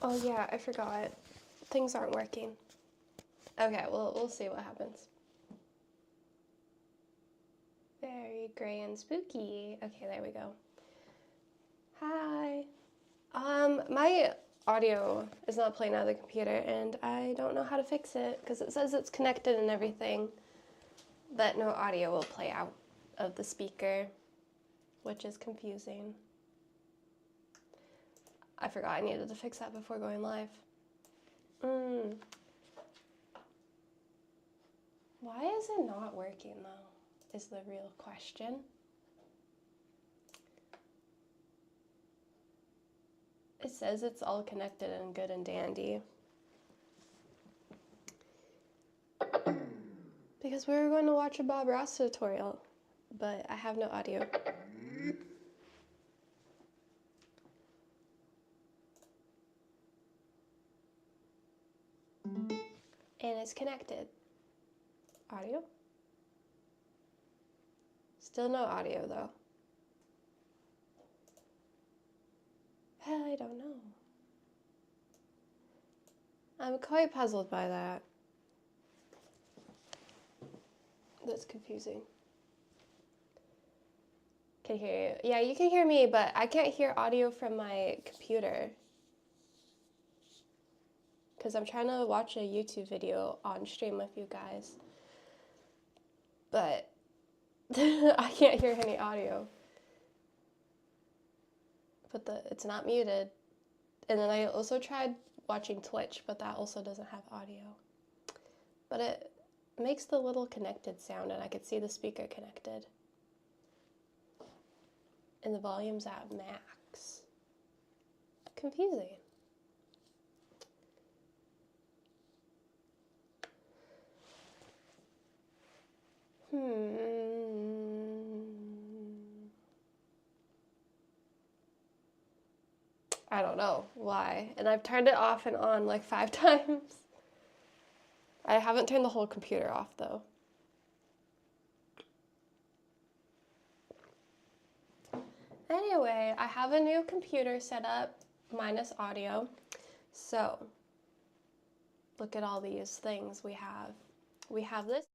Oh yeah, I forgot. Things aren't working. Okay, well, we'll see what happens. Very gray and spooky. Okay, there we go. Hi. My audio is not playing out of the computer, and I don't know how to fix it because it says it's connected and everything, but no audio will play out of the speaker, which is confusing. I forgot I needed to fix that before going live. Why is it not working though, is the real question. It says it's all connected and good and dandy. Because we were going to watch a Bob Ross tutorial, but I have no audio. And it's connected. Audio? Still no audio though. I don't know. I'm quite puzzled by that. That's confusing. Can hear you. Yeah, you can hear me, but I can't hear audio from my computer. Because I'm trying to watch a YouTube video on stream with you guys. But I can't hear any audio. But it's not muted. And then I also tried watching Twitch, but that also doesn't have audio. But it makes the little connected sound, and I could see the speaker connected. And the volume's at max. Confusing. I don't know why. And I've turned it off and on like 5 times. I haven't turned the whole computer off though. Anyway, I have a new computer set up minus audio. So, look at all these things we have. We have this.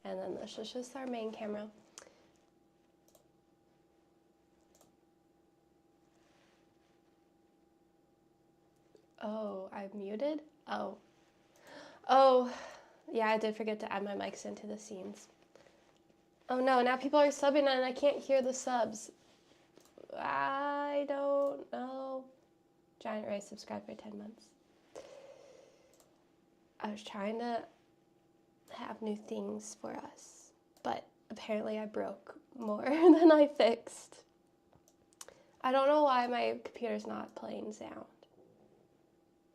And then this is just our main camera. Oh, I've muted? Oh. Oh, yeah, I did forget to add my mics into the scenes. Oh no, now people are subbing and I can't hear the subs. I don't know. Giant Ray subscribed for 10 months. I was trying to have new things for us, but apparently I broke more than I fixed. I don't know why my computer's not playing sound.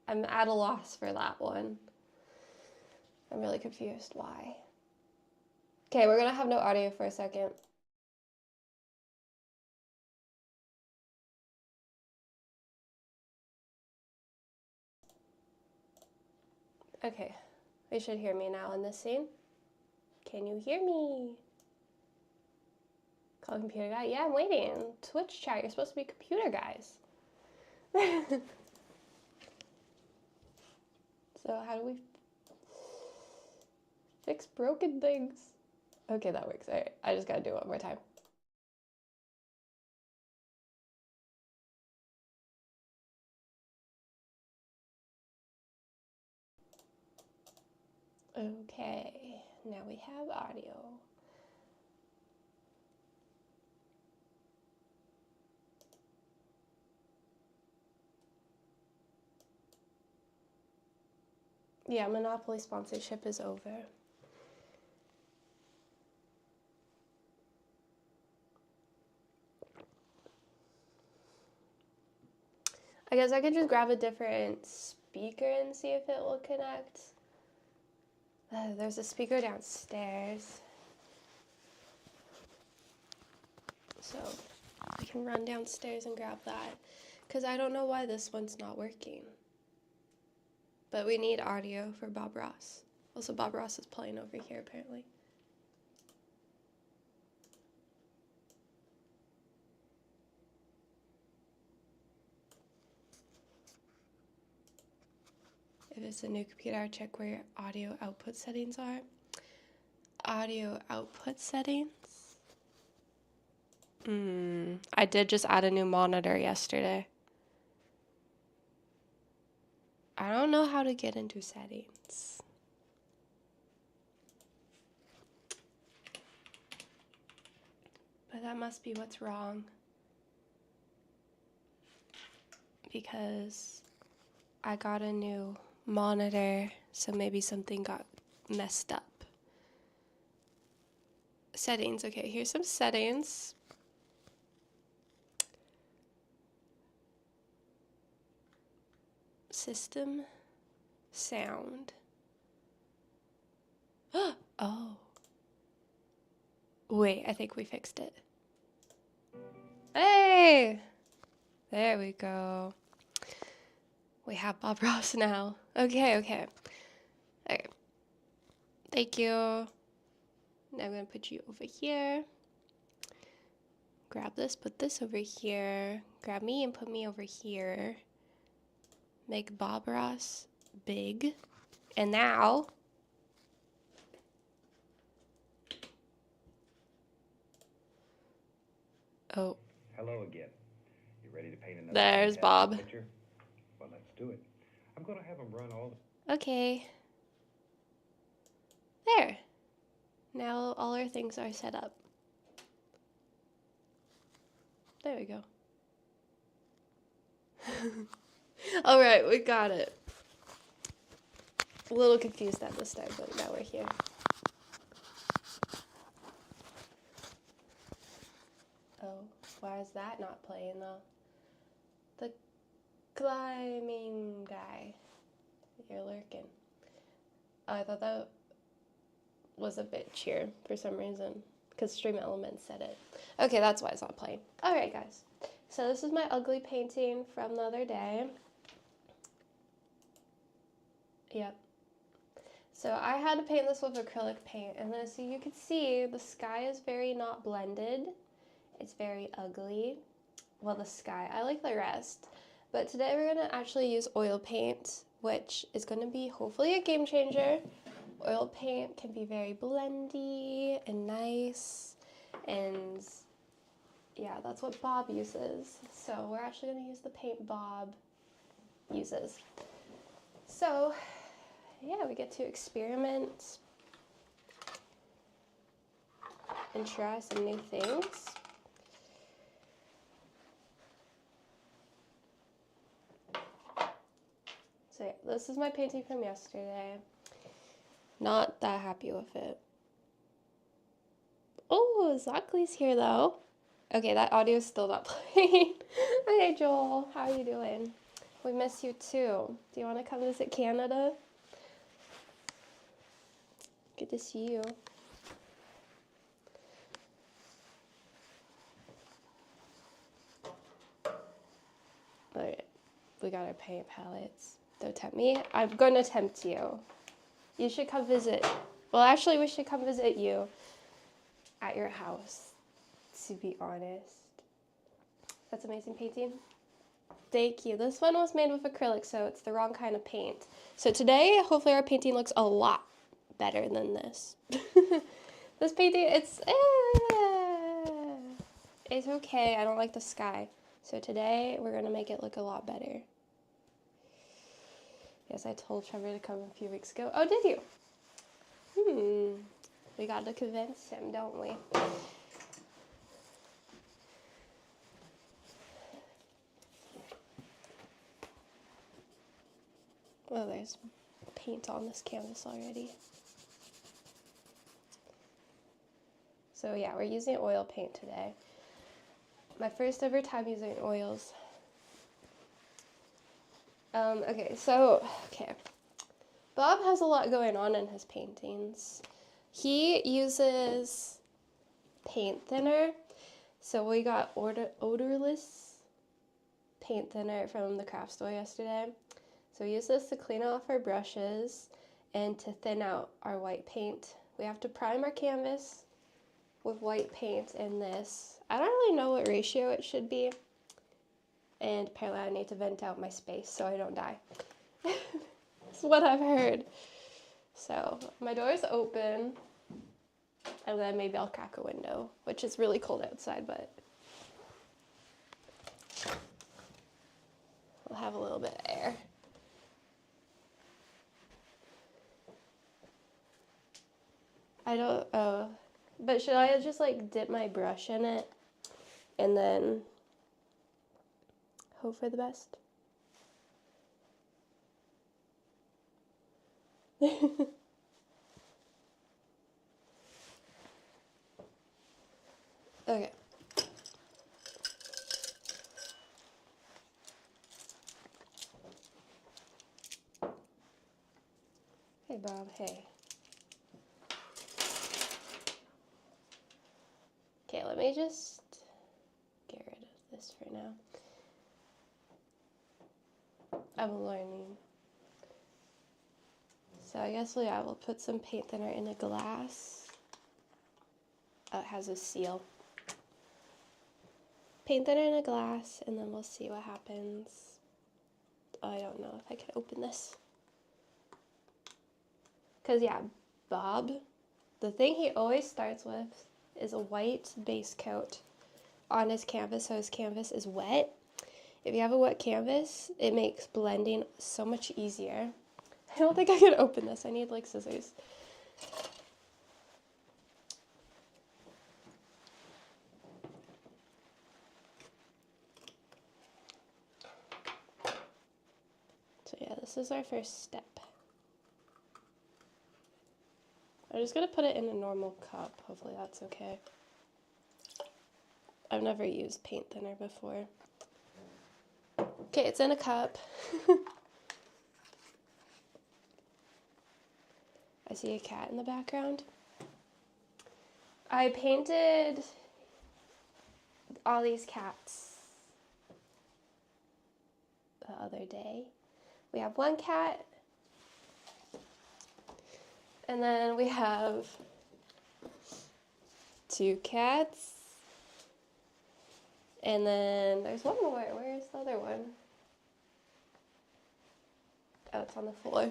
I'm at a loss for that one. I'm really confused why. Okay, we're gonna have no audio for a second. Okay, you should hear me now in this scene. Can you hear me? Call computer guy? Yeah, I'm waiting. Twitch chat, you're supposed to be computer guys. So how do we fix broken things? Okay, that works. All right, I just gotta do it one more time. Okay, now we have audio. Yeah, Monopoly sponsorship is over. I guess I could just grab a different speaker and see if it will connect. There's a speaker downstairs. So I can run downstairs and grab that. Because I don't know why this one's not working. But we need audio for Bob Ross. Also, Bob Ross is playing over here, apparently. If it's a new computer, I check where your audio output settings are. Audio output settings? I did just add a new monitor yesterday. I don't know how to get into settings. But that must be what's wrong. Because I got a new monitor, so maybe something got messed up. Settings, okay, here's some settings. System, sound. Oh. Wait, I think we fixed it. Hey! There we go. We have Bob Ross now. Okay. Thank you. Now I'm gonna put you over here. Grab this, put this over here. Grab me and put me over here. Make Bob Ross big. And now... Oh. Hello again. You ready to paint another There's Bob. picture? Well, let's do it. I'm going to have him run all Okay. There. Now all our things are set up. There we go. All right, we got it. A little confused at the start, but now we're here. Oh, why is that not playing though? The climbing guy. You're lurking. Oh, I thought that was a bit cheer for some reason, because Stream Elements said it. Okay, that's why it's not playing. Alright guys, so this is my ugly painting from the other day. Yep. So I had to paint this with acrylic paint, and as you can see, the sky is very not blended. It's very ugly. Well, the sky, I like the rest. But today we're gonna actually use oil paint, which is gonna be hopefully a game changer. Oil paint can be very blendy and nice, and yeah, that's what Bob uses. So we're actually gonna use the paint Bob uses. So yeah, we get to experiment and try some new things. So yeah, this is my painting from yesterday. Not that happy with it. Oh, Zachly's here though. Okay, that audio is still not playing. Hey Joel, how are you doing? We miss you too. Do you want to come visit Canada? Good to see you. Alright, we got our paint palettes. Don't tempt me. I'm going to tempt you. You should come visit. Well, actually, we should come visit you at your house, to be honest. That's amazing painting. Thank you. This one was made with acrylic, so it's the wrong kind of paint. So today, hopefully our painting looks a lot better than this. This painting, it's okay. I don't like the sky. So today, we're going to make it look a lot better. Yes, I told Trevor to come a few weeks ago. Oh, did you? We got to convince him, don't we? Well, there's paint on this canvas already. So yeah, we're using oil paint today. My first ever time using oils. Okay. Bob has a lot going on in his paintings. He uses paint thinner. So we got odorless paint thinner from the craft store yesterday. So we use this to clean off our brushes and to thin out our white paint. We have to prime our canvas with white paint in this. I don't really know what ratio it should be. And apparently I need to vent out my space so I don't die. That's what I've heard. So my door's open. And then maybe I'll crack a window, which is really cold outside, but we'll have a little bit of air. But should I just like dip my brush in it and then hope for the best? Okay. Hey, Bob, hey. Okay, let me just get rid of this for now. I'm learning. So I guess, yeah, we'll put some paint thinner in a glass. Oh, it has a seal. Paint thinner in a glass, and then we'll see what happens. Oh, I don't know if I can open this. Because, yeah, Bob, the thing he always starts with is a white base coat on his canvas, so his canvas is wet. If you have a wet canvas, it makes blending so much easier. I don't think I can open this. I need, like, scissors. So, yeah, this is our first step. I'm just going to put it in a normal cup. Hopefully that's okay. I've never used paint thinner before. Okay, it's in a cup. I see a cat in the background. I painted all these cats the other day. We have one cat, and then we have two cats, and then there's one more. Where's the other one? Oh, it's on the floor.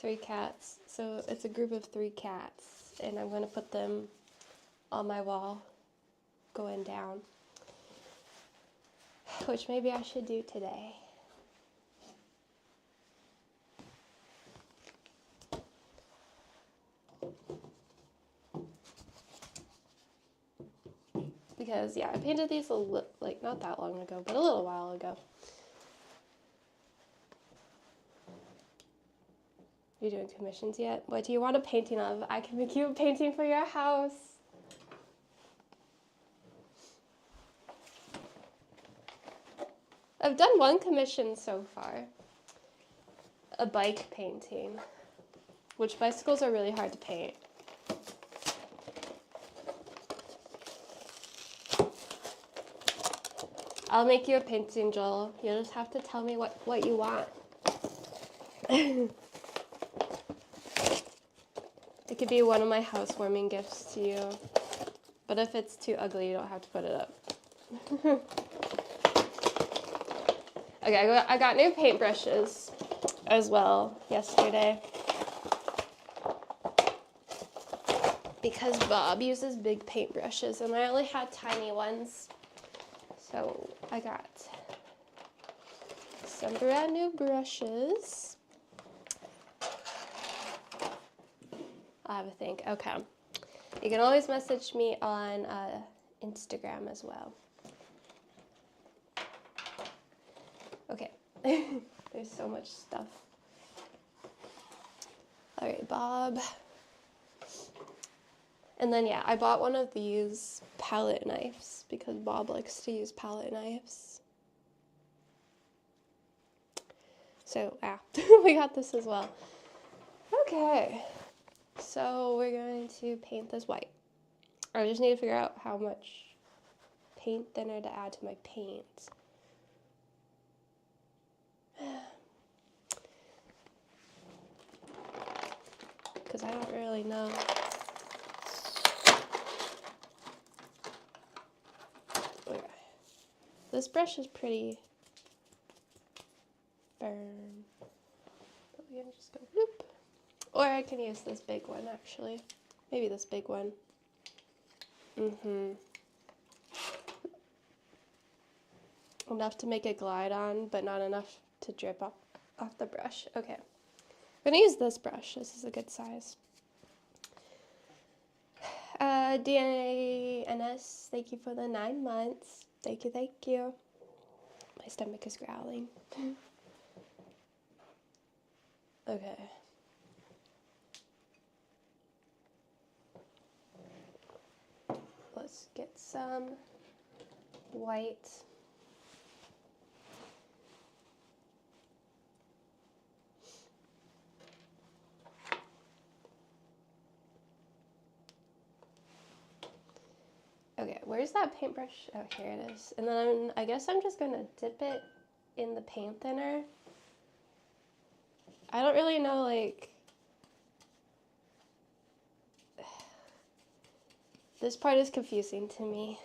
3 cats. So it's a group of 3 cats, and I'm going to put them on my wall going down, which maybe I should do today. Because, yeah, I painted these not that long ago, but a little while ago. Are you doing commissions yet? What do you want a painting of? I can make you a painting for your house. I've done one commission so far. A bike painting, which bicycles are really hard to paint. I'll make you a painting, Joel. You'll just have to tell me what you want. It could be one of my housewarming gifts to you. But if it's too ugly, you don't have to put it up. Okay, I got new paintbrushes as well yesterday. Because Bob uses big paintbrushes and I only had tiny ones. So I got some brand new brushes. I have a think. Okay. You can always message me on Instagram as well. Okay. There's so much stuff. All right, Bob. And then, yeah, I bought one of these palette knives because Bob likes to use palette knives. So, we got this as well. Okay, so we're going to paint this white. I just need to figure out how much paint thinner to add to my paint. Because I don't really know. Okay. This brush is pretty firm. But we're gonna just go whoop. Or I can use this big one actually. Maybe this big one. Enough to make it glide on, but not enough to drip off the brush. Okay. I'm gonna use this brush. This is a good size. DNS, thank you for the 9 months. Thank you, thank you. My stomach is growling. Okay. Let's get some white. Okay, where's that paintbrush? Oh, here it is. And then I guess I'm just gonna dip it in the paint thinner. I don't really know, like, this part is confusing to me.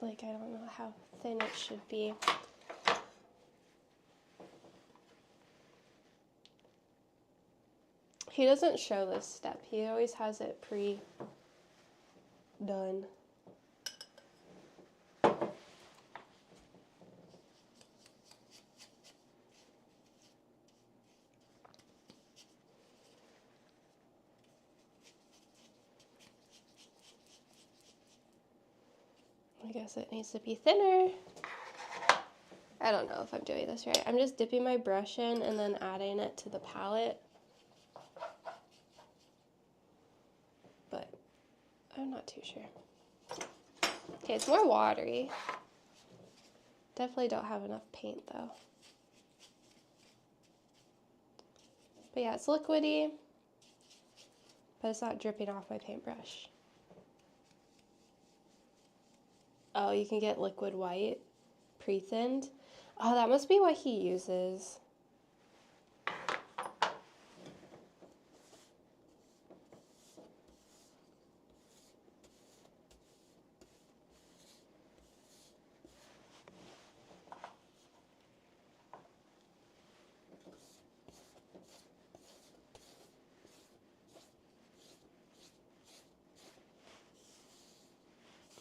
Like, I don't know how thin it should be. He doesn't show this step. He always has it pre-done. I guess it needs to be thinner. I don't know if I'm doing this right. I'm just dipping my brush in and then adding it to the palette. But I'm not too sure. Okay, it's more watery. Definitely don't have enough paint though. But yeah, it's liquidy, but it's not dripping off my paintbrush. Oh, you can get liquid white, pre-thinned. Oh, that must be what he uses.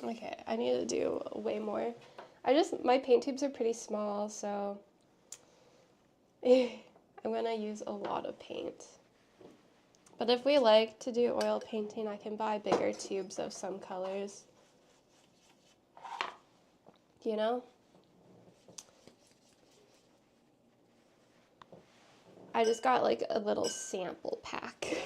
Okay, I need to do way more. My paint tubes are pretty small, so I'm gonna use a lot of paint. But if we like to do oil painting, I can buy bigger tubes of some colors. You know? I just got like a little sample pack.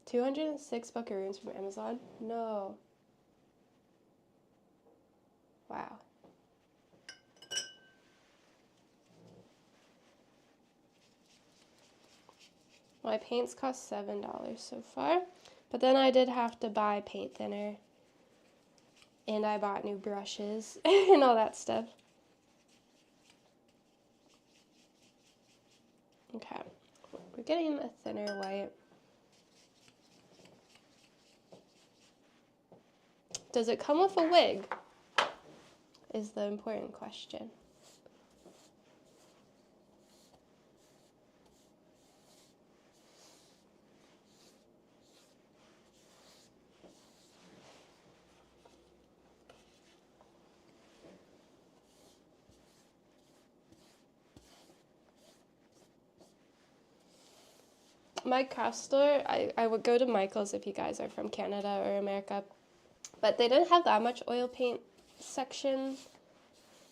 $206 buckaroons from Amazon? No. Wow. My paints cost $7 so far, but then I did have to buy paint thinner, and I bought new brushes and all that stuff. Okay, we're getting a thinner white. Does it come with a wig? Is the important question. My craft store, I would go to Michael's if you guys are from Canada or America. But they didn't have that much oil paint section.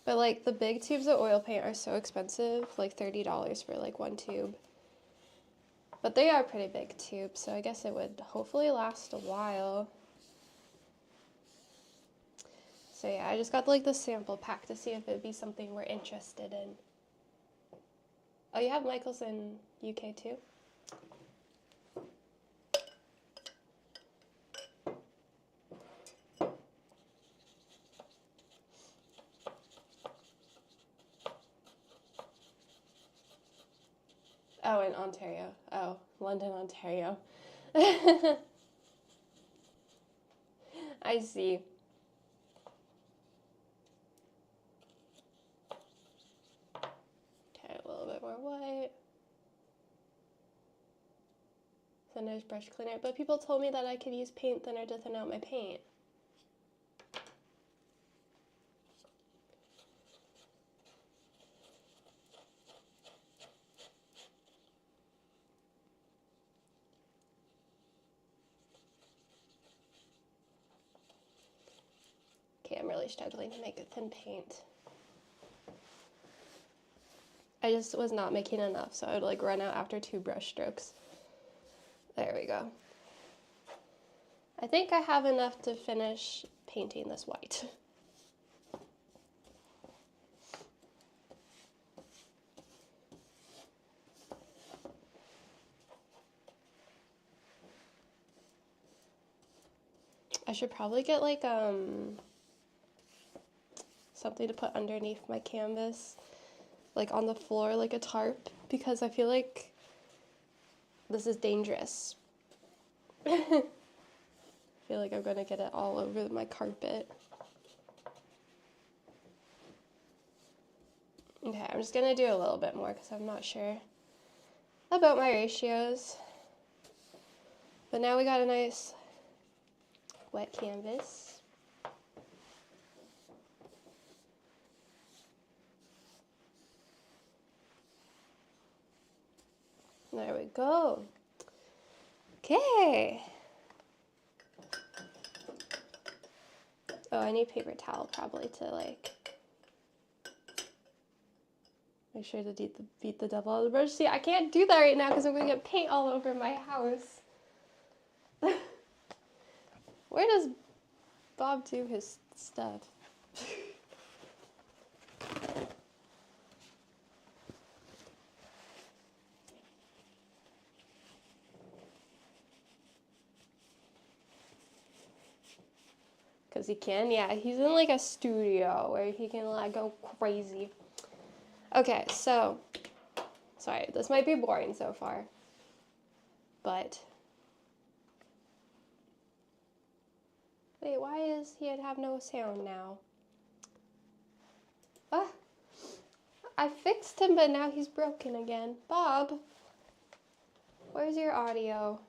But like the big tubes of oil paint are so expensive, like $30 for like one tube. But they are pretty big tubes, so I guess it would hopefully last a while. So yeah, I just got like the sample pack to see if it'd be something we're interested in. Oh, you have Michaels in UK too? Oh, in Ontario. Oh, London, Ontario. I see. Okay, a little bit more white. Thinner's brush cleaner. But people told me that I could use paint thinner to thin out my paint. Okay, I'm really struggling to make a thin paint. I just was not making enough, so I would like run out after 2 brush strokes. There we go. I think I have enough to finish painting this white. I should probably get like something to put underneath my canvas, like on the floor, like a tarp, because I feel like this is dangerous. I feel like I'm gonna get it all over my carpet. Okay, I'm just gonna do a little bit more because I'm not sure about my ratios. But now we got a nice wet canvas. There we go. Okay. Oh, I need paper towel probably to like make sure to beat the devil out of the brush. See, I can't do that right now because I'm gonna get paint all over my house. Where does Bob do his stuff? Because he can, yeah, he's in like a studio where he can like go crazy. Okay, so, sorry, this might be boring so far, but, wait, why is he have no sound now? Ah, I fixed him, but now he's broken again. Bob, where's your audio?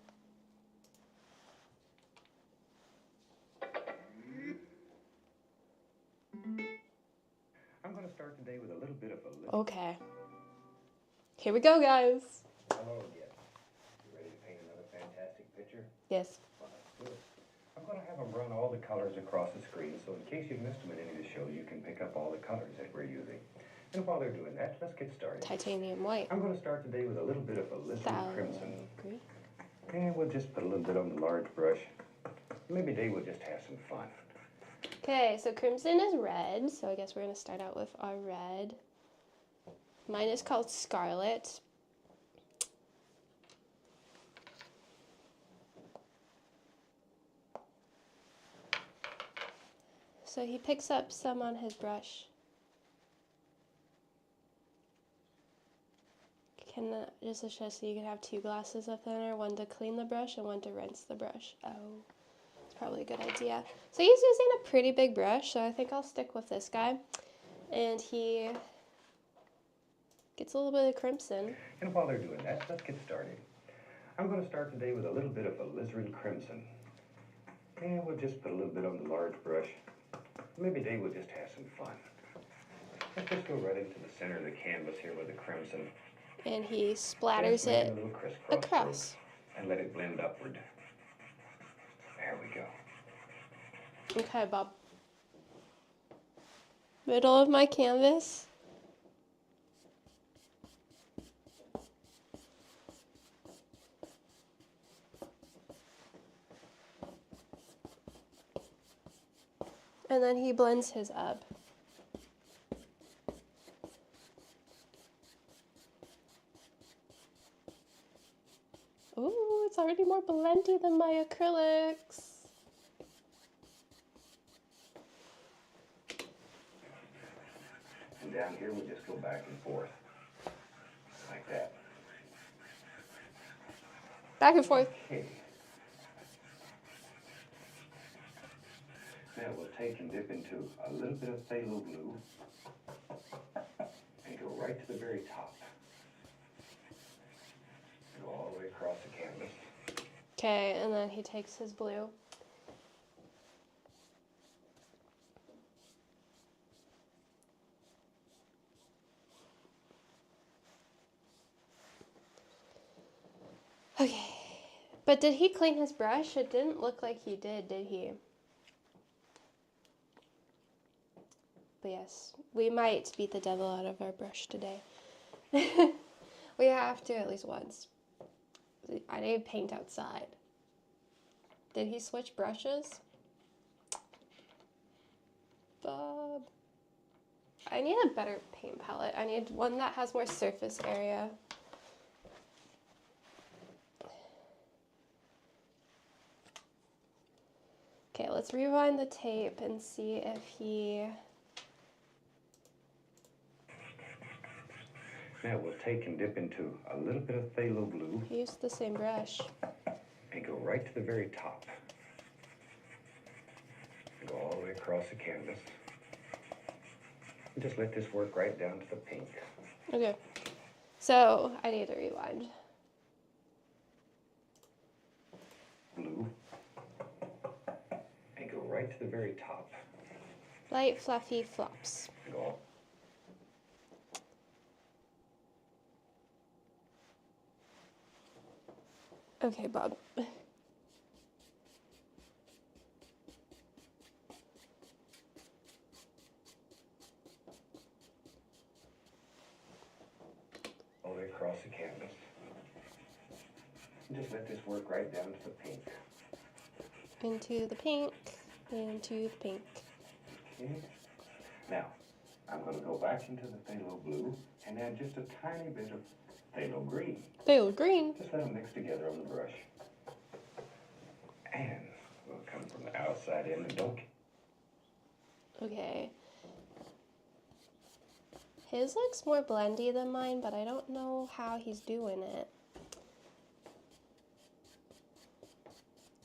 I'm going to start today with a little bit of a Okay. Here we go, guys. Hello again. You ready to paint another fantastic picture? Yes. Well, let's do it. I'm going to have them run all the colors across the screen, so in case you've missed them in any of the shows, you can pick up all the colors that we're using. And while they're doing that, let's get started. Titanium white. I'm going to start today with a little bit of alizarin crimson. And we'll just put a little bit on the large brush. Maybe today we'll just have some fun. Okay, so crimson is red, so I guess we're going to start out with our red. Mine is called Scarlet. So he picks up some on his brush. Just so you can have 2 glasses of thinner, one to clean the brush and one to rinse the brush. Oh, it's probably a good idea. So he's using a pretty big brush, so I think I'll stick with this guy. And he gets a little bit of crimson. And while they're doing that, let's get started. I'm going to start today with a little bit of alizarin crimson. And we'll just put a little bit on the large brush. Maybe today we'll just have some fun. Let's just go right into the center of the canvas here with the crimson. And he splatters it a little crisscross across. And let it blend upward. There we go. Okay, Bob. Middle of my canvas. And then he blends his up. Ooh, it's already more blendy than my acrylics. And down here, we just go back and forth. Like that. Back and forth. Okay. Now we'll take and dip into a little bit of phthalo blue and go right to the very top. Go all the way across the canvas. Okay, and then he takes his blue. Okay, but did he clean his brush? It didn't look like he did he? But yes, we might beat the devil out of our brush today. We have to at least once. I need paint outside. Did he switch brushes? Bob. I need a better paint palette. I need one that has more surface area. Okay, let's rewind the tape and see if he... Now we'll take and dip into a little bit of phthalo blue. He used the same brush. And go right to the very top. And go all the way across the canvas. And just let this work right down to the pink. Okay, so I need to rewind. Blue. And go right to the very top. Light, fluffy flops. And go all Okay, Bob. the way across the canvas. And just let this work right down to the pink. Into the pink, into the pink. Okay. Now, I'm going to go back into the phthalo blue and add just a tiny bit of phthalo green. Phthalo green. Just let them mix together on the brush. And we'll come from the outside in and don't... Okay. His looks more blendy than mine, but I don't know how he's doing it.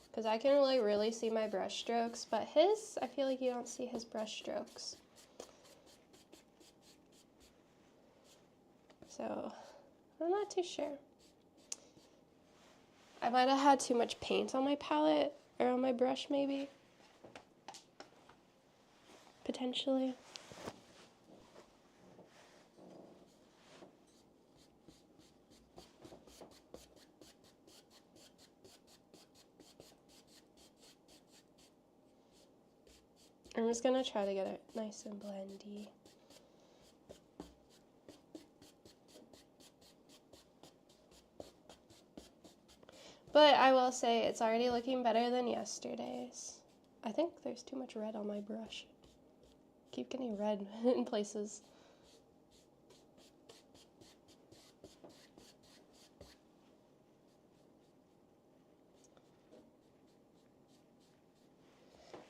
Because I can really see my brush strokes, but his, I feel like you don't see his brush strokes. So, I'm not too sure. I might have had too much paint on my palette, or on my brush maybe. Potentially. I'm just gonna try to get it nice and blendy. But I will say it's already looking better than yesterday's. I think there's too much red on my brush. Keep getting red in places.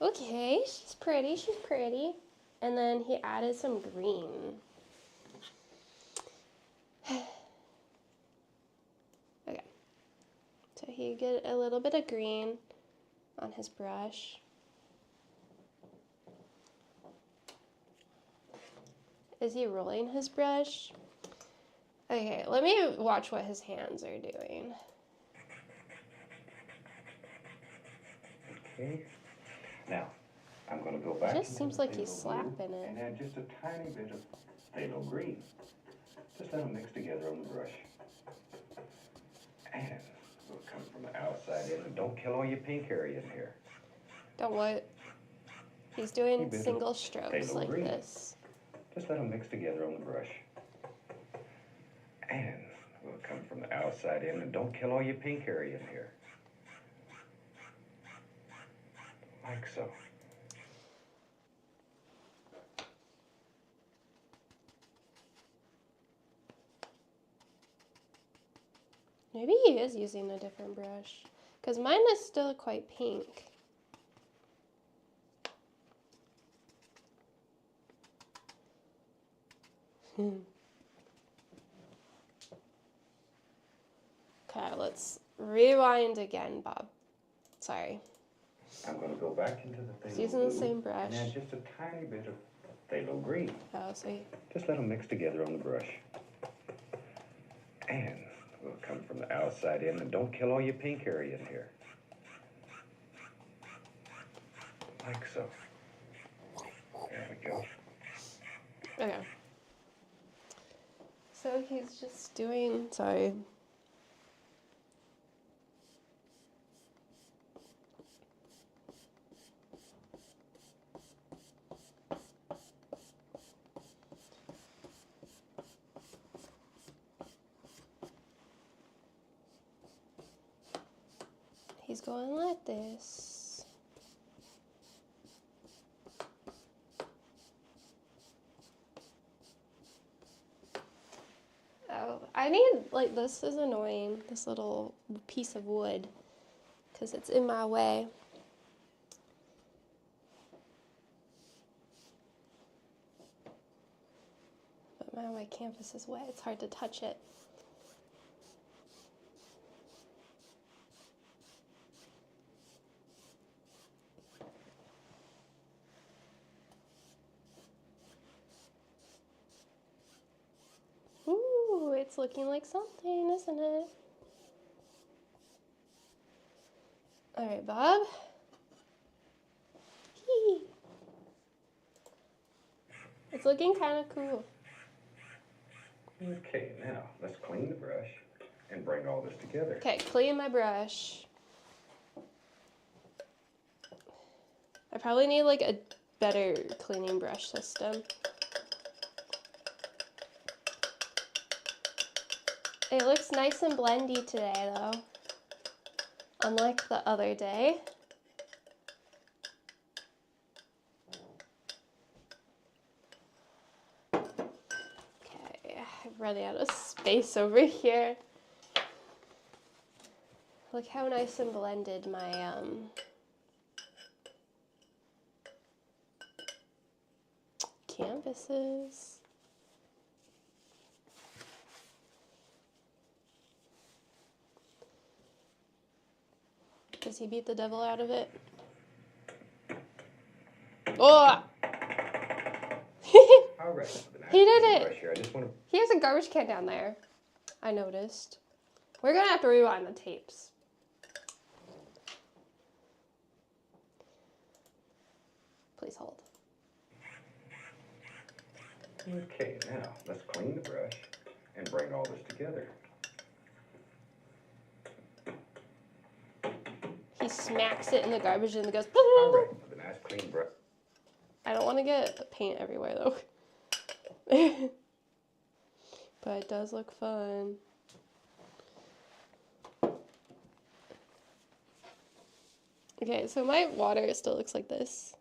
Okay, she's pretty, she's pretty. And then he added some green. Okay. So he get a little bit of green on his brush. Is he rolling his brush? Okay, let me watch what his hands are doing. Okay. Now, I'm going to go back. It just seems like he's phthalo blue slapping it. And add just a tiny bit of phthalo green. Just let them mix together on the brush. And we'll come from the outside in and don't kill all your pink areas here. Don't what? He's doing bit of single strokes phthalo like green. this. Just let them mix together on the brush. And we'll come from the outside in, and don't kill all your pink area in here. Like so. Maybe he is using a different brush, because mine is still quite pink. Okay, let's rewind again, Bob. Sorry. I'm going to go back into the phthalo He's using the blue same brush. and add just a tiny bit of phthalo green. Oh, sweet. Just let them mix together on the brush. And we'll come from the outside in, and don't kill all your pink area in here. Like so. There we go. Okay. So he's just doing, sorry. He's going like this. Oh, I need, like, this is annoying, this little piece of wood, because it's in my way. But now my canvas is wet, it's hard to touch it. Ooh, it's looking like something, isn't it? All right, Bob. Hee. It's looking kind of cool. Okay, now let's clean the brush and bring all this together. Okay, clean my brush. I probably need like a better cleaning brush system. It looks nice and blendy today though, unlike the other day. Okay, I'm running out of space over here. Look how nice and blended my canvas is. Does he beat the devil out of it? Oh! All right. With a nice He did clean it. brush here, I just want to. He has a garbage can down there. I noticed. We're gonna have to rewind the tapes. Please hold. Okay, now let's clean the brush and bring all this together. He smacks it in the garbage and it goes. All right. With a nice clean brush. I don't want to get paint everywhere though. But it does look fun. Okay, so my water still looks like this.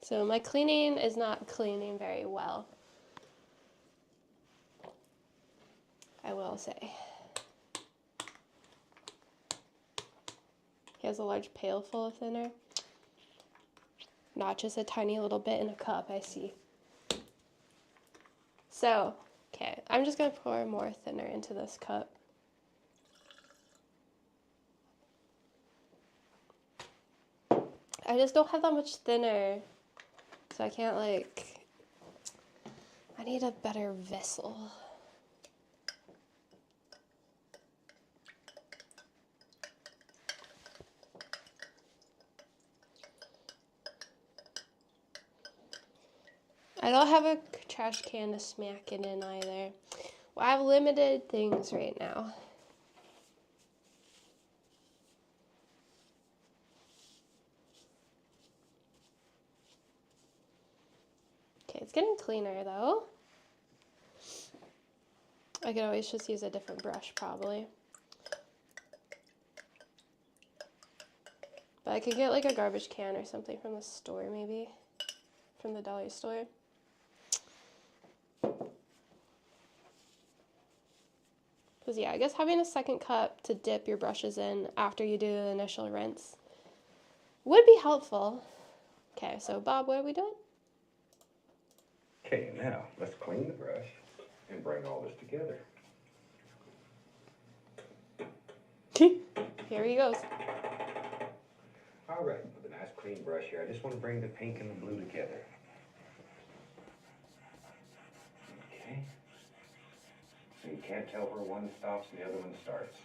So my cleaning is not cleaning very well, I will say. He has a large pail full of thinner. Not just a tiny little bit in a cup, I see. So, okay, I'm just gonna pour more thinner into this cup. I just don't have that much thinner, so I can't like, I need a better vessel. I don't have a trash can to smack it in either. Well, I have limited things right now. Okay, it's getting cleaner though. I could always just use a different brush probably. But I could get like a garbage can or something from the store maybe. From the dollar store. Because yeah, I guess having a second cup to dip your brushes in after you do the initial rinse would be helpful. Okay, so Bob, what are we doing? Okay, now let's clean the brush and bring all this together. Here he goes. All right, with a nice clean brush here, I just want to bring the pink and the blue together. Okay. So you can't tell where one stops and the other one starts.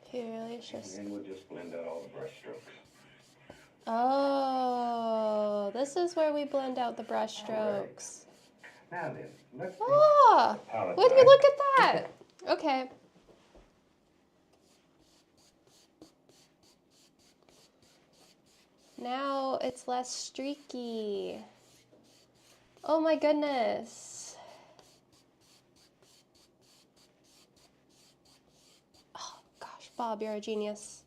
He really is just... And then we'll just blend out all the brush strokes. Oh, this is where we blend out the brush strokes. Right. Now then, let's take Oh, the palette would you knife. look at that? Okay. Now it's less streaky. Oh my goodness. Oh gosh, Bob, you're a genius.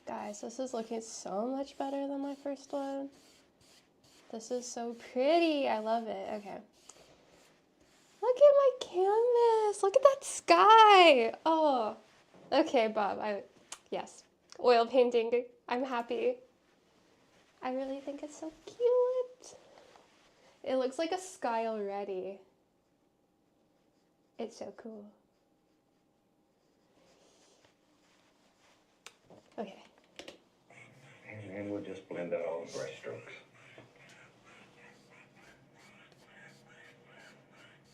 Guys, this is looking so much better than my first one. This is so pretty. I love it. Okay. Look at my canvas. Look at that sky. Oh. Okay, Bob. Yes. Oil painting. I'm happy. I really think it's so cute. It looks like a sky already. It's so cool. Okay. And then we'll just blend out all the brush strokes.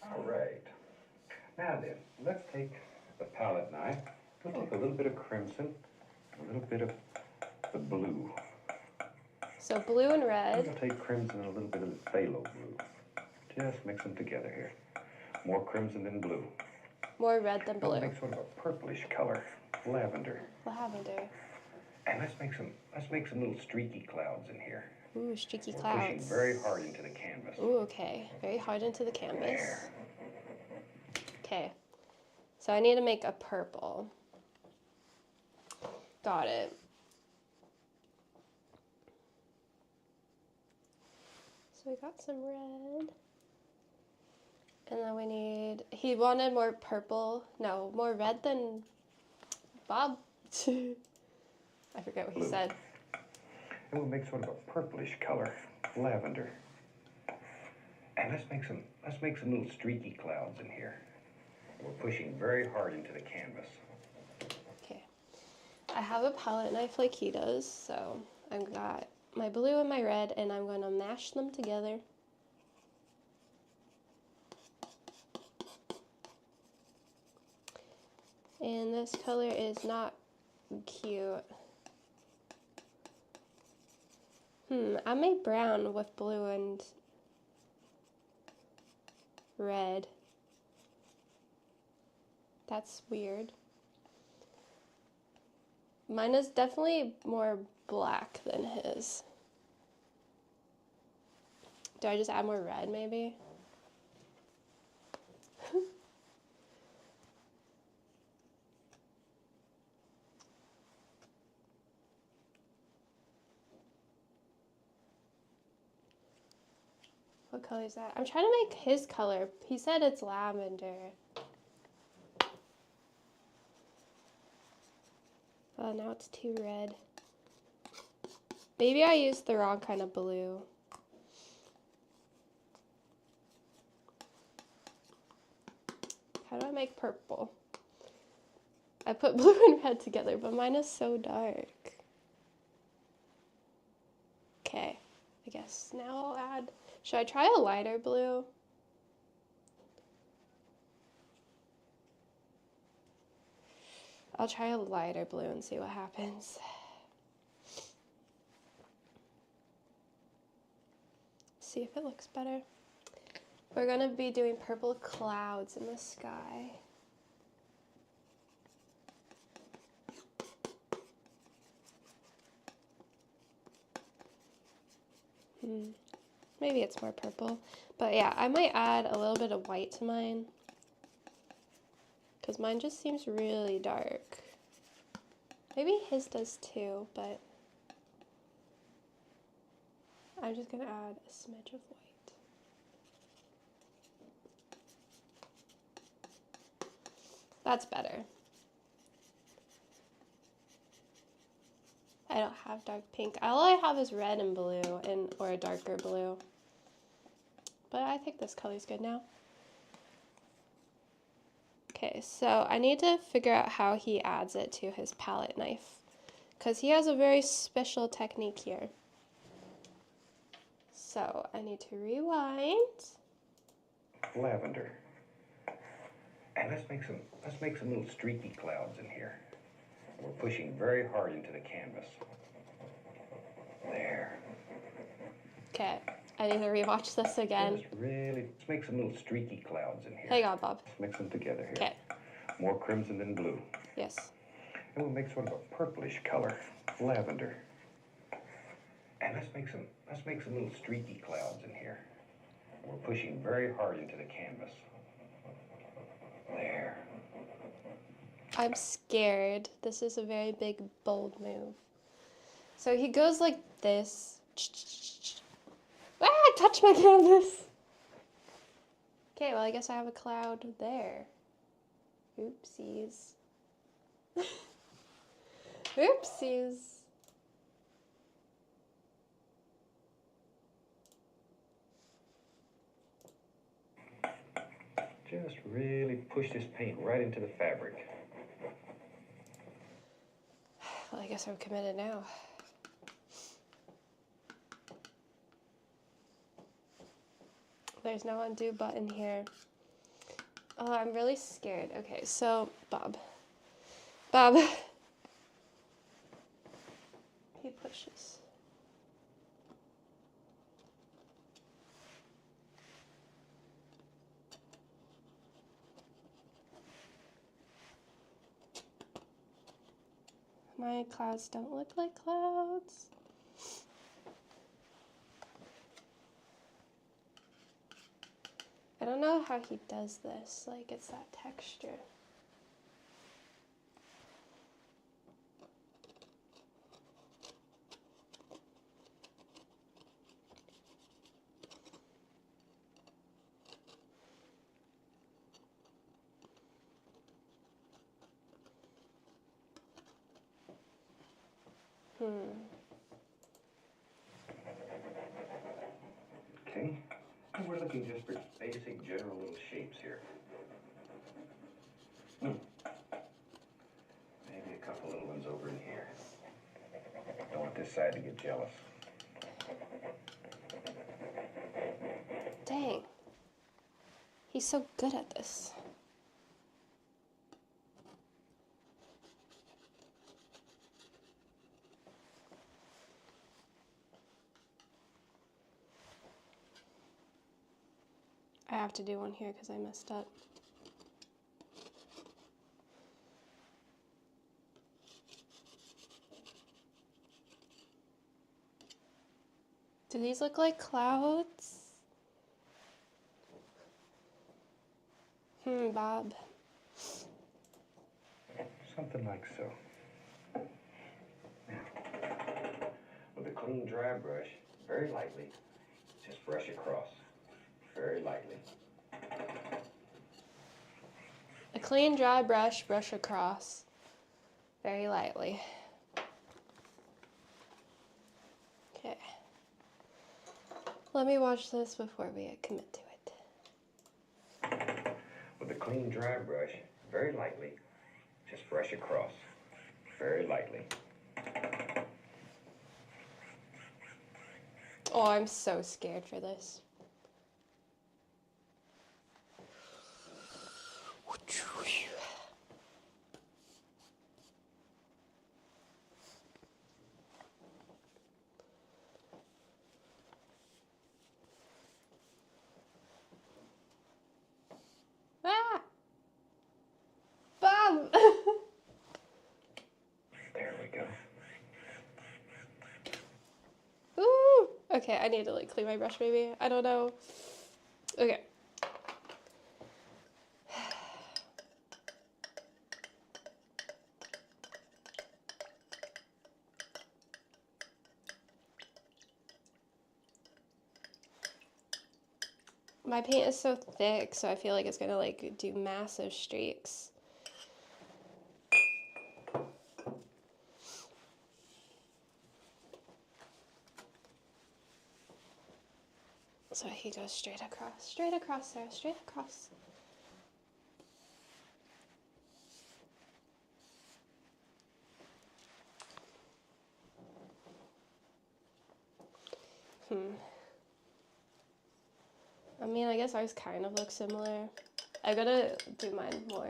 All right. Now then, let's take the palette knife. We'll take a little bit of crimson, a little bit of the blue. So blue and red. We'll take crimson and a little bit of the phthalo blue. Just mix them together here. More crimson than blue. More red than We'll blue. make sort of a purplish color, lavender. Lavender. And let's make some little streaky clouds in here. Ooh, streaky We're clouds. pushing very hard into the canvas. Ooh, okay. Very hard into the canvas. There. Okay. So I need to make a purple. Got it. So we got some red. And then we need, he wanted more purple. No, more red than Bob. I forget what he Blue. said. And we'll make sort of a purplish color, lavender. And let's make some little streaky clouds in here. We're pushing very hard into the canvas. Okay. I have a palette knife like he does, so I've got my blue and my red, and I'm going to mash them together. And this color is not cute. I made brown with blue and red. That's weird. Mine is definitely more black than his. Do I just add more red maybe? What color is that? I'm trying to make his color. He said it's lavender. Oh, now it's too red. Maybe I used the wrong kind of blue. How do I make purple? I put blue and red together, but mine is so dark. Okay, I guess now I'll add... Should I try a lighter blue? I'll try a lighter blue and see what happens. See if it looks better. We're gonna be doing purple clouds in the sky. Maybe it's more purple. But yeah, I might add a little bit of white to mine, because mine just seems really dark. Maybe his does too, but I'm just gonna add a smidge of white. That's better. I don't have dark pink. All I have is red and blue, or a darker blue. But I think this color's good now. Okay, so I need to figure out how he adds it to his palette knife, because he has a very special technique here. So I need to rewind. Lavender. And let's make some little streaky clouds in here. We're pushing very hard into the canvas. There. Okay, I need to rewatch this again. Let's make some little streaky clouds in here. Hang on, Bob. Let's mix them together here. Okay. More crimson than blue. Yes. And we'll make sort of a purplish color, lavender. And let's make some little streaky clouds in here. We're pushing very hard into the canvas. There. I'm scared. This is a very big, bold move. So he goes like this. Ah, I touched my canvas. Okay, well, I guess I have a cloud there. Oopsies. Oopsies. Just really push this paint right into the fabric. Well, I guess I'm committed now. There's no undo button here. Oh, I'm really scared. Okay, so Bob. He pushes. My clouds don't look like clouds. I don't know how he does this. Like, it's that texture. Okay. And we're looking just for basic general little shapes here. Maybe a couple little ones over in here. Don't want this side to get jealous. Dang. He's so good at this. I have to do one here because I messed up. Do these look like clouds? Bob. Something like so. With a clean, dry brush, very lightly, just brush across. Very lightly. A clean, dry brush, brush across. Very lightly. Okay. Let me watch this before we commit to it. With a clean, dry brush, very lightly, just brush across. Very lightly. Oh, I'm so scared for this. Ah! Bob! There we go. Ooh! Okay, I need to like clean my brush maybe. I don't know. Okay. My paint is so thick, so I feel like it's gonna like do massive streaks. So he goes straight across there, straight across. I mean, I guess ours kind of look similar. I gotta do mine more.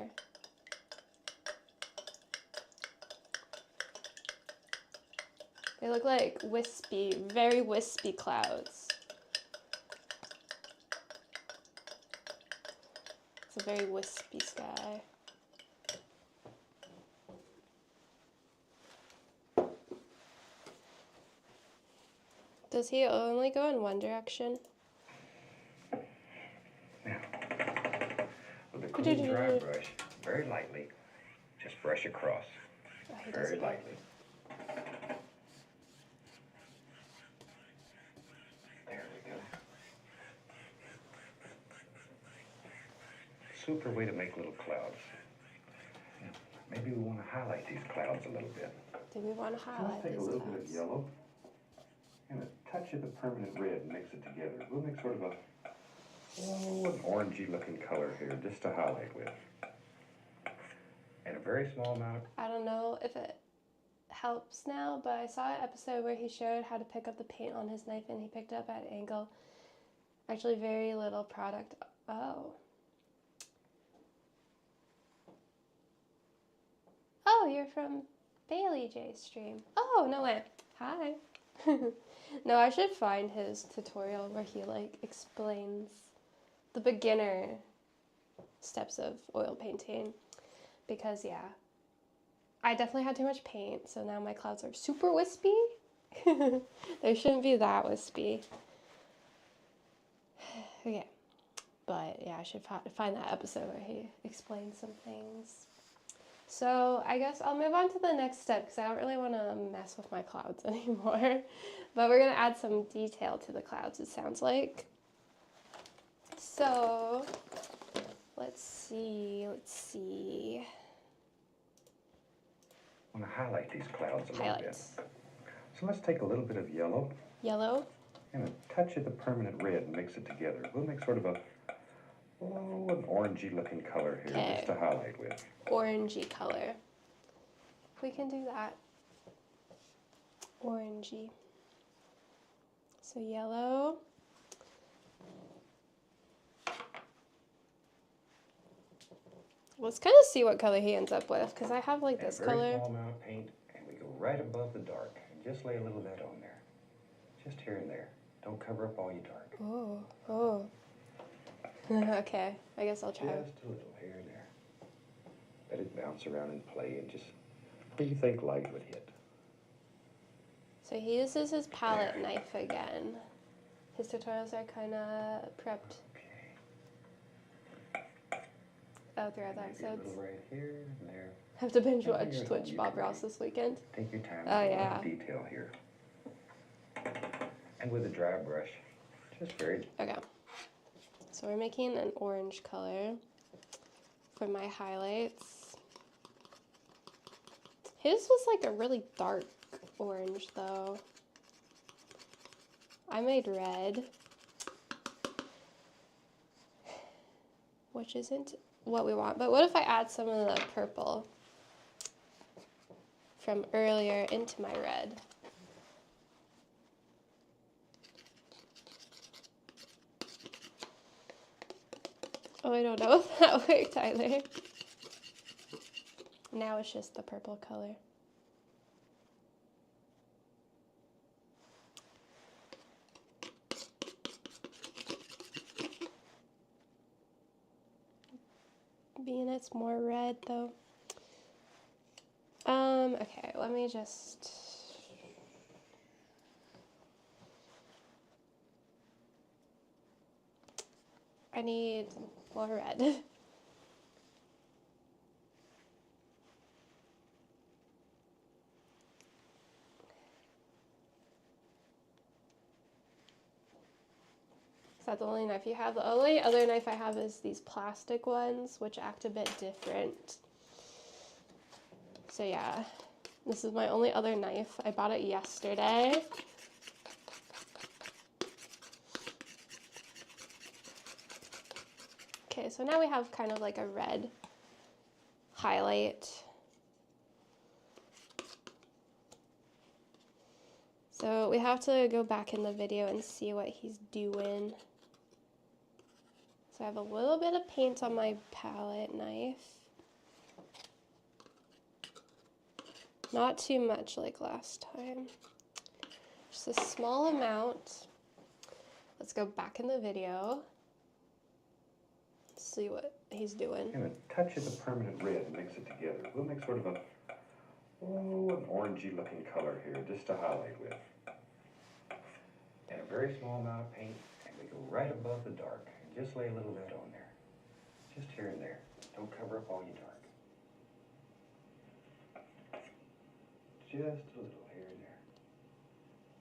They look like wispy, very wispy clouds. It's a very wispy sky. Does he only go in one direction? Now, with a clean dry brush, very lightly, just brush across. Oh, he Very doesn't. lightly. There we go. Super way to make little clouds. Now, maybe we want to highlight these clouds a little bit. Do we want to So highlight let's take a these little clouds? bit of yellow and a touch of the permanent red and mix it together. We'll make sort of an orangey looking color here just to highlight with. And a very small amount of... I don't know if it helps now, but I saw an episode where he showed how to pick up the paint on his knife and he picked it up at an angle. Actually, very little product. Oh. Oh, you're from Bailey J's stream. Oh, no way. Hi. No, I should find his tutorial where he like explains the beginner steps of oil painting, because yeah, I definitely had too much paint, so now my clouds are super wispy. They shouldn't be that wispy. Okay, but yeah, I should find that episode where he explains some things. So I guess I'll move on to the next step because I don't really want to mess with my clouds anymore. But we're going to add some detail to the clouds, it sounds like. So let's see. I want to highlight these clouds a little bit. So let's take a little bit of yellow. Yellow. And a touch of the permanent red and mix it together. We'll make sort of an orangey looking color here just to highlight with. Orangey color. We can do that. Orangey. So yellow. Let's kind of see what color he ends up with, because I have like this color. A very small amount of paint, and we go right above the dark, and just lay a little of that on there. Just here and there. Don't cover up all your dark. Oh. Okay, I guess I'll try. Just a little here and there. Let it bounce around and play, and just where you think light would hit. So he uses his palette knife again. His tutorials are kind of prepped. Okay. Oh, throughout the episodes. A little right here and there. Have to binge watch Twitch Bob Ross this weekend. Take your time. Oh yeah. Detail here. And with a dry brush, just very. Okay. So we're making an orange color for my highlights. His was like a really dark orange though. I made red, which isn't what we want. But what if I add some of the purple from earlier into my red? Oh, I don't know if that worked either. Now it's just the purple color. Being it's more red though. Okay, let me just I need more red. Is that the only knife you have? The only other knife I have is these plastic ones, which act a bit different. So yeah, this is my only other knife. I bought it yesterday. Okay, so now we have kind of like a red highlight. So we have to go back in the video and see what he's doing. So I have a little bit of paint on my palette knife. Not too much like last time. Just a small amount. Let's go back in the video. See what he's doing. And a touch of the permanent red and mix it together. We'll make sort of an orangey looking color here, just to highlight with. And a very small amount of paint, and we go right above the dark, and just lay a little red on there. Just here and there. Don't cover up all your dark. Just a little here and there.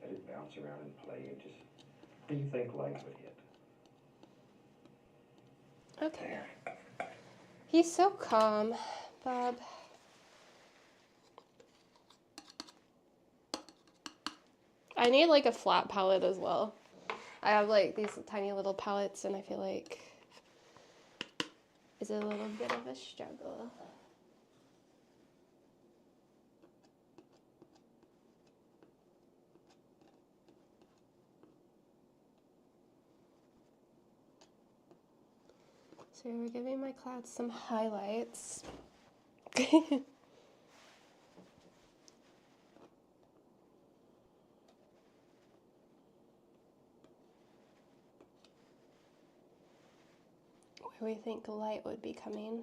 Let it bounce around and play, and just where you think light would hit. Okay. He's so calm, Bob. I need like a flat palette as well. I have like these tiny little palettes and I feel like it's a little bit of a struggle. So we're giving my clouds some highlights. Where we think light would be coming.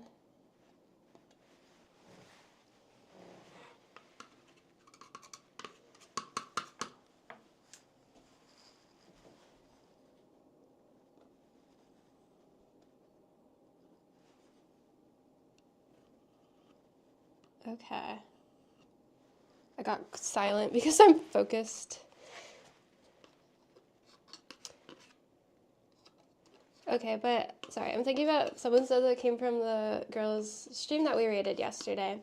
Okay. I got silent because I'm focused. Okay, but sorry, I'm thinking about someone said that came from the girls' stream that we rated yesterday.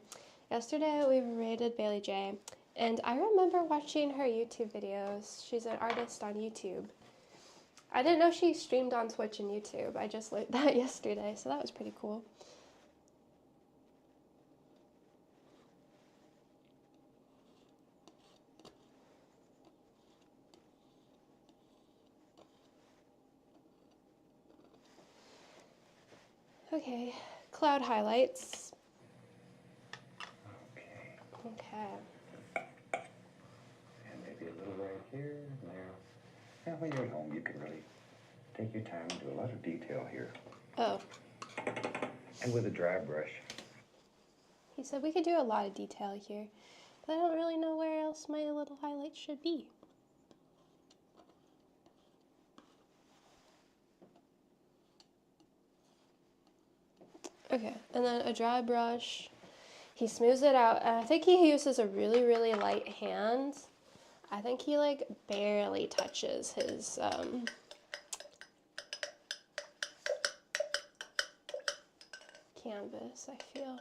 Yesterday we rated Bailey J, and I remember watching her YouTube videos. She's an artist on YouTube. I didn't know she streamed on Twitch and YouTube. I just learned that yesterday, so that was pretty cool. Okay, cloud highlights. Okay. Okay. And maybe a little right here and there. Now, when you're at home, you can really take your time and do a lot of detail here. Oh. And with a dry brush. He said we could do a lot of detail here, but I don't really know where else my little highlights should be. Okay, and then a dry brush. He smooths it out, and I think he uses a really, really light hand. I think he like barely touches his canvas, I feel.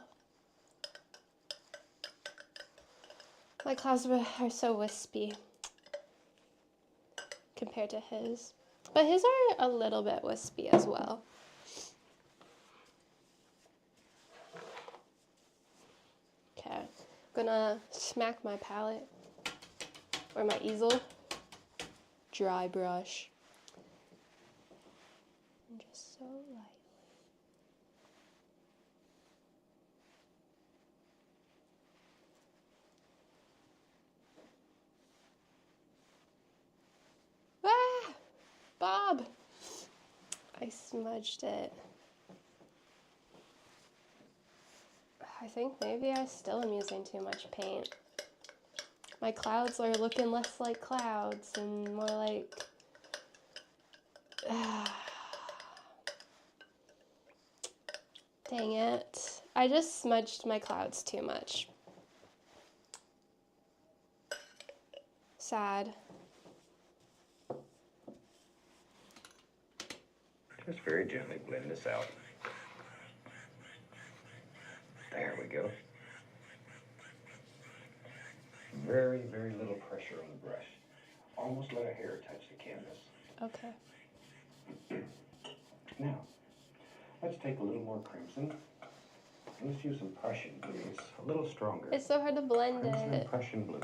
My clouds are so wispy compared to his, but his are a little bit wispy as well. Okay, I'm gonna smack my palette or my easel, dry brush, and just so lightly. Ah! Bob! I smudged it. I think maybe I still am using too much paint. My clouds are looking less like clouds and more like Dang it. I just smudged my clouds too much. Sad. Just very gently blend this out. There we go. Very, very little pressure on the brush. Almost let a hair touch the canvas. Okay. Now, let's take a little more crimson. Let's use some Prussian blue. It's a little stronger. It's so hard to blend Crimson and it. Prussian blue.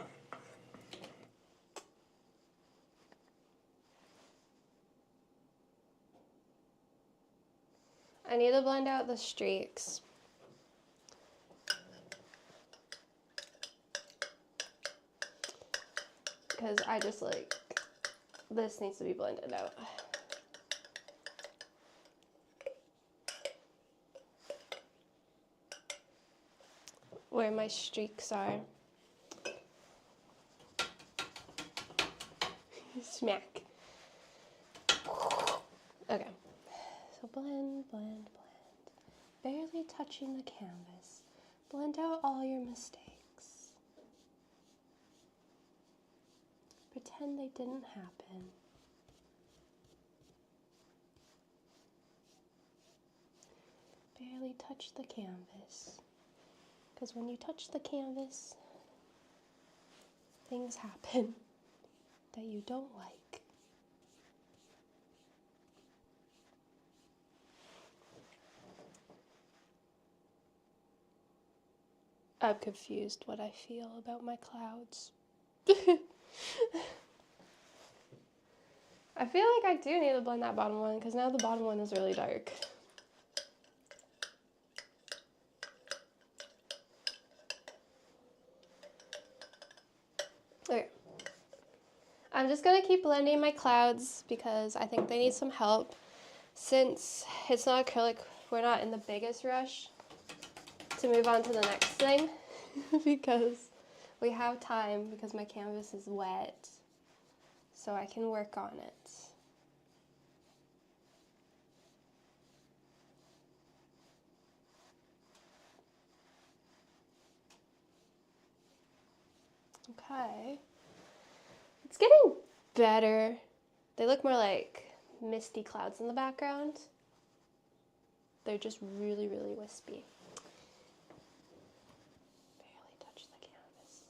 I need to blend out the streaks. Because I just like, this needs to be blended out. Where my streaks are. Smack. Okay. So blend, blend, blend. Barely touching the canvas. Blend out all your mistakes. Pretend they didn't happen. Barely touch the canvas. Because when you touch the canvas, things happen that you don't like. I'm confused what I feel about my clouds. I feel like I do need to blend that bottom one because now the bottom one is really dark. Okay. I'm just gonna keep blending my clouds because I think they need some help. Since it's not acrylic, we're not in the biggest rush to move on to the next thing because we have time because my canvas is wet, so I can work on it. Okay. It's getting better. They look more like misty clouds in the background. They're just really, really wispy. Barely touch the canvas.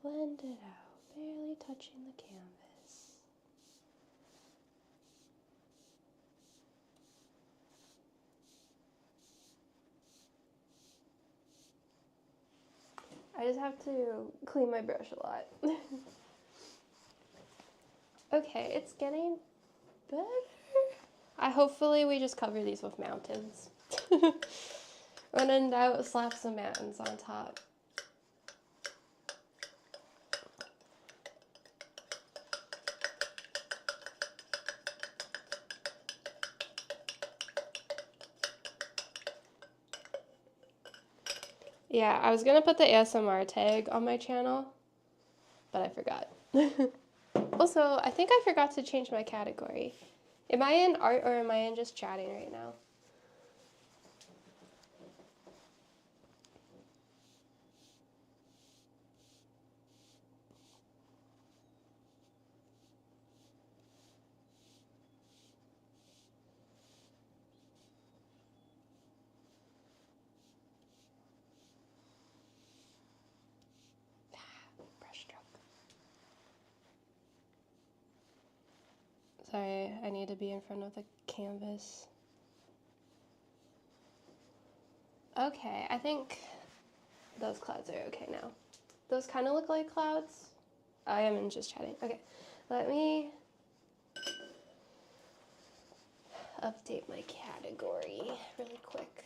Blend it out, barely touching the canvas. I just have to clean my brush a lot. Okay, it's getting better. Hopefully we just cover these with mountains. When in doubt, slap some mountains on top. Yeah, I was gonna put the ASMR tag on my channel, but I forgot. Also, I think I forgot to change my category. Am I in art or am I in just chatting right now? Brush stroke. Sorry, I need to be in front of the canvas. Okay, I think those clouds are okay now. Those kind of look like clouds. I am in just chatting. Okay, let me update my category really quick.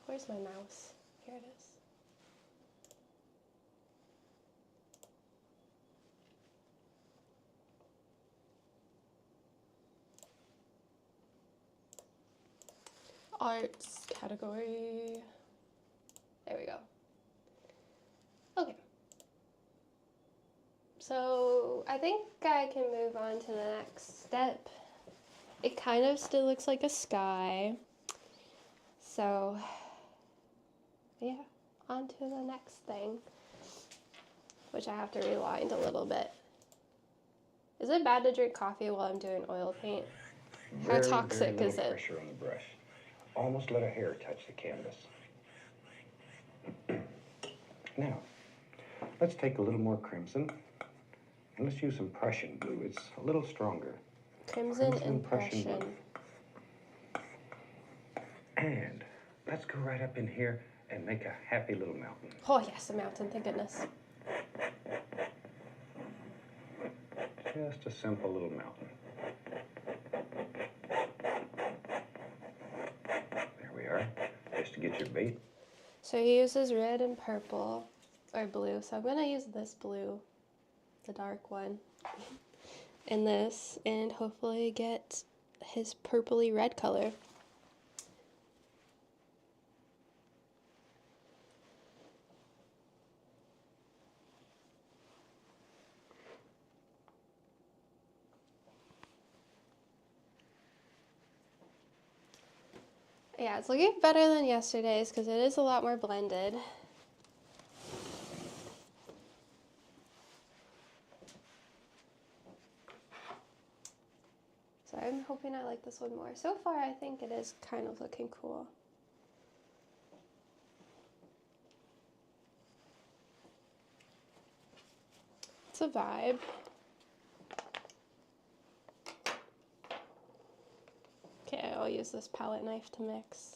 Where's my mouse? Here it is. Arts category. There we go. Okay. So I think I can move on to the next step. It kind of still looks like a sky. So yeah, on to the next thing, which I have to rewind a little bit. Is it bad to drink coffee while I'm doing oil paint? How toxic is it? Pressure on the brush. Almost let a hair touch the canvas. Now, let's take a little more crimson, and let's use some Prussian blue. It's a little stronger. Crimson and Prussian. Blue. And let's go right up in here and make a happy little mountain. Oh yes, a mountain, thank goodness. Just a simple little mountain. There we are, just to get your bait. So he uses red and purple, or blue, so I'm gonna use this blue, the dark one, in this, and hopefully get his purpley red color. Yeah, it's looking better than yesterday's because it is a lot more blended. So I'm hoping I like this one more. So far, I think it is kind of looking cool. It's a vibe. Okay, I'll use this palette knife to mix.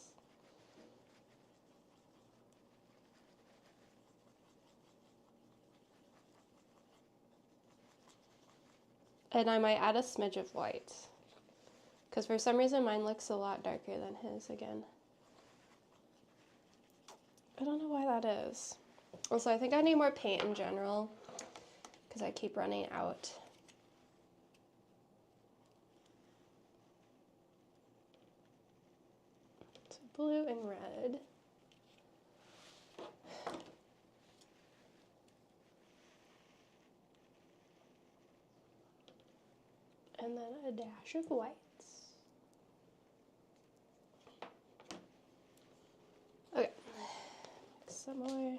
And I might add a smidge of white, because for some reason mine looks a lot darker than his again. I don't know why that is. Also, I think I need more paint in general, because I keep running out. So blue and red. And then a dash of whites. Okay, some more.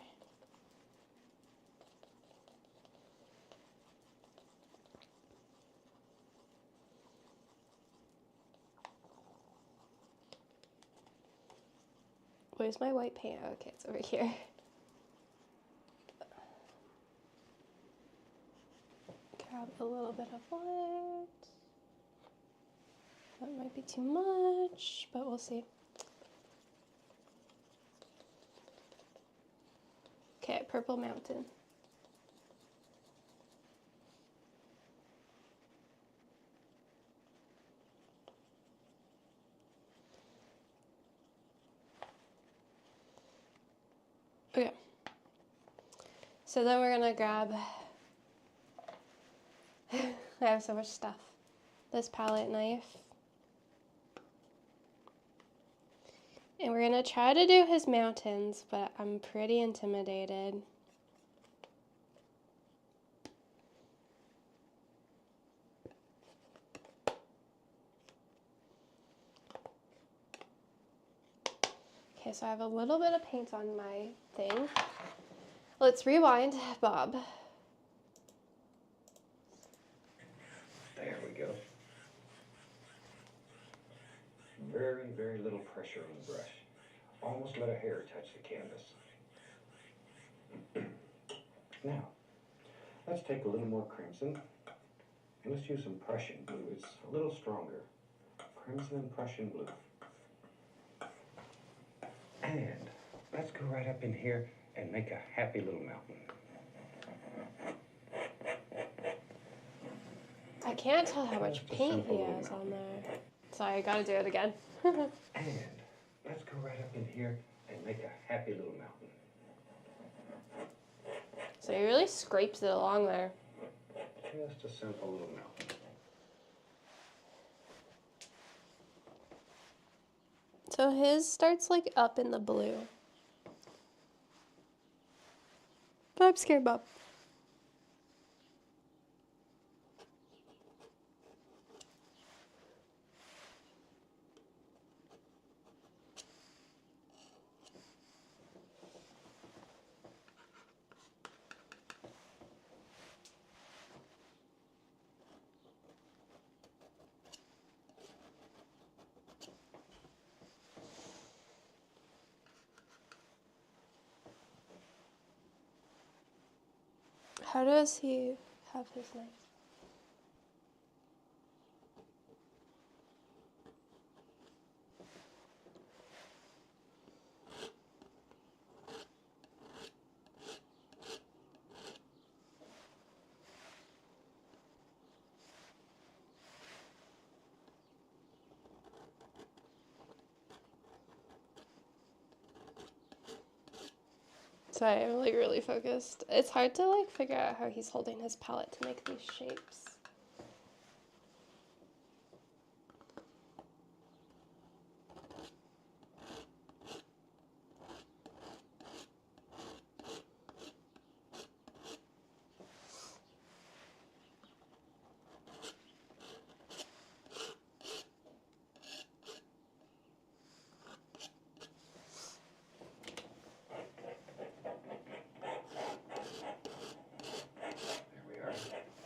Where's my white paint? Oh, okay, it's over here. Grab a little bit of white. That might be too much, but we'll see. Okay, Purple Mountain. Okay. So then we're gonna grab, I have so much stuff. This palette knife. And we're gonna try to do his mountains, but I'm pretty intimidated. Okay, so I have a little bit of paint on my thing. Let's rewind, Bob. There we go. Very, very little pressure on the brush. Almost let a hair touch the canvas. Now, let's take a little more crimson, and let's use some Prussian blue. It's a little stronger. Crimson and Prussian blue. And let's go right up in here and make a happy little mountain. I can't tell how much paint he has on there. Sorry, I gotta do it again. And let's go right up in here and make a happy little mountain. So he really scrapes it along there. Just a simple little mountain. So his starts like up in the blue. I'm scared, Bob. How does he have his knife? Sorry, I'm like really focused. It's hard to like figure out how he's holding his palette to make these shapes.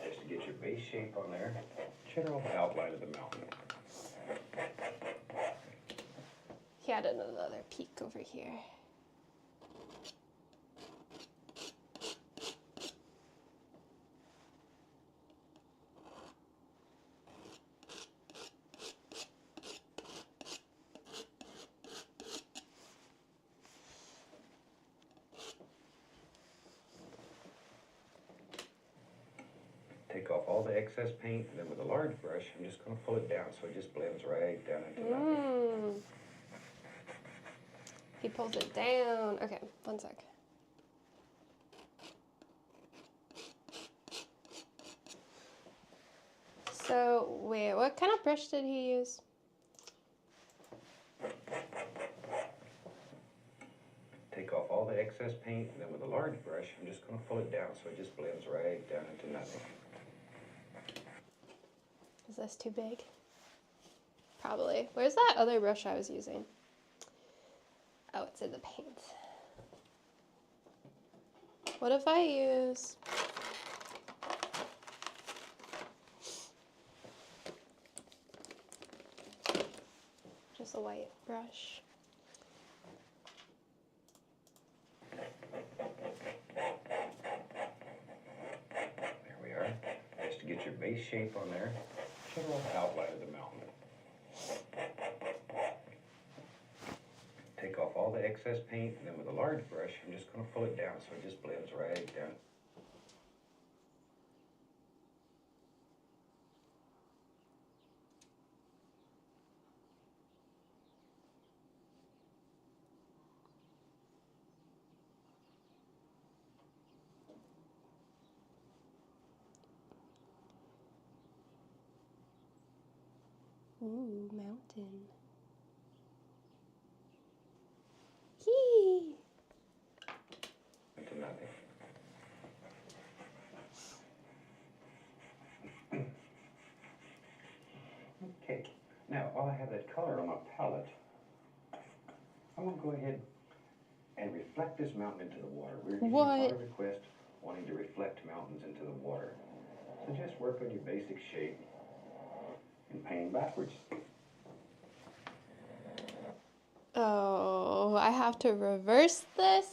Just to get your base shape on there, general outline of the mountain. He had another peak over here. Take off all the excess paint, and then with a large brush, I'm just going to pull it down so it just blends right down into nothing. He pulls it down. Okay, one sec. So, wait, what kind of brush did he use? Take off all the excess paint, and then with a large brush, I'm just going to pull it down so it just blends right down into nothing. Is this too big? Probably. Where's that other brush I was using? Oh, it's in the paint. What if I use... just a white brush? There we are. Just to get your base shape on there, general outline of the mountain. Take off all the excess paint, and then with a large brush, I'm just going to pull it down so it just blends right down. Ooh, mountain. Hee! Into nothing. Okay, now while I have that color on my palette, I'm going to go ahead and reflect this mountain into the water. We're getting a lot of requests wanting to reflect mountains into the water. So just work on your basic shape and painting backwards. Oh, I have to reverse this?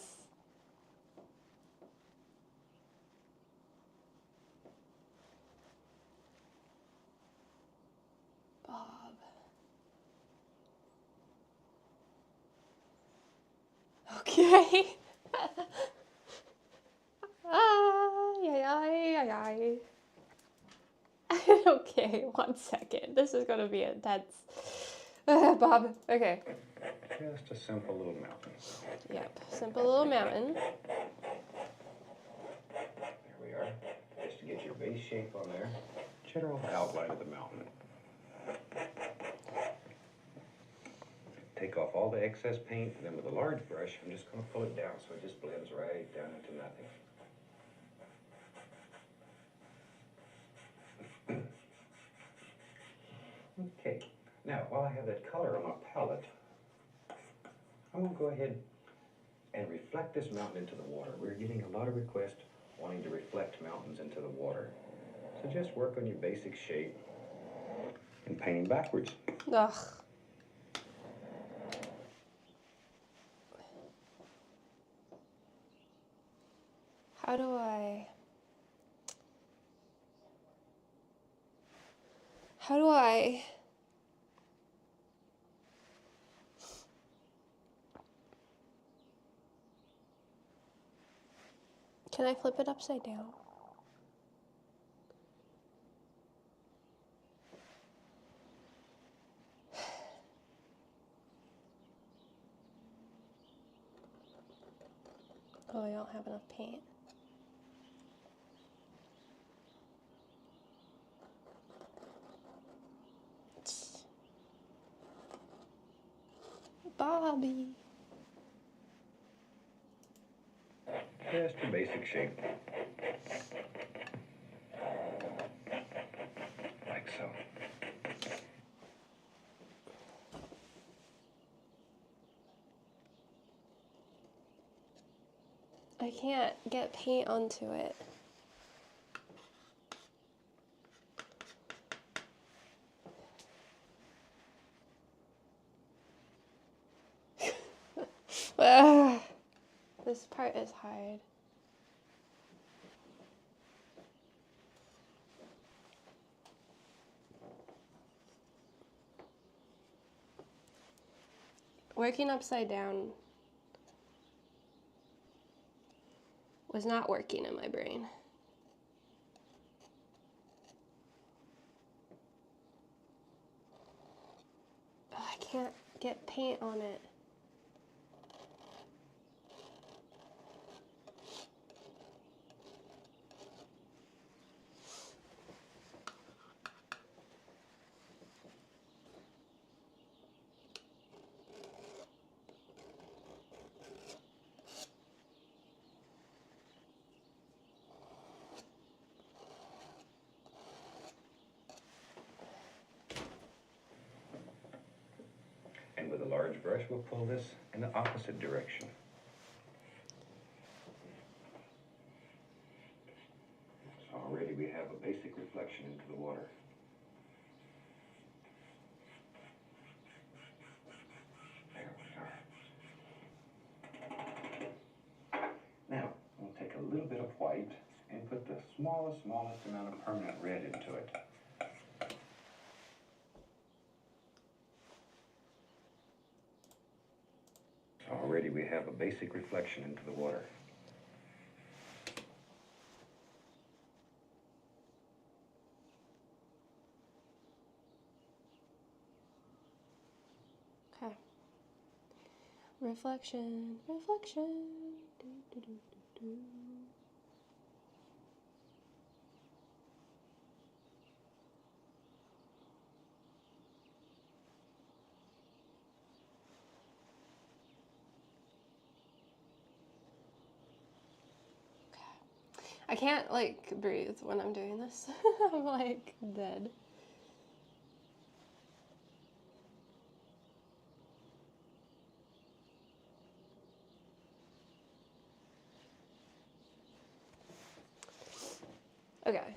Bob. Okay. Ay. Okay, 1 second. This is going to be intense. Bob, okay. Just a simple little mountain. Yep, simple little mountain. There we are. Just to get your base shape on there, general outline of the mountain. Take off all the excess paint, and then with a large brush, I'm just going to pull it down so it just blends right down into nothing. Okay, now while I have that color on my palette, I'm going to go ahead and reflect this mountain into the water. We're getting a lot of requests wanting to reflect mountains into the water. So just work on your basic shape and painting backwards. Ugh. How do I... How do I... Can I flip it upside down? Oh, I don't have enough paint. Bobby. Just a basic shape. Like so. I can't get paint onto it. Ugh. This part is hard. Working upside down was not working in my brain. Ugh, I can't get paint on it. And with a large brush, we'll pull this in the opposite direction. So already we have a basic reflection into the water. There we are. Now, we'll take a little bit of white and put the smallest amount of permanent red into it. Already we have a basic reflection into the water. Okay. Reflection, reflection. Do, do, do, do, do. I can't, like, breathe when I'm doing this. I'm, like, dead. Okay.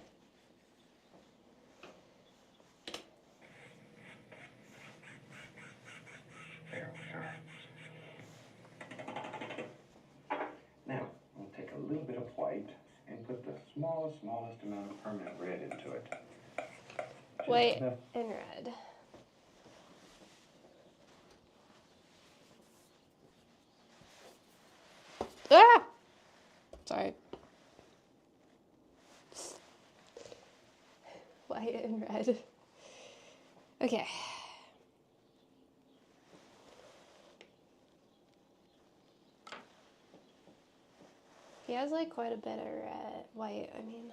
There we are. Now, we'll take a little bit of white and put the smallest amount of permanent red into it. Just White enough. and red. Ah! Sorry. White and red. Okay. He has like quite a bit of red, white, I mean.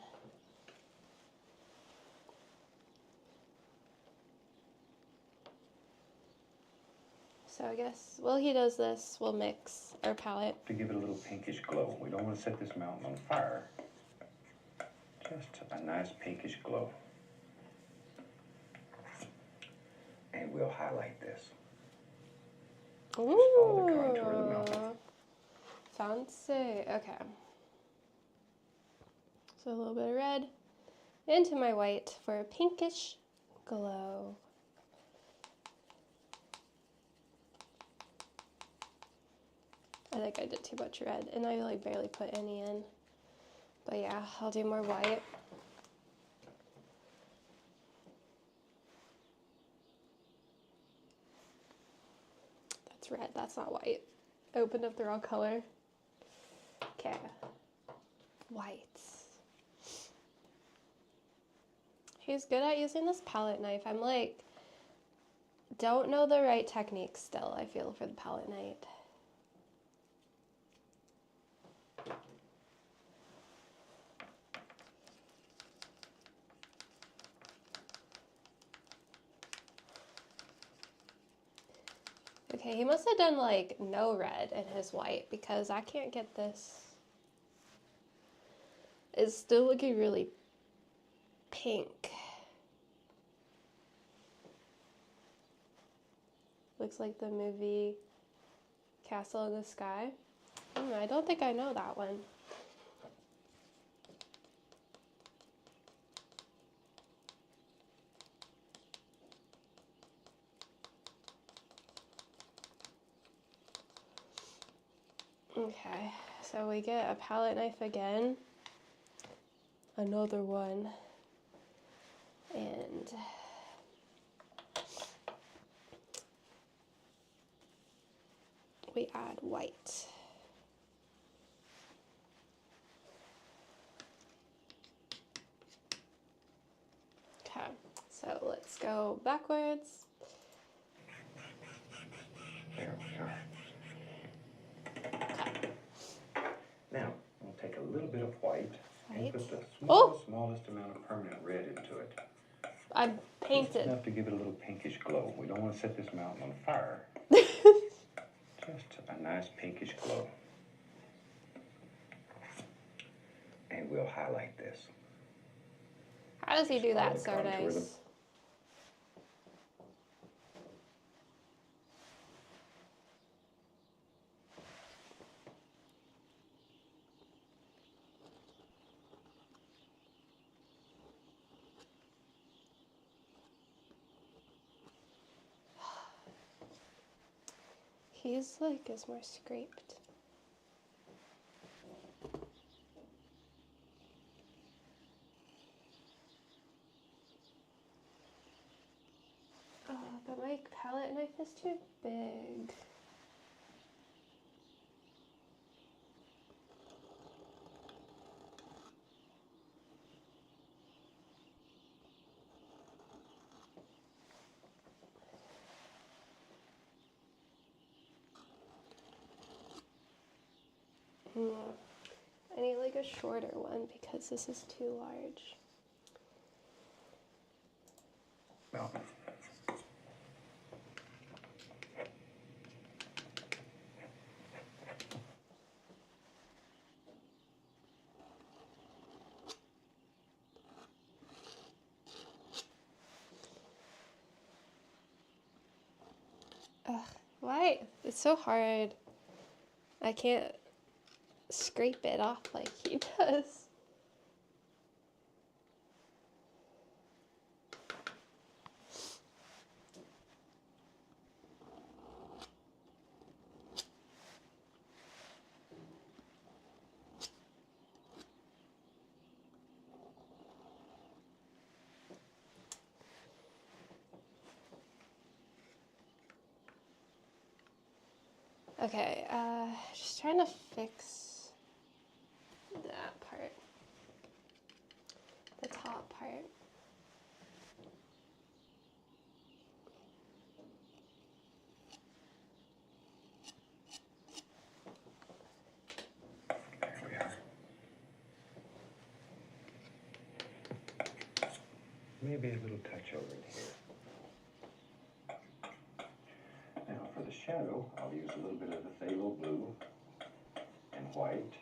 So I guess while he does this, we'll mix our palette. To give it a little pinkish glow. We don't want to set this mountain on fire. Just a nice pinkish glow. And we'll highlight this. Ooh. Follow the contour of the mountain. Fancy. Okay. So a little bit of red into my white for a pinkish glow. I think I did too much red, and I like barely put any in. But yeah, I'll do more white. It's red. That's not white. I opened up the wrong color. Okay. Whites. He's good at using this palette knife. I'm like, don't know the right technique still, I feel, for the palette knife. Okay, he must have done like no red in his white because I can't get this. It's still looking really pink. Looks like the movie Castle in the Sky. I don't think I know that one. Okay, so we get a palette knife again. Another one. And we add white. Okay, so let's go backwards. There we are. Now, we'll take a little bit of white and put the smallest amount of permanent red into it. I painted. Just enough to give it a little pinkish glow. We don't want to set this mountain on fire. Just a nice pinkish glow. And we'll highlight this. How does he do that so nice? He's like is more scraped. Oh, but my palette knife is too big. I need like a shorter one because this is too large. Well, Ugh, why? It's so hard. I can't scrape it off like he does. Okay, just trying to fix that part. The top part. there we are. Maybe a little touch over in here. Now for the shadow, I'll use a little bit of the phthalo blue and white.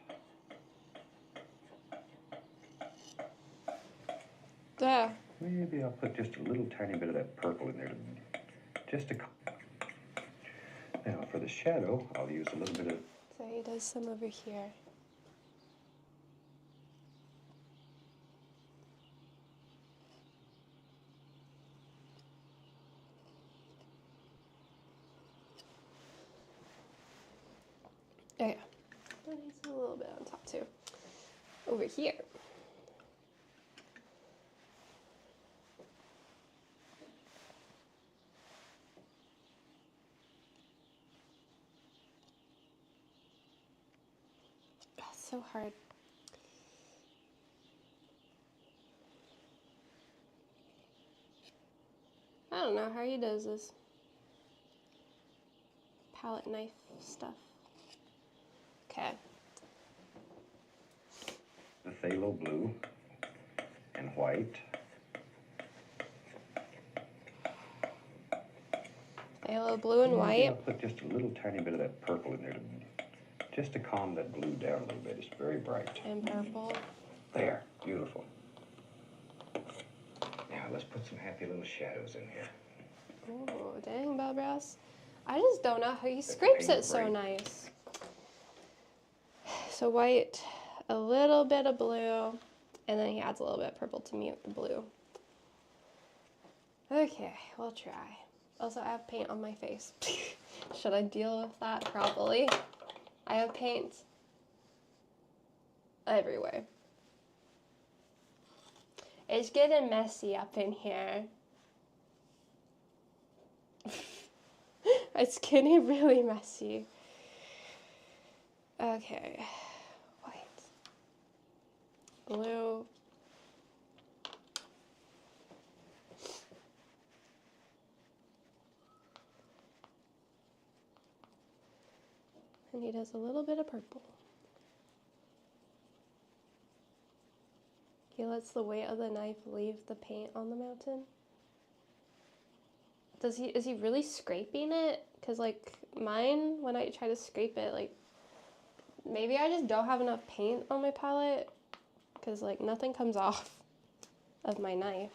Yeah. Maybe I'll put just a little tiny bit of that purple in there just to. Now for the shadow, I'll use a little bit of. So he does some over here. Oh yeah. That needs a little bit on top too. Over here. so hard. I don't know how he does this palette knife stuff. Okay. The phthalo blue and white. Phthalo blue and Maybe white. I'll put just a little tiny bit of that purple in there just to calm that blue down a little bit. It's very bright. And purple. There, beautiful. Now let's put some happy little shadows in here. Oh, dang, Bob Ross. I just don't know how he scrapes it so great. nice. So white, a little bit of blue, and then he adds a little bit of purple to mute the blue. Okay, we'll try. Also, I have paint on my face. Should I deal with that? Probably. I have paint everywhere. It's getting messy up in here. It's getting really messy. Okay. White. Blue. And he does a little bit of purple. He lets the weight of the knife leave the paint on the mountain. Is he really scraping it? Because like mine, when I try to scrape it, like maybe I just don't have enough paint on my palette, because like nothing comes off of my knife.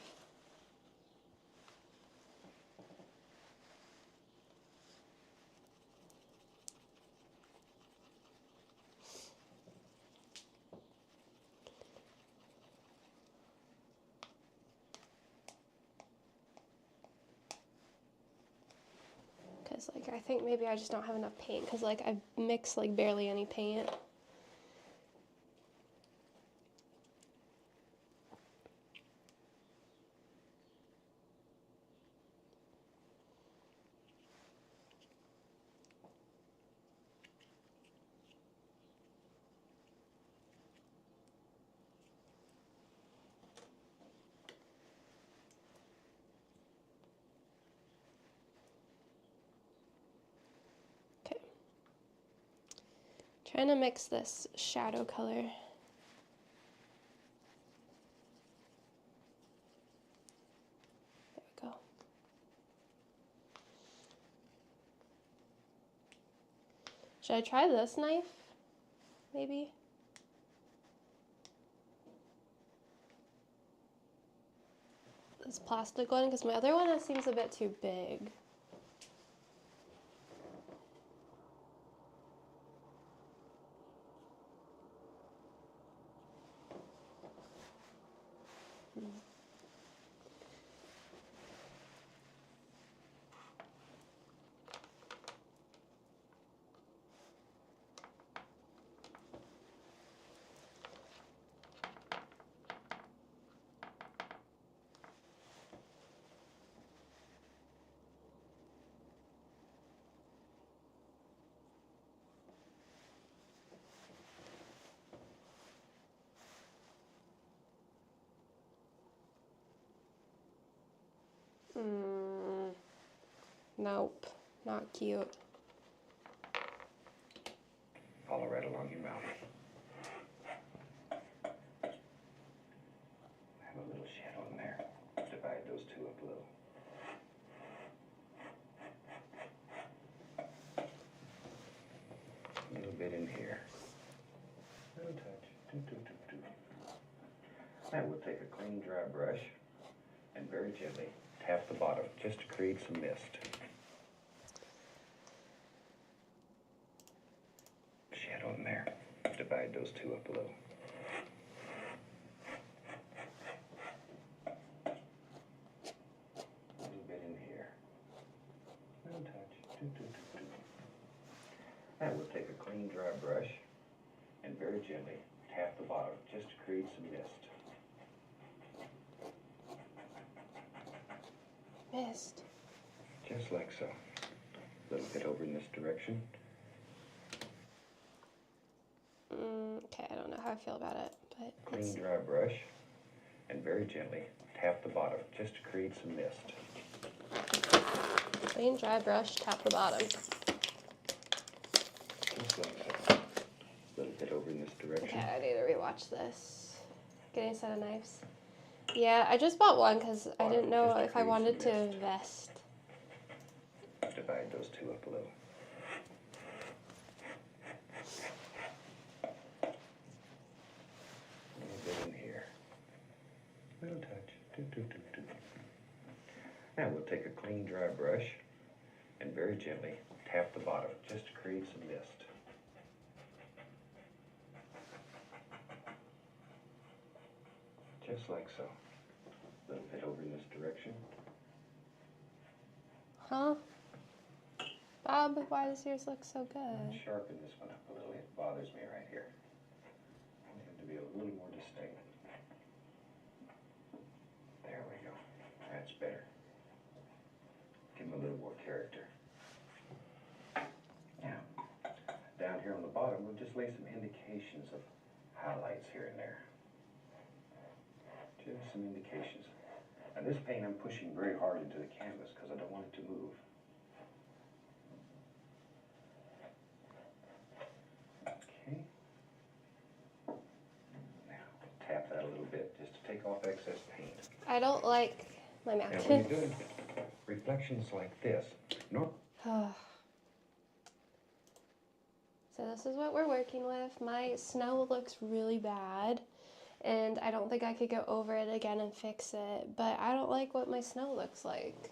Because like I think maybe I just don't have enough paint, because like I mix like barely any paint. Trying to mix this shadow color. There we go. Should I try this knife? Maybe? This plastic one, because my other one seems a bit too big. Nope, not cute. Follow right along your mouth. Have a little shadow in there. Divide those two up a little. A little bit in here. Little touch. Do, do, do, do. Now we'll take a clean, dry brush and very gently tap the bottom just to create some mist. Shadow in there. Divide those two up a little. A little bit in here. Little touch. Do, do, do, do. Now we'll take a clean, dry brush and very gently tap the bottom just to create some mist. Mist. Just like so. A little bit over in this direction. Okay. how I feel about it, but Clean, dry brush, and very gently tap the bottom just to create some mist. Clean, dry brush, tap the bottom. Just like so. A little bit over in this direction. Okay, I need to rewatch this. Getting a set of knives. Yeah, I just bought one because I didn't know if I wanted to invest. Divide those two up a little. A little bit in here. Little touch. Do, do, do, do. Now we'll take a clean, dry brush and very gently tap the bottom just to create some mist. Just like so. A little bit over in this direction. Huh? Bob, why does yours look so good? Sharpen this one up a little. It bothers me right here. I want it to be a little more distinct. There we go. That's better. Give him a little more character. Now, down here on the bottom, we'll just lay some indications of highlights here and there. Just some indications. Now this paint I'm pushing very hard into the canvas because I don't want it to move. Okay. Now, tap that a little bit just to take off excess paint. I don't like my Now when mountains. you're doing reflections like this, So this is what we're working with. My snow looks really bad, and I don't think I could go over it again and fix it, but I don't like what my snow looks like.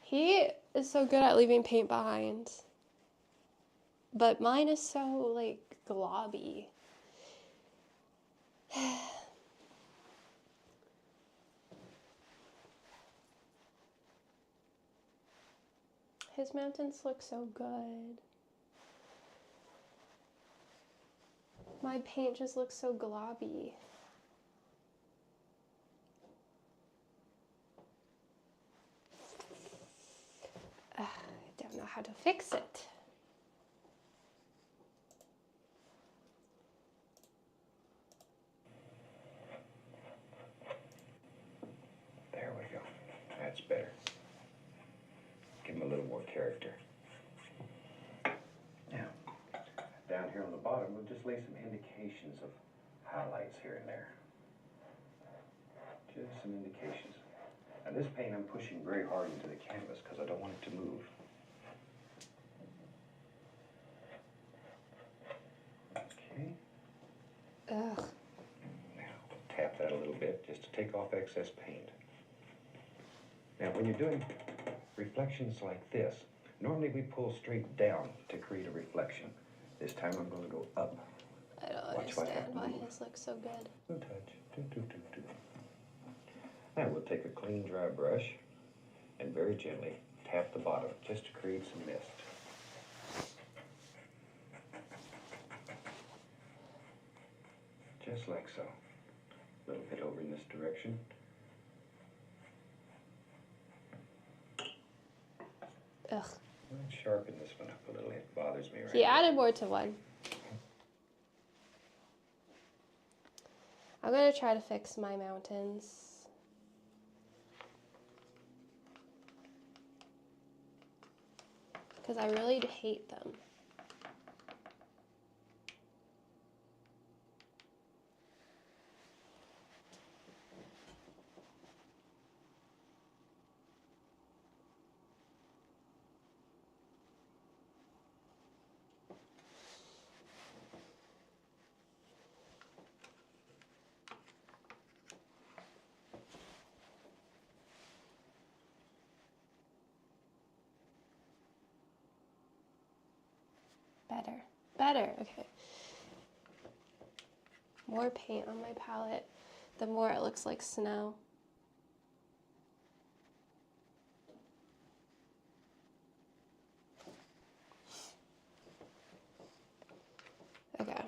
He is so good at leaving paint behind, but mine is so, like, globby. His mountains look so good. My paint just looks so globby. I don't know how to fix it. there we go. That's better. Give him a little more character. Now, down here on the bottom, we'll just lay some indications of highlights here and there. Just some indications. Now this paint I'm pushing very hard into the canvas because I don't want it to move. Okay. Ugh. Now, tap that a little bit just to take off excess paint. Now, when you're doing reflections like this, normally we pull straight down to create a reflection. This time I'm going to go up. I don't Watch what understand why happens. his looks so good. No touch. Do, do, do, do. Now we'll take a clean, dry brush and very gently tap the bottom just to create some mist. Just like so. A little bit over in this direction. Ugh. Let's sharpen this one up a little. It bothers me right He added more to one. I'm gonna try to fix my mountains. Because I really hate them. Better, okay. More paint on my palette, the more it looks like snow. Okay.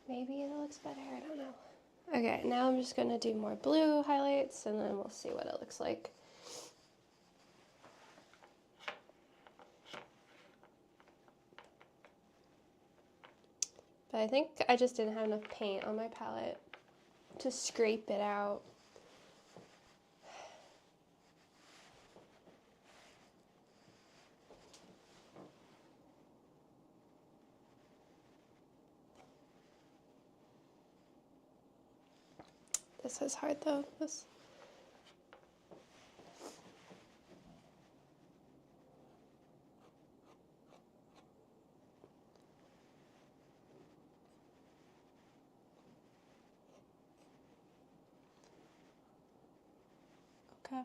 Maybe it looks better, I don't know. Okay, now I'm just gonna do more blue highlights and then we'll see what it looks like. But I think I just didn't have enough paint on my palette to scrape it out. This is hard though. This. Okay.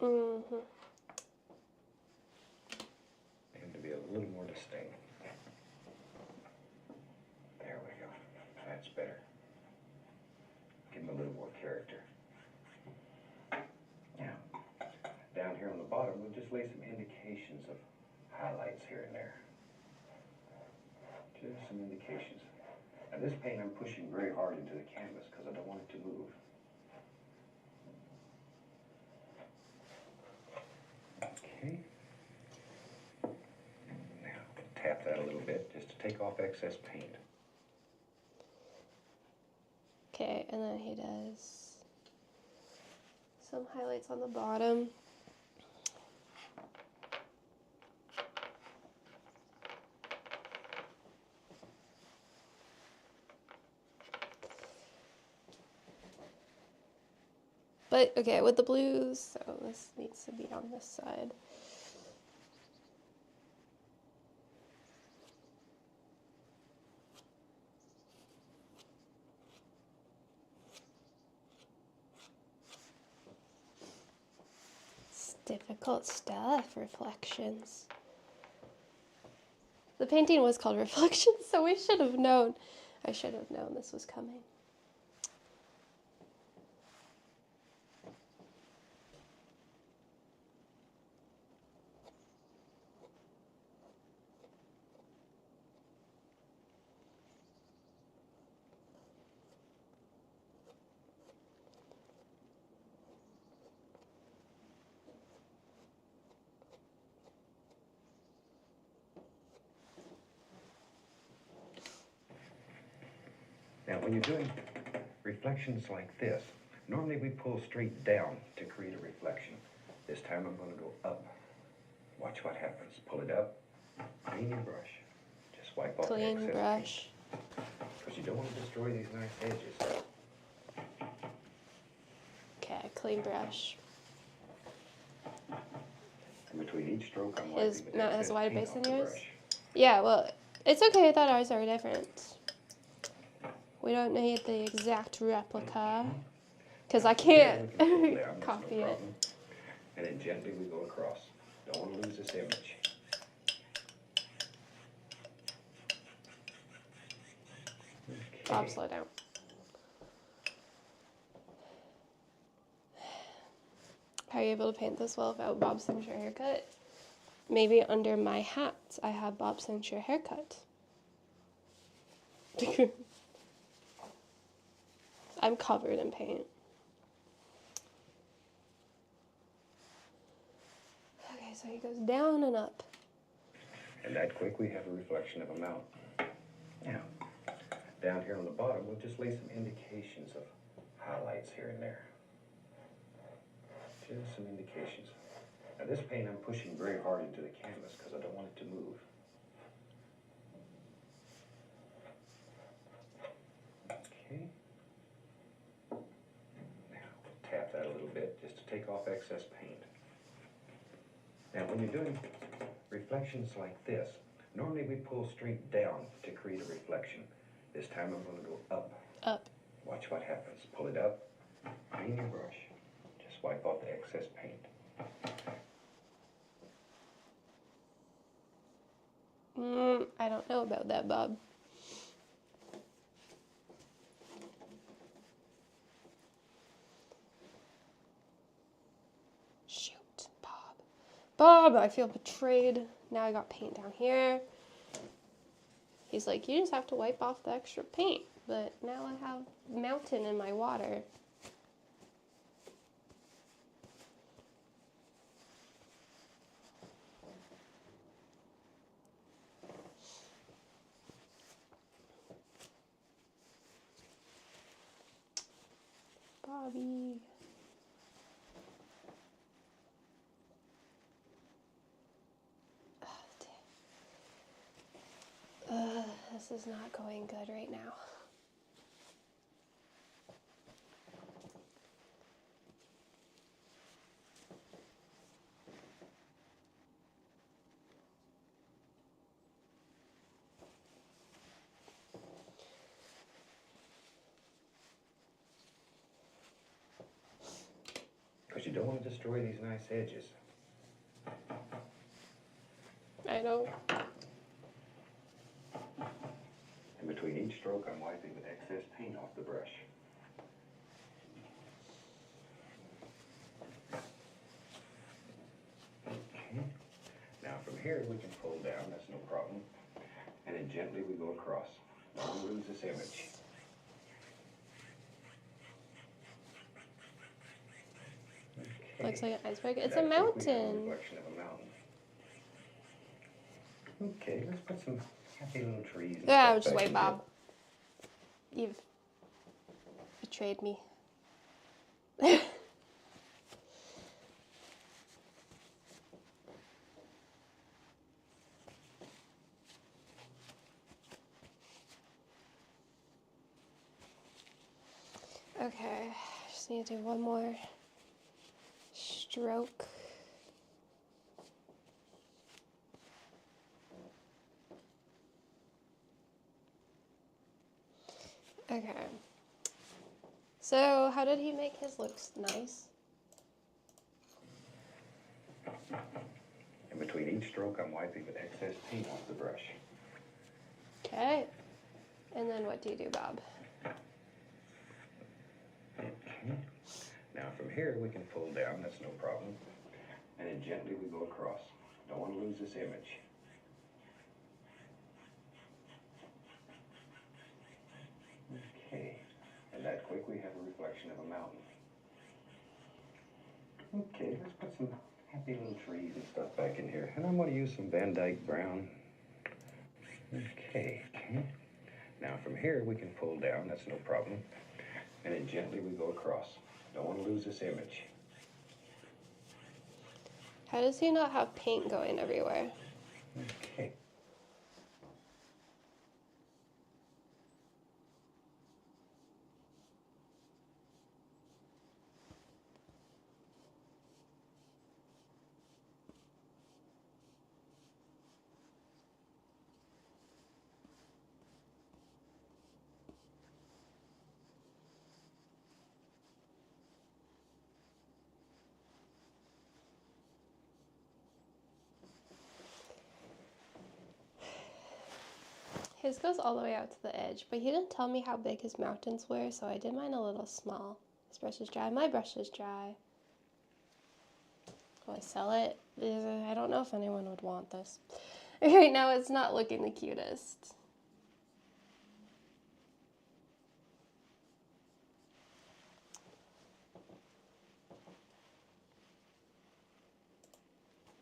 Mm-hmm. Need to be a little more distinct. There we go. That's better. Give him a little more character. Now, down here on the bottom, we'll just lay some indications of highlights here and there. Just some indications. Now this paint I'm pushing very hard into the canvas because I don't want it to move. Okay. Now, tap that a little bit just to take off excess paint. Okay, and then he does some highlights on the bottom. But, okay, with the blues, so this needs to be on this side. It's difficult stuff, reflections. The painting was called Reflections, so we should have known. I should have known this was coming. Now, when you're doing reflections like this, normally we pull straight down to create a reflection. This time I'm going to go up. Watch what happens. Pull it up. Clean your brush. Just wipe off the excess Clean brush. because you don't want to destroy these nice edges. Okay, clean brush. And between each stroke, I'm His wiping the Matt has excess a wider paint base off than the yours? brush. Yeah, well, it's okay. I thought ours are different. We don't need the exact replica because I can't Yeah, we can pull down, that's copy no it. problem. And then gently we go across. Don't want to lose this image. Bob, Okay. slow down. How are you able to paint this well without Bob Sinclair haircut? Maybe under my hat I have Bob Sinclair haircut. I'm covered in paint. Okay, so he goes down and up. And that quick, we have a reflection of a mountain. Now, down here on the bottom, we'll just lay some indications of highlights here and there. Just some indications. Now this paint I'm pushing very hard into the canvas because I don't want it to move. Okay. Now, tap that a little bit just to take off excess paint. Now when you're doing reflections like this, normally we pull straight down to create a reflection. This time I'm going to go up. Up. Watch what happens. Pull it up. Clean your brush. Just wipe off the excess paint. I don't know about that, Bob. Shoot, Bob. Bob, I feel betrayed. Now I got paint down here. He's like, you just have to wipe off the extra paint. But now I have mountain in my water. Bobby. This is not going good right now. Because you don't want to destroy these nice edges. I know. In between each stroke, I'm wiping the excess paint off the brush. Okay. Now from here, we can pull down, that's no problem. And then gently we go across. Don't lose this image. Okay. Looks like an iceberg. It's a That's what we have, mountain. reflection of a mountain. Okay, let's put some happy little trees. And Yeah, stuff just back wait, in Bob. You've betrayed me. Okay, just need to do one more stroke. Okay. So, how did he make his looks nice? In between each stroke, I'm wiping the excess paint off the brush. Okay. And then what do you do, Bob? Okay. Now from here, we can pull down, that's no problem. And then gently we go across. Don't want to lose this image. Okay. And that quick, we have a reflection of a mountain. Okay, let's put some happy little trees and stuff back in here. And I'm going to use some Van Dyke brown. Okay. Now from here, we can pull down, that's no problem. And then gently we go across. Don't want to lose this image. How does he not have paint going everywhere? Okay. His goes all the way out to the edge, but he didn't tell me how big his mountains were, so I did mine a little small. His brush is dry. My brush is dry. Will I sell it? I don't know if anyone would want this. Right now it's not looking the cutest.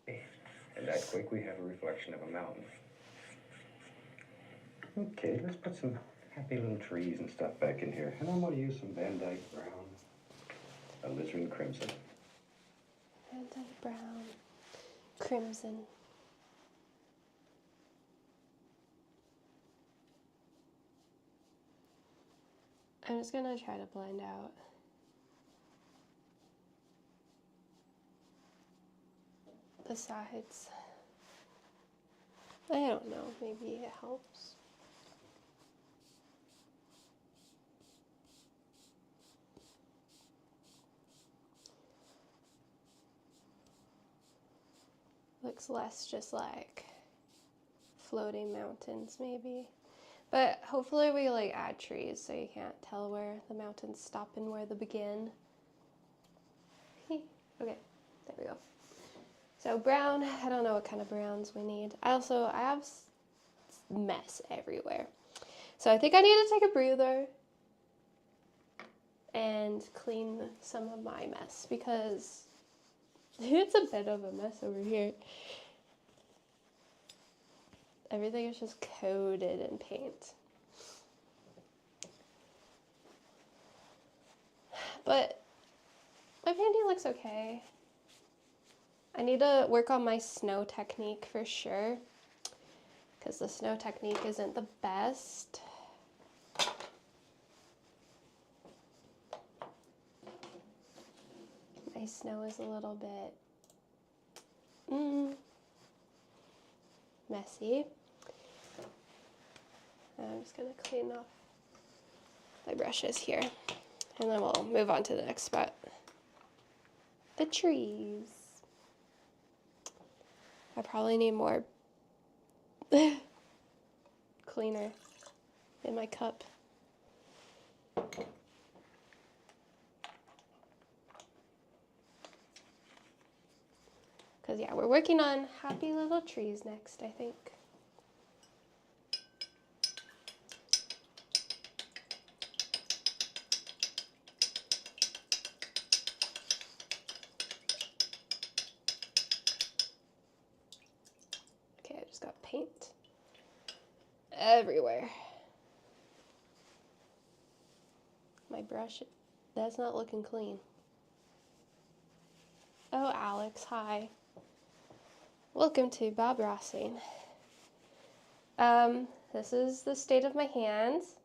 And that quick, we have a reflection of a mountain. Okay, let's put some happy little trees and stuff back in here. And I'm going to use some Van Dyke brown, alizarin crimson. Van Dyke brown, crimson. I'm just gonna try to blend out the sides. I don't know, maybe it helps. Looks less just like floating mountains maybe. But hopefully we like add trees so you can't tell where the mountains stop and where they begin. Okay, there we go. So brown, I don't know what kind of browns we need. I have mess everywhere. So I think I need to take a breather and clean some of my mess because it's a bit of a mess over here. Everything is just coated in paint. But my painting looks okay. I need to work on my snow technique for sure, because the snow technique isn't the best. My snow is a little bit messy. I'm just going to clean off my brushes here, and then we'll move on to the next spot. The trees. I probably need more cleaner in my cup. Because, yeah, we're working on happy little trees next, I think. Okay, I just got paint everywhere. My brush, that's not looking clean. Oh, Alex, hi. Welcome to Bob Rossing. This is the state of my hands.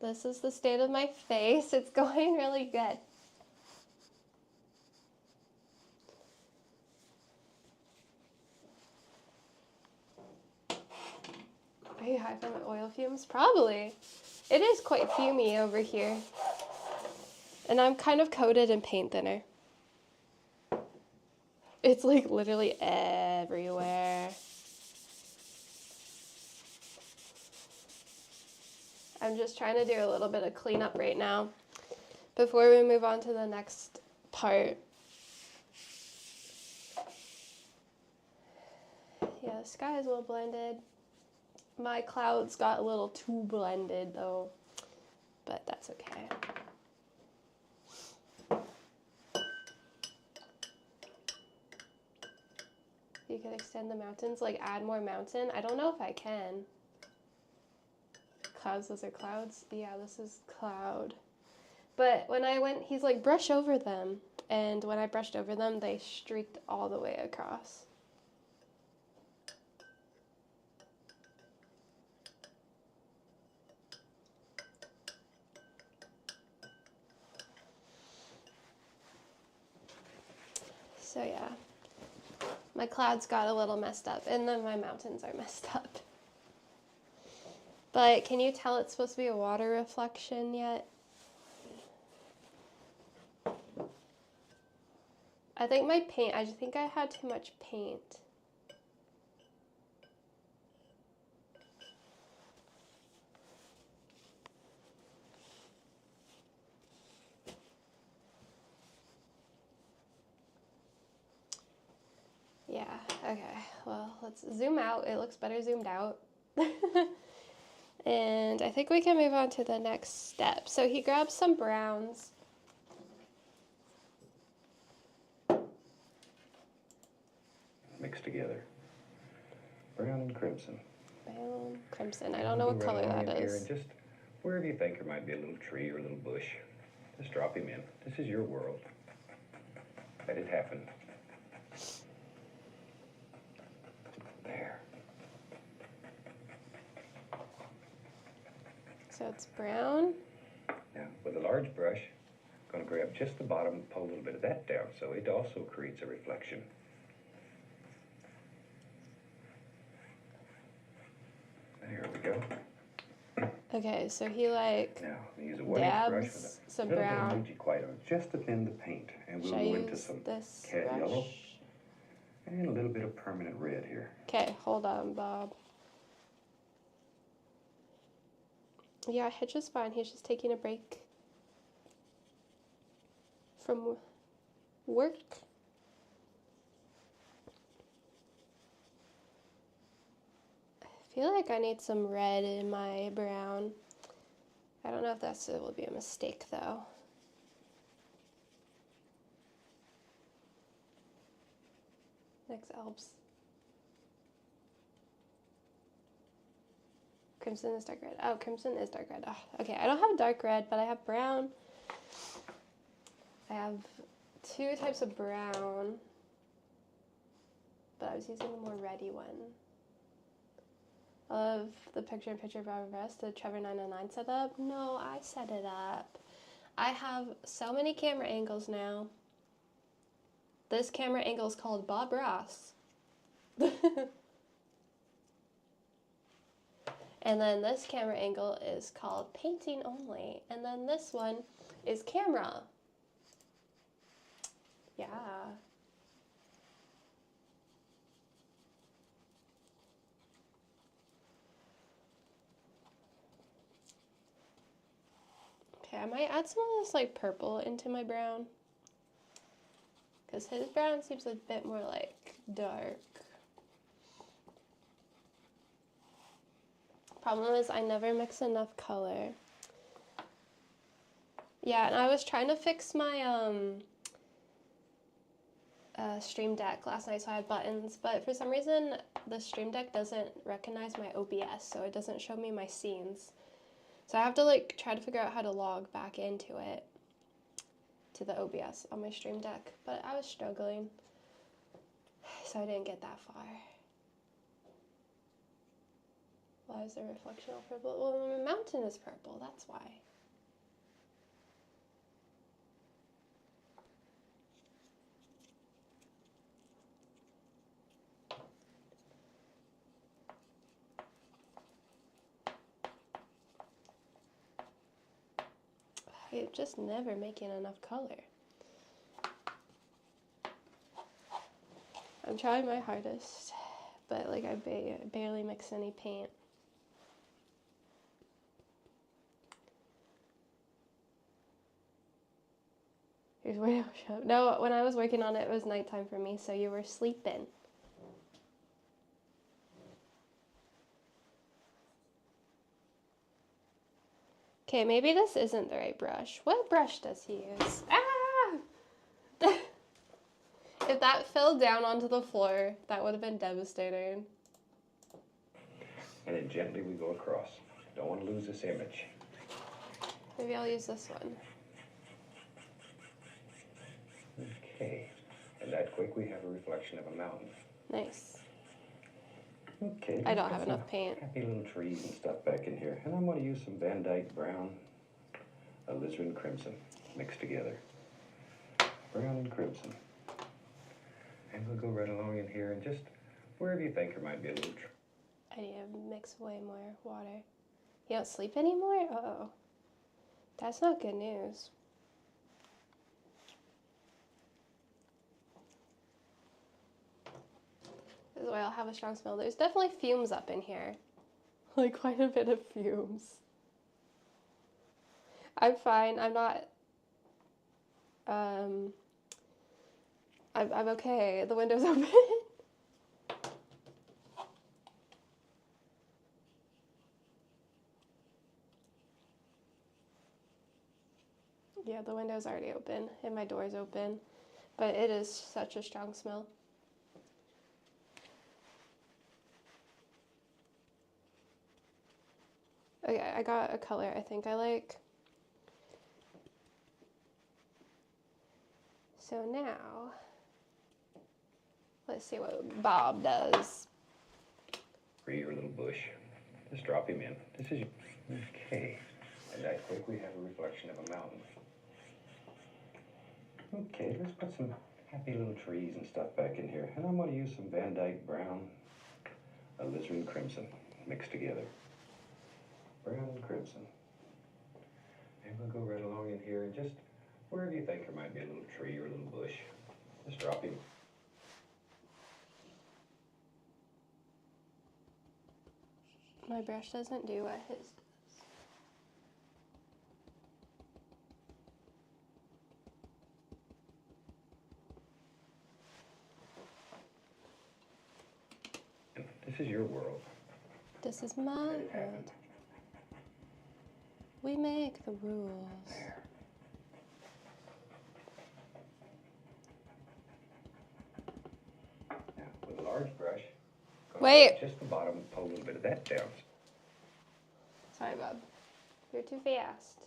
This is the state of my face. It's going really good. Are you high from the oil fumes? Probably. It is quite fumey over here. And I'm kind of coated in paint thinner. It's like literally everywhere. I'm just trying to do a little bit of cleanup right now before we move on to the next part. Yeah, the sky is well blended. My clouds got a little too blended though, but that's okay. You could extend the mountains, like add more mountain. I don't know if I can. Clouds, those are clouds? Yeah, this is cloud. But when I went, he's like, brush over them. And when I brushed over them, they streaked all the way across. So yeah, my clouds got a little messed up, and then my mountains are messed up. But can you tell it's supposed to be a water reflection yet? I think my paint, I just think I had too much paint. Yeah, okay, well, let's zoom out. It looks better zoomed out. And I think we can move on to the next step. So he grabs some browns. Mixed together. Brown and crimson. Brown, crimson. I don't know what color that is. And just wherever you think there might be a little tree or a little bush, just drop him in. This is your world. Let it happen. There. So it's brown. Now, with a large brush, I'm going to grab just the bottom and pull a little bit of that down so it also creates a reflection. There we go. Okay, so he like now use a 1-inch brush with a some little brown. bit of Muji white on it, just to thin the paint, and we'll go into some cat yellow and a little bit of permanent red here. Okay, hold on, Bob. Yeah, Hitch is fine. He's just taking a break from work. I feel like I need some red in my brown. I don't know if it will be a mistake though. Next Alps. Crimson is dark red. Oh, crimson is dark red. Oh, okay, I don't have dark red, but I have brown. I have two types of brown, but I was using a more reddy one. I love the picture-in-picture brown vest, the Trevor 909 setup. No, I set it up. I have so many camera angles now. This camera angle is called Bob Ross. And then this camera angle is called painting only. And then this one is camera. Yeah. Okay, I might add some of this like purple into my brown. Because his brown seems a bit more like dark. Problem is I never mix enough color. Yeah, and I was trying to fix my Stream Deck last night, so I had buttons, but for some reason the Stream Deck doesn't recognize my OBS, so it doesn't show me my scenes. So I have to like try to figure out how to log back into it, to the OBS on my Stream Deck, but I was struggling, so I didn't get that far. Why is the reflection all purple? Well, the mountain is purple, that's why. I'm just never making enough color. I'm trying my hardest, but like I barely mix any paint. Here's where no, when I was working on it, it was nighttime for me, so you were sleeping. Okay, maybe this isn't the right brush. What brush does he use? Ah! If that fell down onto the floor, that would have been devastating. And then gently we go across. Don't want to lose this image. Maybe I'll use this one. Okay. And that quick we have a reflection of a mountain. Nice. Okay. I don't have enough paint. Happy little trees and stuff back in here. And I'm going to use some Van Dyke brown, alizarin crimson mixed together. Brown and crimson. And we'll go right along in here and just wherever you think there might be a little I need to mix way more water. You don't sleep anymore? Uh-oh. That's not good news. This is why I'll have a strong smell. There's definitely fumes up in here. Like quite a bit of fumes. I'm fine. I'm not... I'm okay. The window's open. Yeah, the window's already open and my door's open, but it is such a strong smell. Okay, I got a color I think I like. So now, let's see what Bob does. tree or little bush. Just drop him in. This is your... Okay. And that quick we have a reflection of a mountain. Okay, let's put some happy little trees and stuff back in here. And I'm going to use some Van Dyke brown, alizarin crimson mixed together. Brown and crimson. And we'll go right along in here and just wherever you think there might be a little tree or a little bush, just drop him. My brush doesn't do what his does. And this is your world. This is my world. We make the rules. There. Now, with a large brush, Wait. just the bottom, pull a little bit of that down. Sorry, Bob. You're too fast.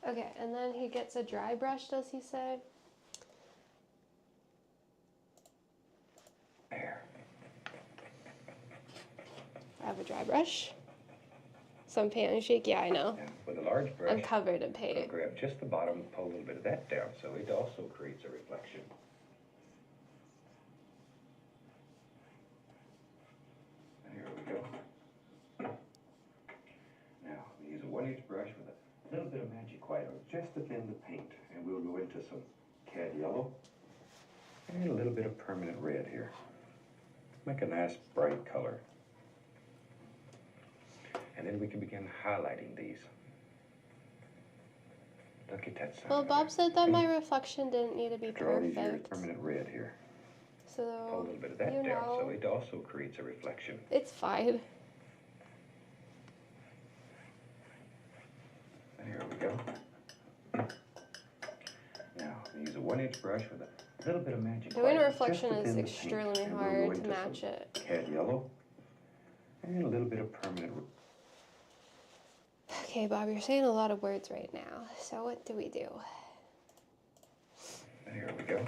Okay, and then he gets a dry brush, does he say? There. I have a dry brush. Some paint and shake, yeah, I know. Now, with a large brush, I'm covered in paint. grab just the bottom, pull a little bit of that down, so it also creates a reflection. There we go. Now, we use a 1/8 brush with a little bit of magic white on just to thin the paint, and we'll go into some cad yellow and a little bit of permanent red here. Make a nice bright color. And then we can begin highlighting these. Look at that. Well, Bob said that my reflection didn't need to be Draw these here perfect. permanent red here. Pull a So, little bit of that you down, so know, it also creates a reflection. it's fine. There we go. Now, we use a 1/8 brush with a little bit of magic Doing white a reflection just to is thin the paint, extremely and we'll hard go to into match some it. cad yellow and a little bit of permanent. Okay, Bob, you're saying a lot of words right now. So what do we do? There we go.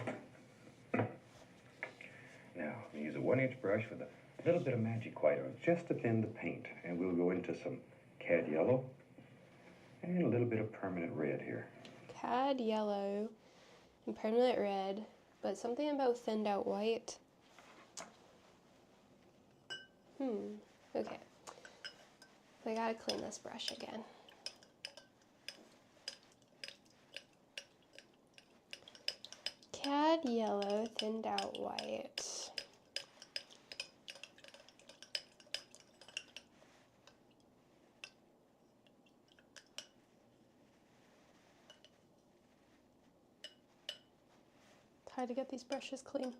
Now, we use a 1/8 brush with a little bit of magic white on just to thin the paint, and we'll go into some cad yellow and a little bit of permanent red here. Cad yellow and permanent red, but something about thinned out white. Okay. I gotta clean this brush again. Cad yellow, thinned out white. It's hard to get these brushes clean.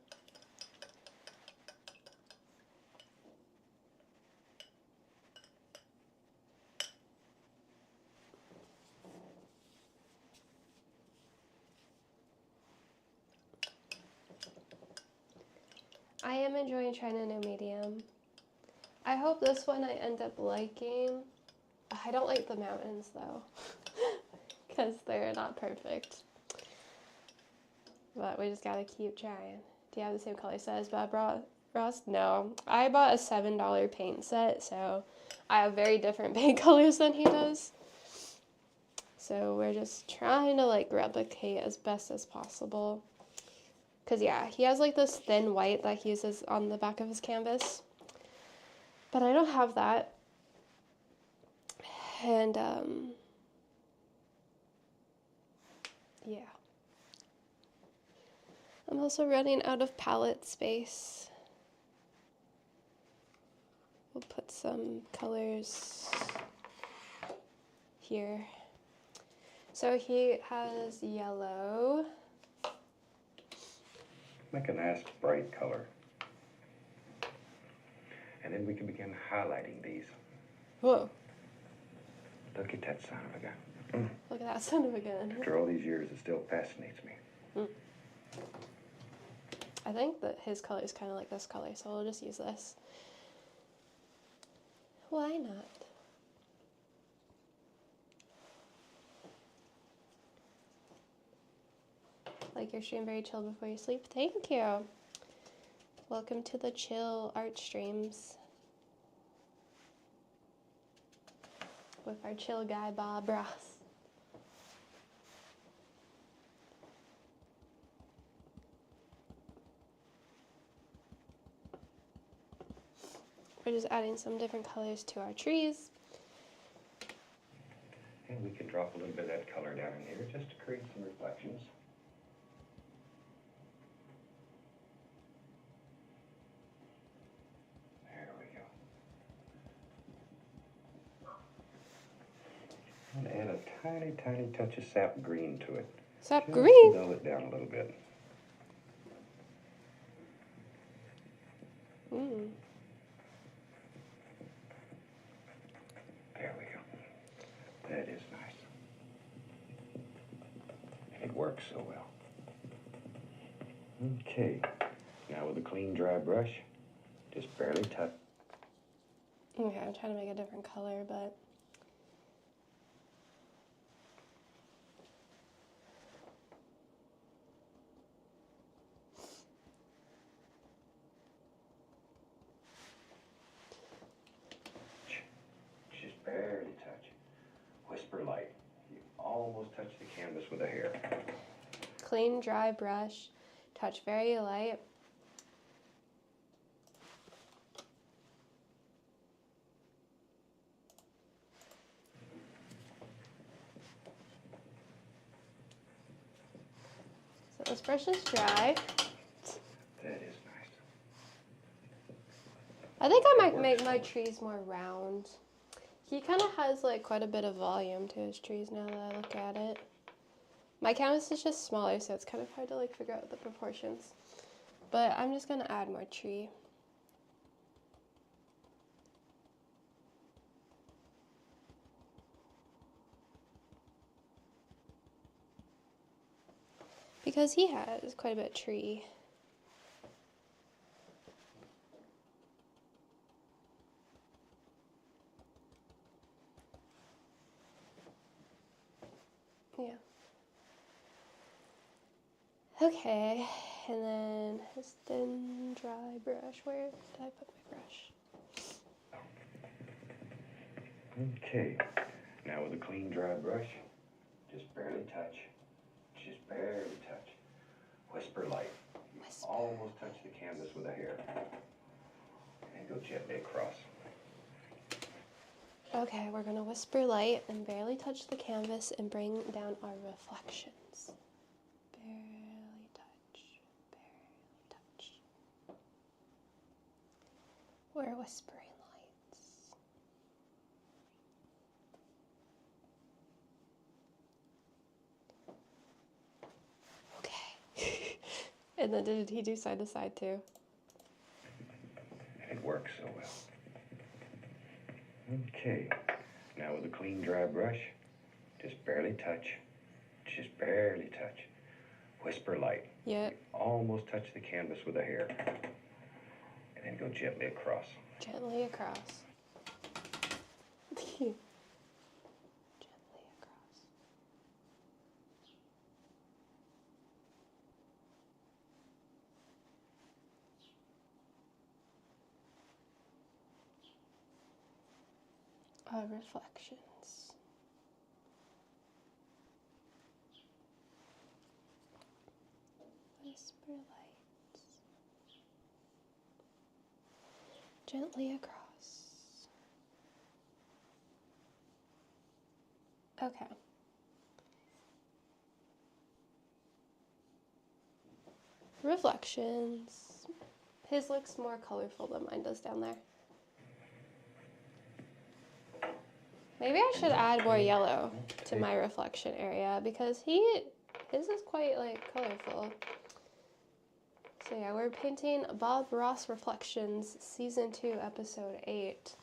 I am enjoying trying a new medium. I hope this one I end up liking. I don't like the mountains though, because they're not perfect. But we just gotta keep trying. Do you have the same color set as Bob Ross? No. I bought a $7 paint set, so I have very different paint colors than he does. So we're just trying to like replicate as best as possible. Because yeah, he has like this thin white that he uses on the back of his canvas. But I don't have that. And yeah. I'm also running out of palette space. We'll put some colors here. So he has yellow. Make a nice bright color. And then we can begin highlighting these. Whoa. Look at that son of a gun. Look at that son of a gun. After all these years, it still fascinates me. I think that his color is kind of like this color, so we'll just use this. Why not? Like your stream very chill before you sleep? Thank you. Welcome to the chill art streams with our chill guy, Bob Ross. We're just adding some different colors to our trees. And we can draw off a little bit of that color down in here just to create some reflections. There we go. I'm going to add a tiny, tiny touch of sap green to it. Sap Just green? to dull it down a little bit. Mm. There we go. That is nice. It works so well. Okay. Now with a clean, dry brush, just barely touch. Okay, I'm trying to make a different color, but Just barely touch. Whisper light. You almost touch the canvas with a hair. clean, dry brush, touch very light. So this brush is dry. That is nice. I think I might make my trees more round. He kind of has like quite a bit of volume to his trees now that I look at it. My canvas is just smaller, so it's kind of hard to like figure out the proportions. But I'm just gonna add more tree. Because he has quite a bit of tree. Yeah. Okay, and then his thin, dry brush. Where did I put my brush? Okay. Now with a clean, dry brush, just barely touch. Just barely touch. Whisper light. You Whisper. almost touch the canvas with a hair. And go gently across. Okay, we're gonna whisper light and barely touch the canvas and bring down our reflections. Barely touch, barely touch. We're whispering lights. Okay. And then did he do side to side too? It works so well. Okay. Now with a clean, dry brush, just barely touch. Just barely touch. Whisper light. Yep. You almost touch the canvas with a hair. And then go gently across. Gently across. Gently across. Our reflections. Whisper lights. Gently across. Okay. Reflections. His looks more colorful than mine does down there. Maybe I should add more yellow to my reflection area because his is quite like colorful. So yeah, we're painting Bob Ross Reflections Season 2, Episode 8,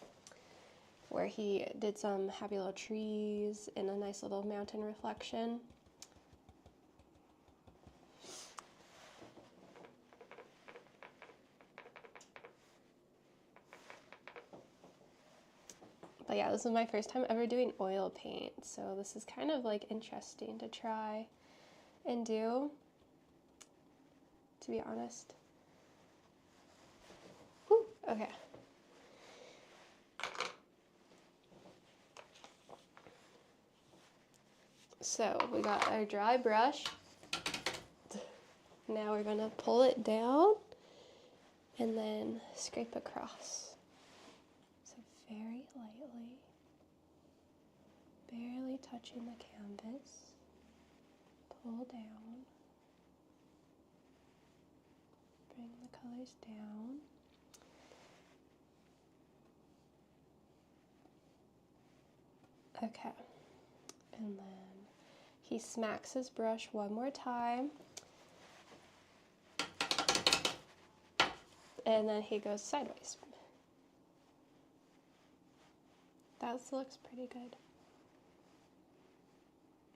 where he did some happy little trees and a nice little mountain reflection. But yeah, this is my first time ever doing oil paint, so this is kind of like interesting to try and do, to be honest. Whew, okay. So we got our dry brush. Now we're gonna pull it down and then scrape across. So very lightly, barely touching the canvas. Pull down. Bring the colors down. Okay. And then he smacks his brush one more time. And then he goes sideways. That looks pretty good.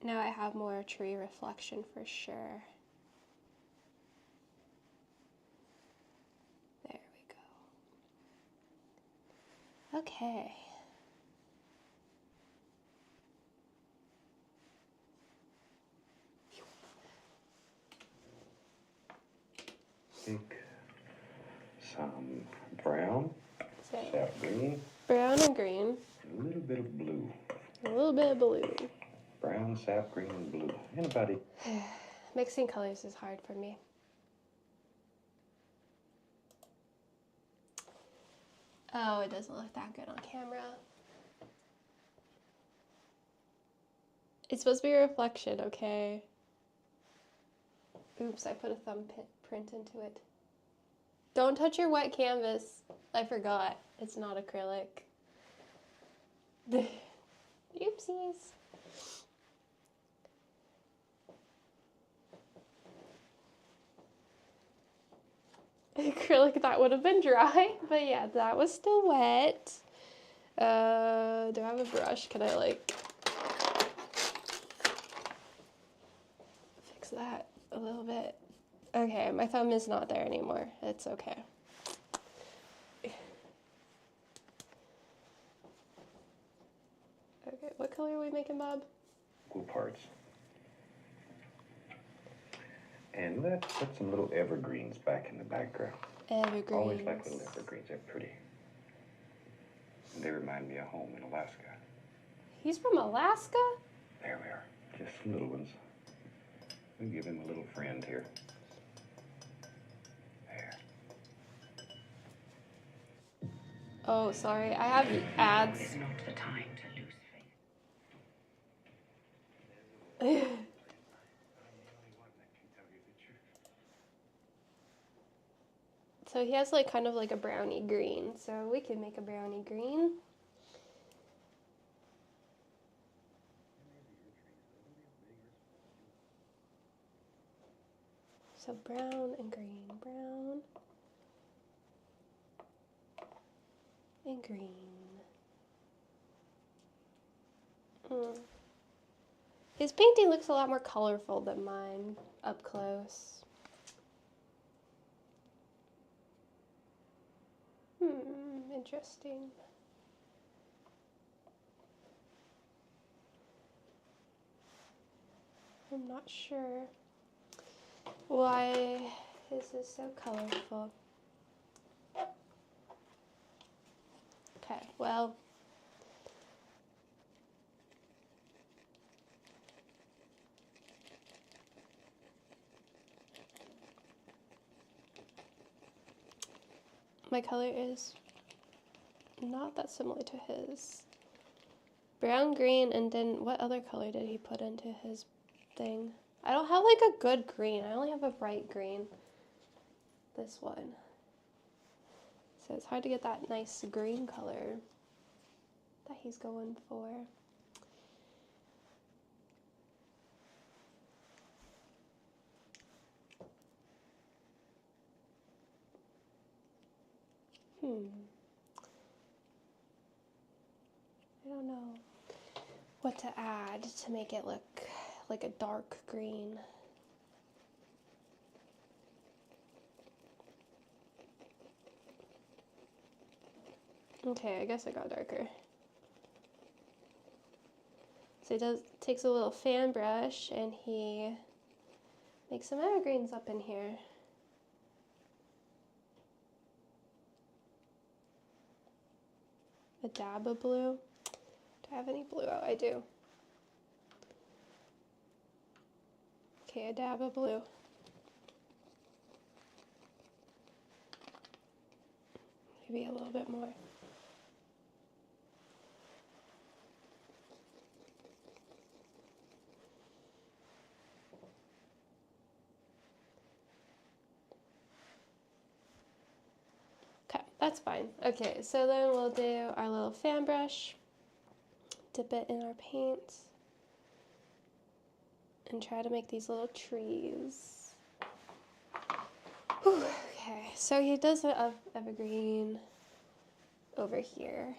Now I have more tree reflection for sure. There we go. Okay. Take some brown, So, sap green, brown and green. a little bit of blue. A little bit of blue. Brown, sap green, and blue. Anybody? Mixing colors is hard for me. Oh, it doesn't look that good on camera. It's supposed to be a reflection, okay? Oops, I put a thumbprint into it. Don't touch your wet canvas. I forgot. It's not acrylic. Oopsies. Acrylic, that would have been dry, but yeah, that was still wet. Do I have a brush? Can I like fix that a little bit? Okay, my thumb is not there anymore. It's okay. Okay, what color are we making, Bob? Equal parts. And let's put some little evergreens back in the background. Evergreens. Always like little evergreens. They're pretty. And they remind me of home in Alaska. He's from Alaska? There we are. Just some little ones. We'll give him a little friend here. There. Oh, sorry. I have ads. It's not the time to lose faith. So he has like kind of like a brownie green. So we can make a brownie green. So brown and green, brown and green. His painting looks a lot more colorful than mine up close. Interesting. I'm not sure why this is so colorful. Okay, well, my color is not that similar to his. Brown, green, and then what other color did he put into his thing? I don't have like a good green. I only have a bright green. This one. So it's hard to get that nice green color that he's going for. I don't know what to add to make it look like a dark green. Okay, I guess it got darker. So he takes a little fan brush and he makes some evergreens up in here. A dab of blue. Do I have any blue? Oh, I do. Okay, a dab of blue. Maybe a little bit more. That's fine. Okay, so then we'll do our little fan brush, dip it in our paint, and try to make these little trees. Whew, okay, so he does an evergreen over here.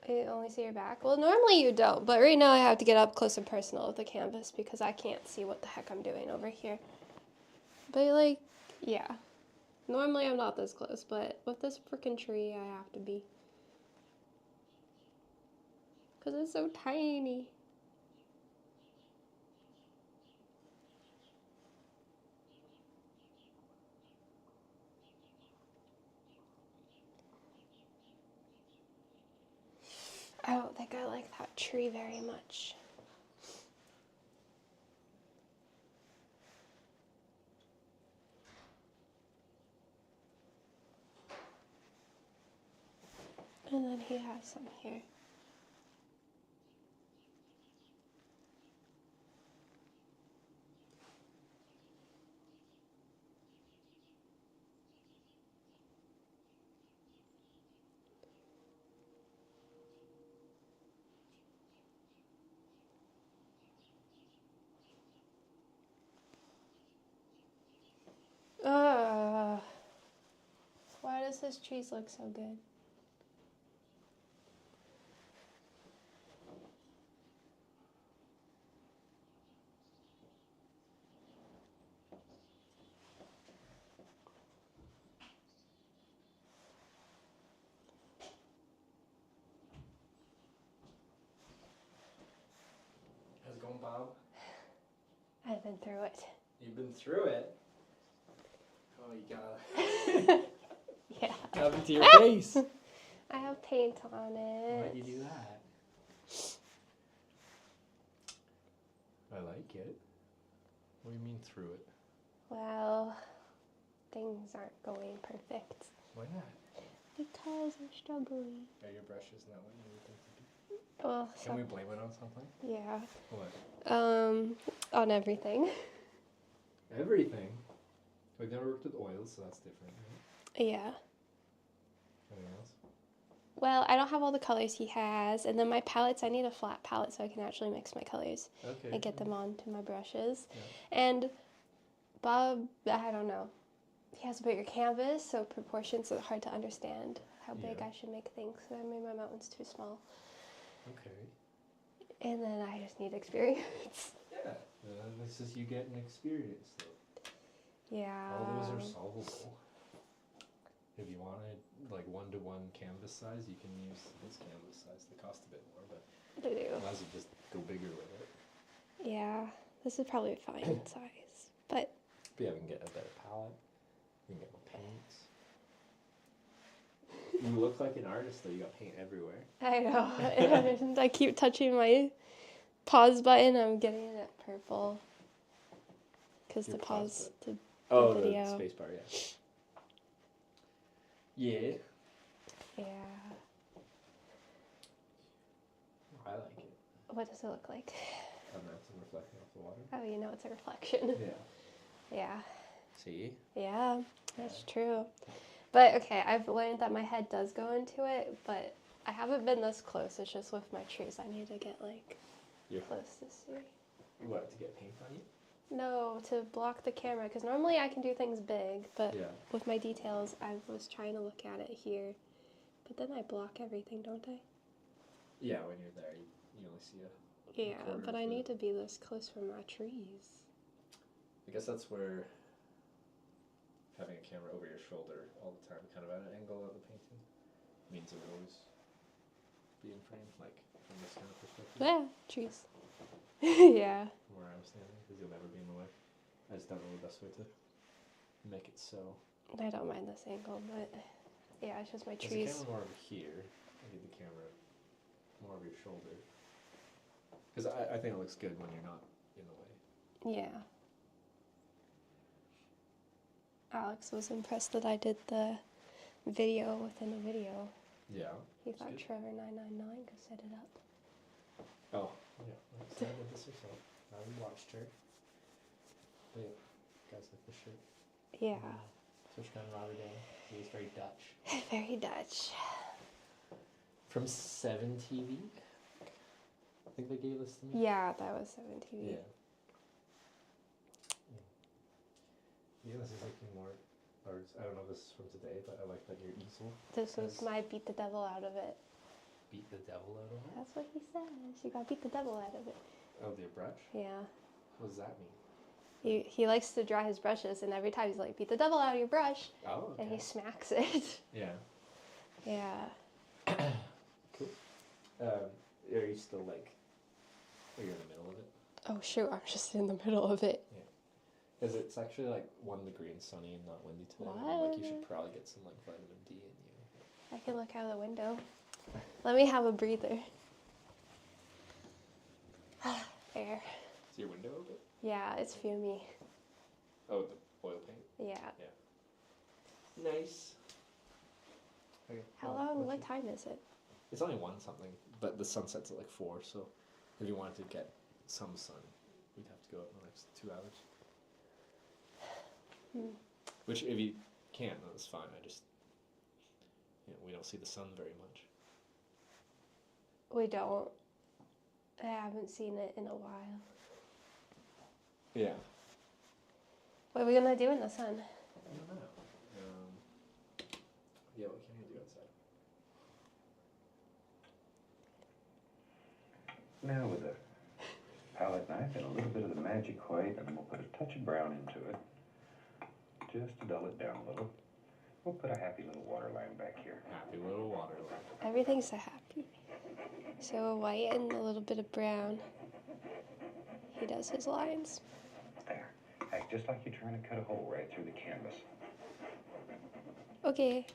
I only see your back. Well, normally you don't, but right now I have to get up close and personal with the canvas because I can't see what the heck I'm doing over here. But like, yeah. Normally I'm not this close, but with this freaking tree I have to be. Because it's so tiny. I don't think I like that tree very much. And then he has some here. Ugh. Why does this cheese look so good? How's it going, Bob? I've been through it. You've been through it. Oh, you gotta Yeah. have it to your face. I have paint on it. Why'd you do that? I like it. What do you mean through it? Well, things aren't going perfect. Why not? Because I'm struggling. Are your brushes not what you would think to be? Well, Can we blame it on something? yeah. What? On everything. Everything. We've never worked with oils, so that's different, right? Yeah. Anything else? Well, I don't have all the colors he has, and then my palettes, I need a flat palette so I can actually mix my colors Okay. and get them onto my brushes. Yeah. And Bob, I don't know. He has a bigger canvas, so proportions are hard to understand how big Yeah. I should make things. So I made my mountains too small. Okay. And then I just need experience. Yeah. This is you getting experience, though. Yeah. All those are solvable. If you wanted like 1-to-1 canvas size, you can use this canvas size. They cost a bit more, but They do. allows you to just go bigger with it. Yeah. This is probably a fine size. But But yeah, we can get a better palette. You can get more paints. You look like an artist though. You got paint everywhere. I know. And I keep touching my pause button. I'm getting it purple. Because Your the pause pause, Oh, video. the space bar, yeah. Yeah, yeah. I like it. What does it look like? A mountain reflecting off the water. Oh, you know it's a reflection. Yeah. Yeah. See? Yeah, that's true. But okay, I've learned that my head does go into it, but I haven't been this close. It's just with my trees. I need to get like You're close to see. what, to get paint on you? No, to block the camera, because normally I can do things big, but Yeah. with my details, I was trying to look at it here, but then I block everything, don't I? Yeah, when you're there, you only see a. Yeah, corner but of I the- need to be this close from my trees. I guess that's where having a camera over your shoulder all the time, kind of at an angle of the painting, means it would always be in frame, like from this kind of perspective. Yeah, trees. Yeah. From where I'm standing, because you'll never be in the way. I just don't know the best way to make it so. I don't mind this angle, but yeah, it's just my Is the trees. camera more over here? I need the camera more over your shoulder. Because I think it looks good when you're not in a way. Yeah. Alex was impressed that I did the video within a video. Yeah. He that's thought good. Trevor999 could set it up. Oh, yeah. Like, so I did this yourself. I watched her. But yeah, guys like the shirt. Yeah. Switch kind of Rotterdam. He was very Dutch. Very Dutch. From 7 TV? I think they gave this to me. Yeah, that was 7TV. Yeah. Yeah, this is looking more. Or I don't know if this is from today, but I like that your easel. This was has my beat the devil out of it. Beat the devil out of it. That's what he says. You got beat the devil out of it. Oh, the brush? Yeah. What does that mean? He likes to dry his brushes, and every time he's like, beat the devil out of your brush. Oh, okay. And he smacks it. Yeah. Yeah. Cool. Are you still like? Are you in the middle of it? Oh, shoot. I'm just in the middle of it. Because it's actually like 1 degree and sunny and not windy today. And I'm like, you should probably get some like vitamin D in you. I can look out the window. Let me have a breather. Air. Is your window open? Yeah, it's fumey. Oh, the oil paint. Yeah. Nice. Okay. How well, long? what's What time is it? It's only 1 something, but the sun sets at like 4. So if you wanted to get some sun, we'd have to go out in the next 2 hours. Which, if you can't, that's fine. I just, we don't see the sun very much. We don't. I haven't seen it in a while. Yeah. What are we gonna do in the sun? I don't know. Yeah, what can you do outside? Now with a palette knife and a little bit of the magic white, and we'll put a touch of brown into it, just to dull it down a little. We'll put a happy little water line back here. Happy little water line. Everything's so happy. So a white and a little bit of brown. He does his lines. There. Act just like you're trying to cut a hole right through the canvas. Okay.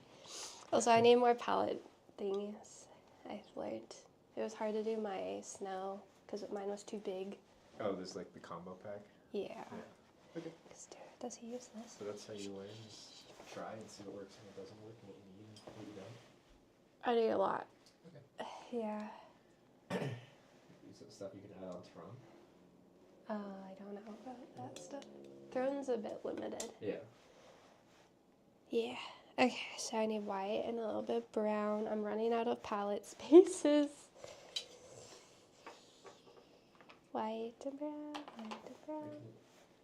Also, I need more palette thingies. I've learned. It was hard to do my snow because mine was too big. Oh, there's like the combo pack. Yeah. Okay. Does he use this? So that's how you learn. Just try and see what works and what doesn't work and what you need and what you don't. I need a lot. Okay. Yeah. Use that stuff you can add on Throne. I don't know about that stuff. Throne's a bit limited. Yeah. Yeah. Okay, so I need white and a little bit of brown. I'm running out of palette spaces. White and brown, white and brown.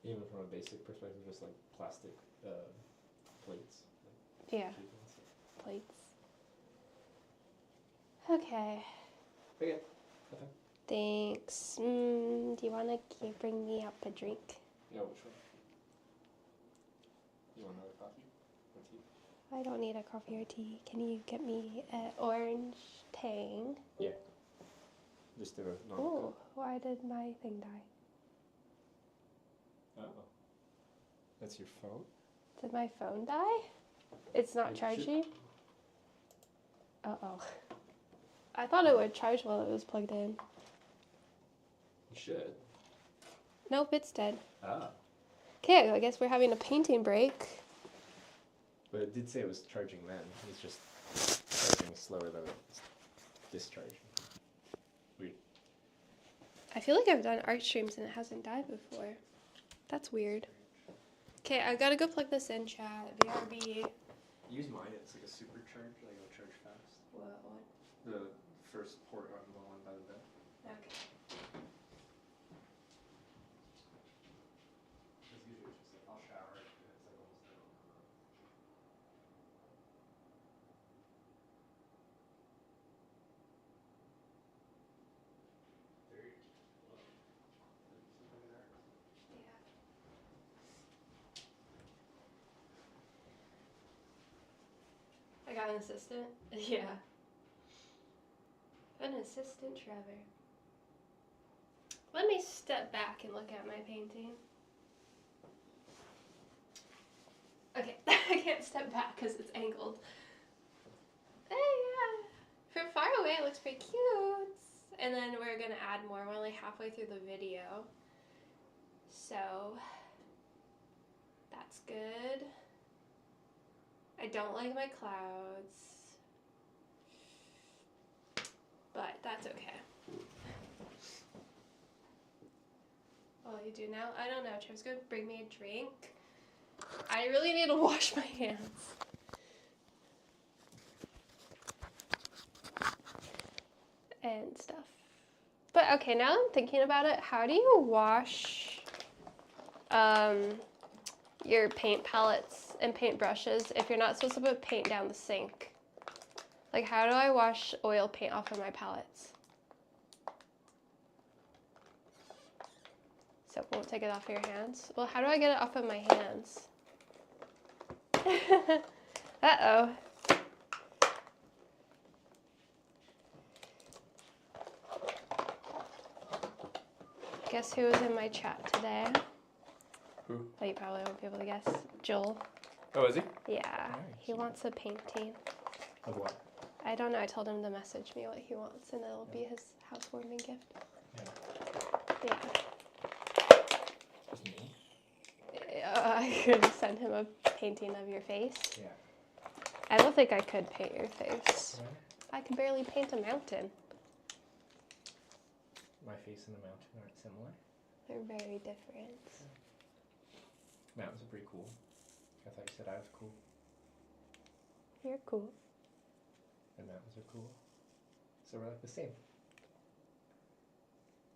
Even from a basic perspective, just like plastic plates. Yeah, plates. Okay. Okay. Thanks. Do you want to bring me up a drink? Yeah, which one? You want another coffee or tea? I don't need a coffee or tea. Can you get me an orange tang? Yeah. Just do a normal Oh, why did my thing die? Uh-oh. That's your phone? Did my phone die? It's not It should- charging? Uh-oh. I thought it would charge while it was plugged in. You should. Nope, it's dead. Ah. Okay, I guess we're having a painting break. But it did say it was charging then. It's just charging slower than it's discharging. Weird. I feel like I've done art streams and it hasn't died before. That's weird. Okay, I've got to go plug this in, chat. BRB. Use mine, it's like a supercharge, like it'll charge fast. What one? The first port on the one by the bed. Okay. Because usually it's just like, I'll shower and it's like almost done. Very low. Something there. I got an assistant? Yeah. An assistant, Trevor. Let me step back and look at my painting. Okay, I can't step back because it's angled. Hey, yeah. From far away, it looks pretty cute. And then we're going to add more. We're only halfway through the video. So that's good. I don't like my clouds, but that's okay. What will you do now? I don't know. Trev's gonna bring me a drink. I really need to wash my hands. And stuff. But okay, now I'm thinking about it, how do you wash your paint palettes and paint brushes if you're not supposed to put paint down the sink? Like, how do I wash oil paint off of my palettes? Soap won't take it off of your hands. Well, how do I get it off of my hands? Uh-oh. Guess who was in my chat today? Who? Oh, you probably won't be able to guess. Joel. Oh, is he? Yeah, Nice. he wants a painting. Of what? I don't know. I told him to message me what he wants, and it'll be his housewarming gift. Yeah. Yeah. Just me? I could send him a painting of your face. Yeah. I don't think I could paint your face. Right? I could barely paint a mountain. My face and the mountain aren't similar. They're very different. Mountains are pretty cool. I thought you said I was cool. You're cool. And mountains are cool. So we're like the same.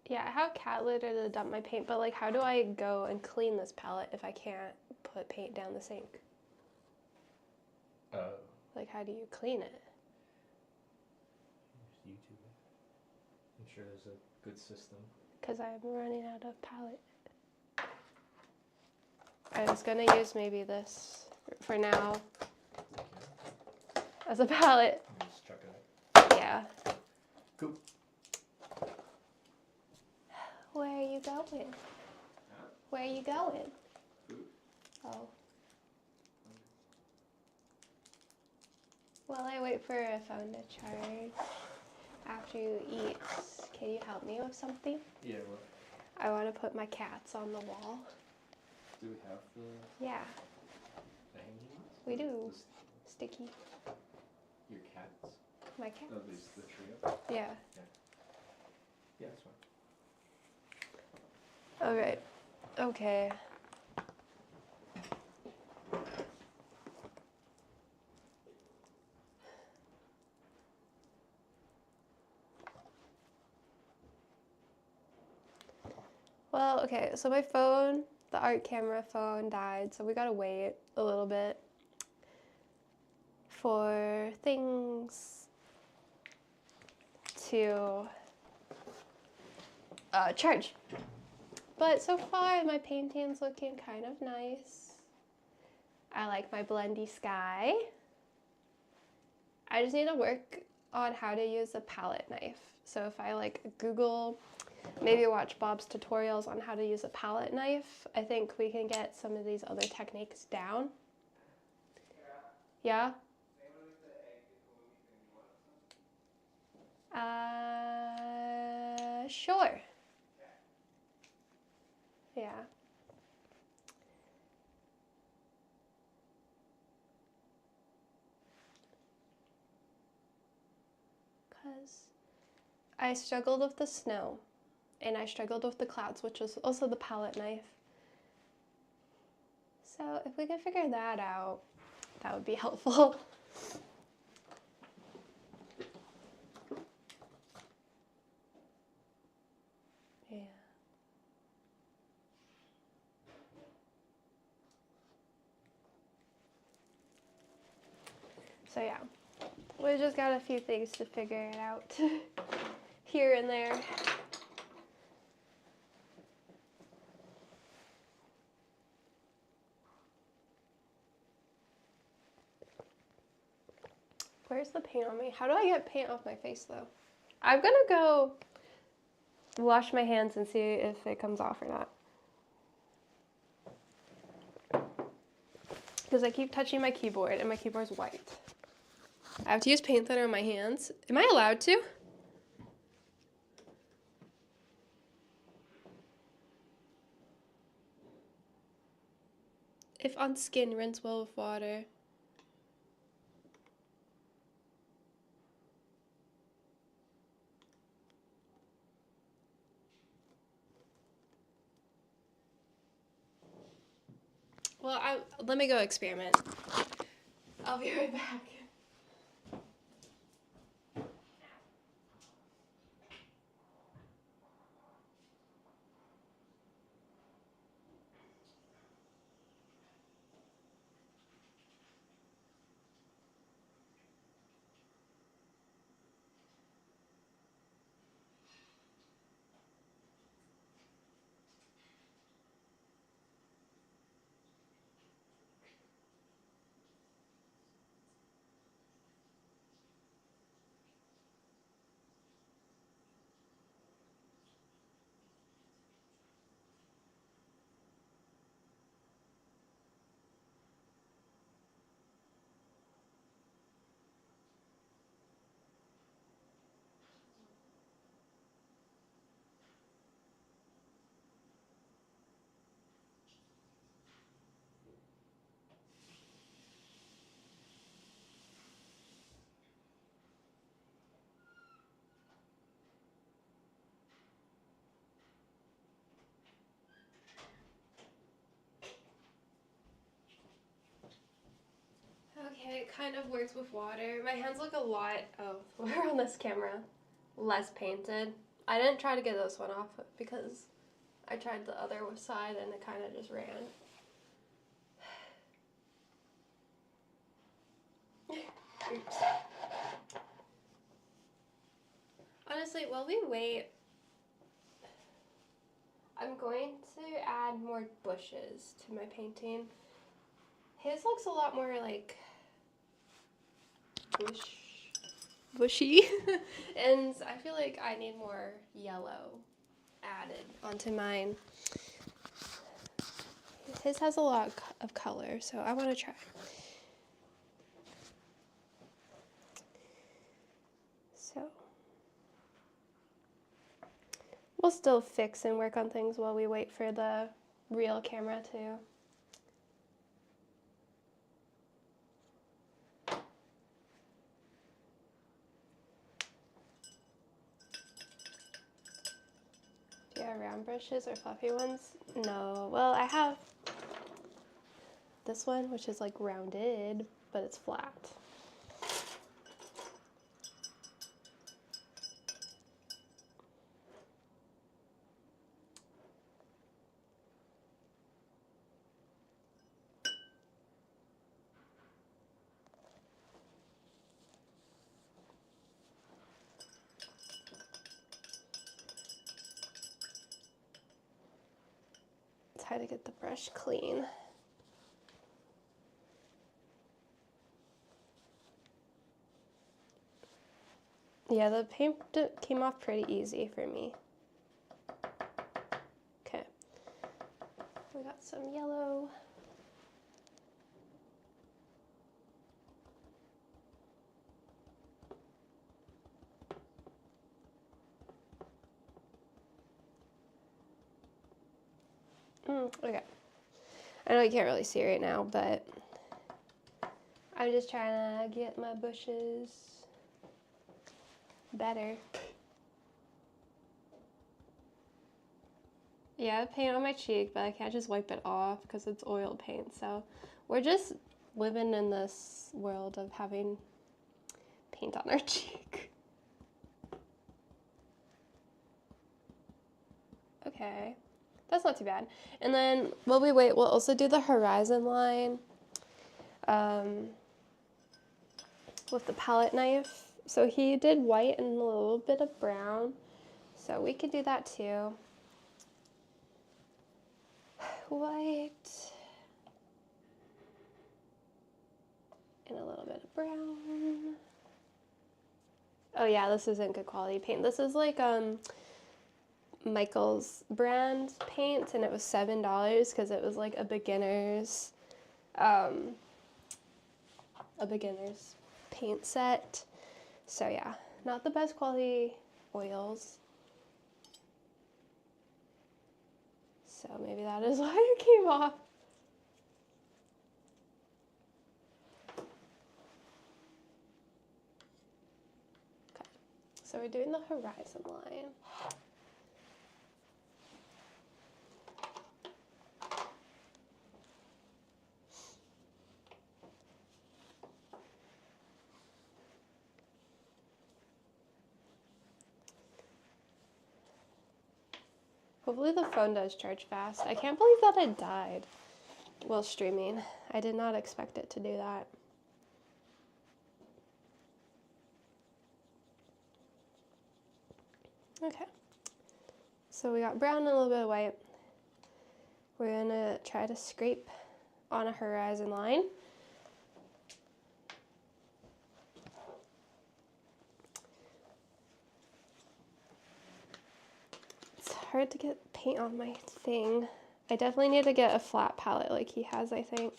Yeah, I have cat litter to dump my paint, but like, how do I go and clean this palette if I can't put paint down the sink? Oh. Like, how do you clean it? Just YouTube it. I'm sure there's a good system. Because I'm running out of palette. I was gonna use maybe this for now as a palette. You just chuck it up. Yeah. Cool. Where are you going? Where are you going? Oh. While I wait for a phone to charge, after you eat, can you help me with something? Yeah, what? I want to put my cats on the wall. Do we have the Yeah, hangings? we do. The Sticky. your cats? My Oh, cats. these the trio? Yeah. Yeah, that's fine. Alright. Okay. Well, okay, so my phone, the art camera phone died, so we gotta wait a little bit for things to charge. But so far, my painting's looking kind of nice. I like my blendy sky. I just need to work on how to use a palette knife. So if I like Google, maybe watch Bob's tutorials on how to use a palette knife, I think we can get some of these other techniques down. Yeah? Sure. Yeah. Because I struggled with the snow, and I struggled with the clouds, which was also the palette knife. So if we could figure that out, that would be helpful. Yeah. So yeah, we just got a few things to figure it out here and there. Where's the paint on me? How do I get paint off my face though? I'm gonna go wash my hands and see if it comes off or not. Because I keep touching my keyboard and my keyboard's white. I have to use paint thinner on my hands. Am I allowed to? If on skin, rinse well with water. Well, let me go experiment. I'll be right back. Okay, it kind of works with water. My hands look a lot, we're on this camera, less painted. I didn't try to get this one off because I tried the other side and it kind of just ran. Oops. Honestly, while we wait, I'm going to add more bushes to my painting. His looks a lot more like bushy and I feel like I need more yellow added onto mine. His has a lot of color, so I want to try. So we'll still fix and work on things while we wait for the real camera to. Do you have round brushes or fluffy ones? No. Well, I have this one, which is like rounded, but it's flat. It's hard to get the brush clean. Yeah, the paint came off pretty easy for me. Okay, we got some yellow. Okay, I know you can't really see right now, but I'm just trying to get my bushes better. Yeah, I have paint on my cheek, but I can't just wipe it off because it's oil paint. So we're just living in this world of having paint on our cheek. Okay, that's not too bad. And then while we wait, we'll also do the horizon line with the palette knife. So he did white and a little bit of brown, so we could do that too. White and a little bit of brown. Oh yeah, this isn't good quality paint. This is like Michael's brand paint, and it was $7 because it was like a beginner's paint set. So yeah, not the best quality oils. So maybe that is why it came off. So we're doing the horizon line. Hopefully the phone does charge fast. I can't believe that it died while streaming. I did not expect it to do that. Okay, so we got brown and a little bit of white. We're gonna try to scrape on a horizon line. It's hard to get paint on my thing. I definitely need to get a flat palette like he has, I think.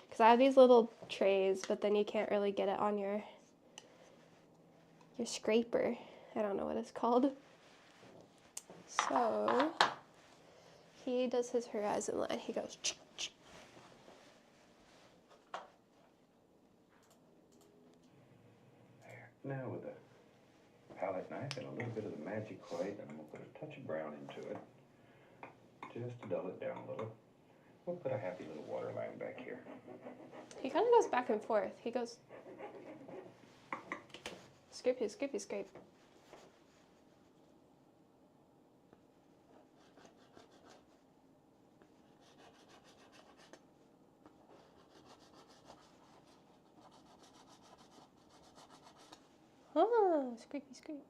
Because I have these little trays, but then you can't really get it on your scraper. I don't know what it's called. So he does his horizon line. He goes. There. Now with a palette knife and a little bit of the magic white, I'm going to put a touch of brown into it, just to dull it down a little. We'll put a happy little water line back here. He kind of goes back and forth. He goes scrapey, scrapey, scrape. Oh, scrapey, scrape.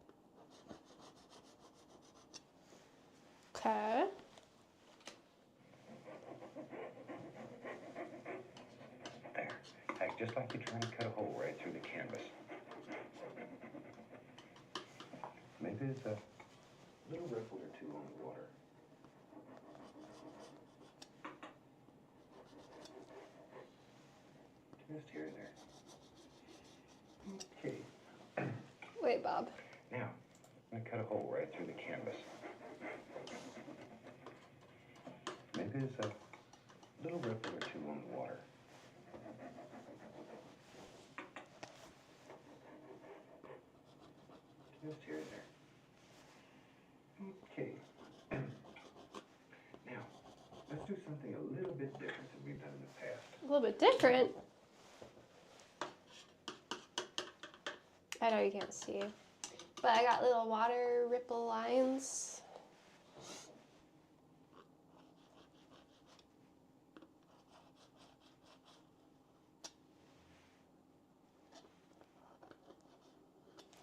Okay. There. Act just like you're trying to cut a hole right through the canvas. Maybe it's a little ripple or two on the water. Just here and there. Okay. Wait, Bob. Now, I'm going to cut a hole right through the canvas. Maybe it's a little ripple or two on the water. Just here and there. Okay. Now, let's do something a little bit different than we've done in the past. A little bit different. I know you can't see, but I got little water ripple lines.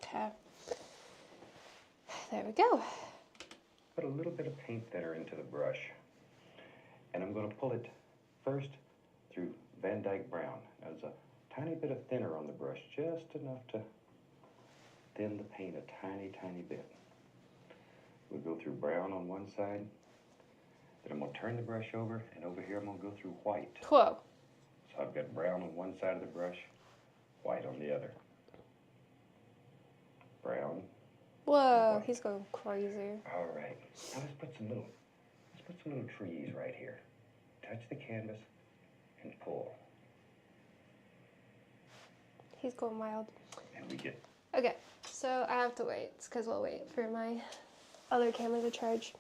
Okay. There we go. Put a little bit of paint thinner into the brush. And I'm going to pull it first through Van Dyke Brown. Now, there's a tiny bit of thinner on the brush, just enough to thin the paint a tiny, tiny bit. We'll go through brown on one side. Then I'm going to turn the brush over, and over here I'm going to go through white. Whoa. So I've got brown on one side of the brush, white on the other. Brown. Whoa, he's going crazy. All right. Now let's put some little trees right here. Touch the canvas and pull. He's going wild. And we get. Okay, so I have to wait. It's because we'll wait for my other camera to charge.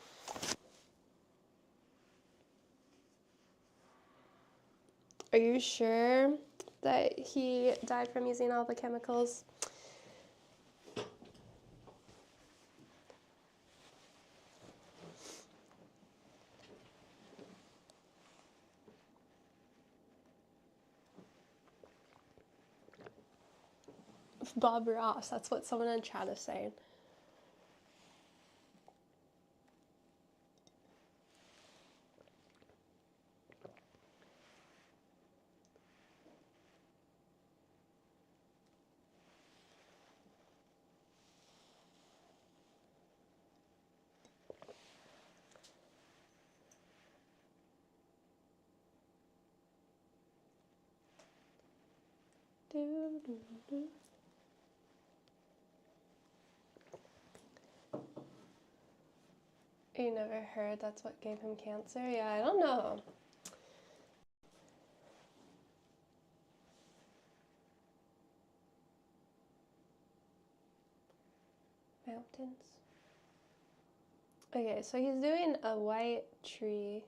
Are you sure that he died from using all the chemicals? Bob Ross, that's what someone in chat is saying. You never heard that's what gave him cancer? Yeah, I don't know. mountains. Okay, so he's doing a white tree.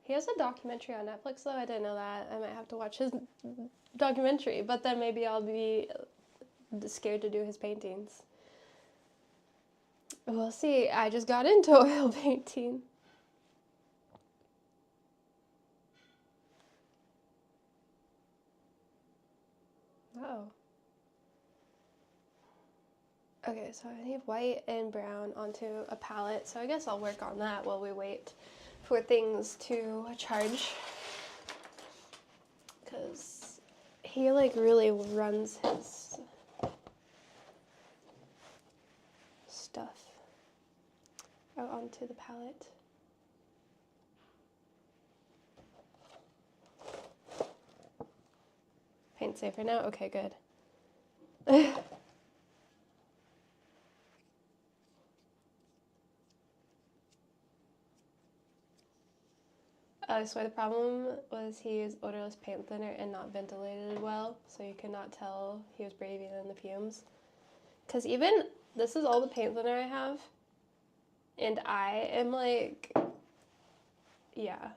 He has a documentary on Netflix, though. I didn't know that. I might have to watch his documentary, but then maybe I'll be scared to do his paintings. We'll see. I just got into oil painting. Oh. Okay, so I need white and brown onto a palette, so I guess I'll work on that while we wait for things to charge. Because he like really runs his stuff out onto the palette. Paint safer now? Okay, good. I swear the problem was he used odorless paint thinner and not ventilated well, so you could not tell he was breathing in the fumes. Because even, this is all the paint thinner I have, and I am like, yeah.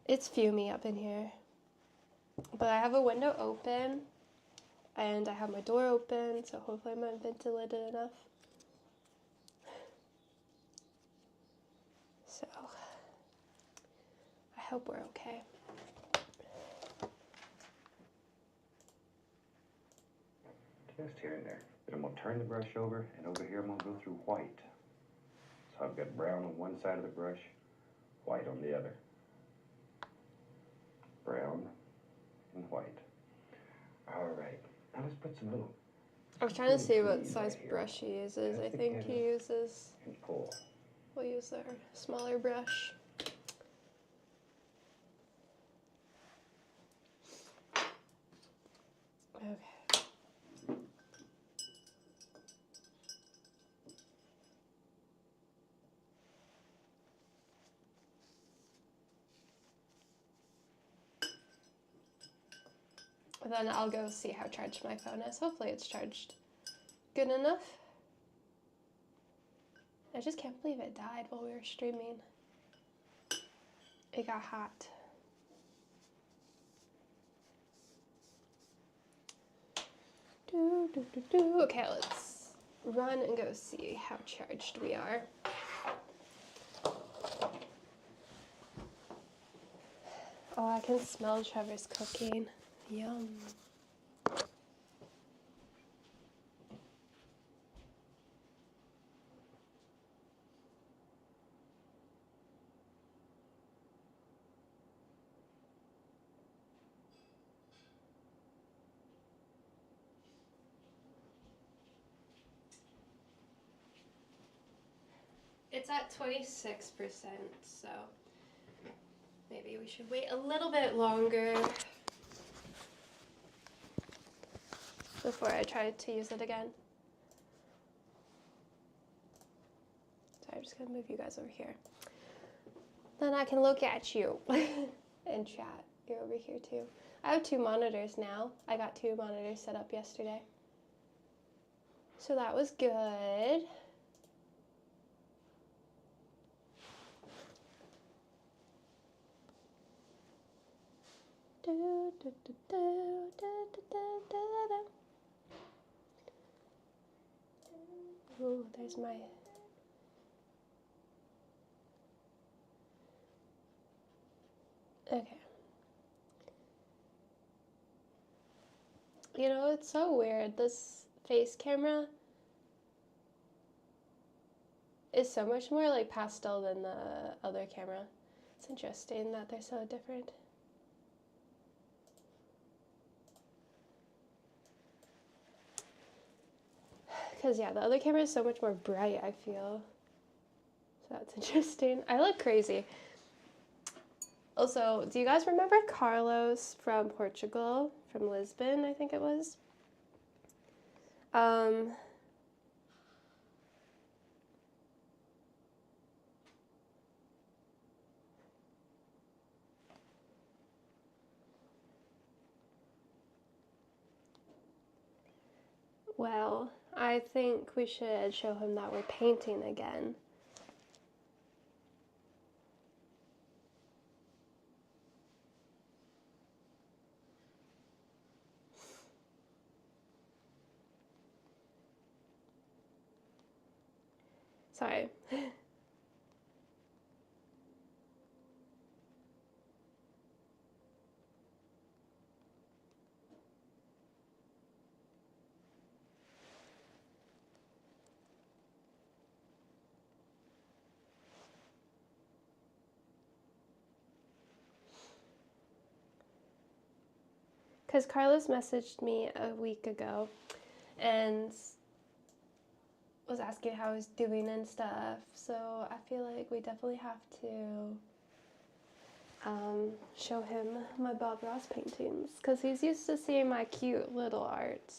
It's fumey up in here. But I have a window open, and I have my door open, so hopefully I'm ventilated enough. So, I hope we're okay. Just here and there. Then I'm going to turn the brush over, and over here I'm going to go through white. So I've got brown on one side of the brush, white on the other. Brown and white. All right. Now let's put some little... I was trying to see what size brush he uses. I think he uses... And pull. We'll use our smaller brush. Okay. Then I'll go see how charged my phone is. Hopefully it's charged good enough. I just can't believe it died while we were streaming. It got hot. Okay, let's run and go see how charged we are. Oh, I can smell Trevor's cooking. Yum. It's at 26%, so maybe we should wait a little bit longer before I try to use it again. So I'm just gonna move you guys over here. Then I can look at you and chat. You're over here too. I have 2 monitors now. I got 2 monitors set up yesterday. So that was good. Ooh, there's my... Okay. You know, it's so weird. This face camera is so much more like pastel than the other camera. It's interesting that they're so different. Because, yeah, the other camera is so much more bright, I feel. So that's interesting. I look crazy. Also, do you guys remember Carlos from Portugal? From Lisbon, I think it was? Well, I think we should show him that we're painting again. Sorry. Because Carlos messaged me a week ago and was asking how I was doing and stuff. So I feel like we definitely have to show him my Bob Ross paintings because he's used to seeing my cute little art.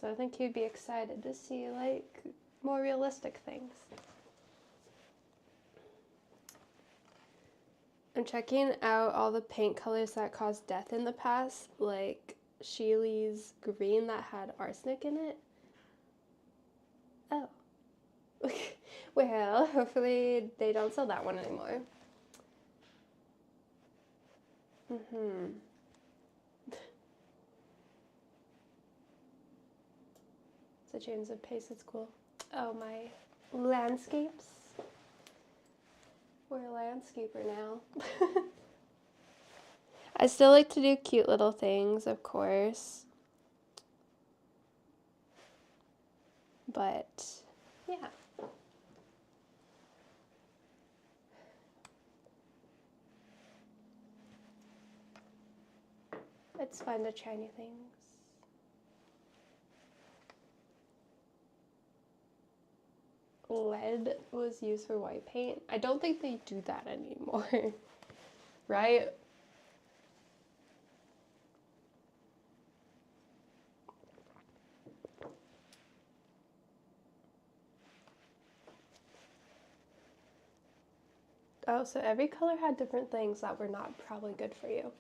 So I think he'd be excited to see like more realistic things. I'm checking out all the paint colors that caused death in the past, like Sheely's green that had arsenic in it. Oh. Well, hopefully they don't sell that one anymore. So change of pace, it's cool. Oh, my landscapes. We're a landscaper now. I still like to do cute little things, of course. But, yeah. It's fun to try new things. Lead was used for white paint. I don't think they do that anymore, right? Oh, so every color had different things that were not probably good for you.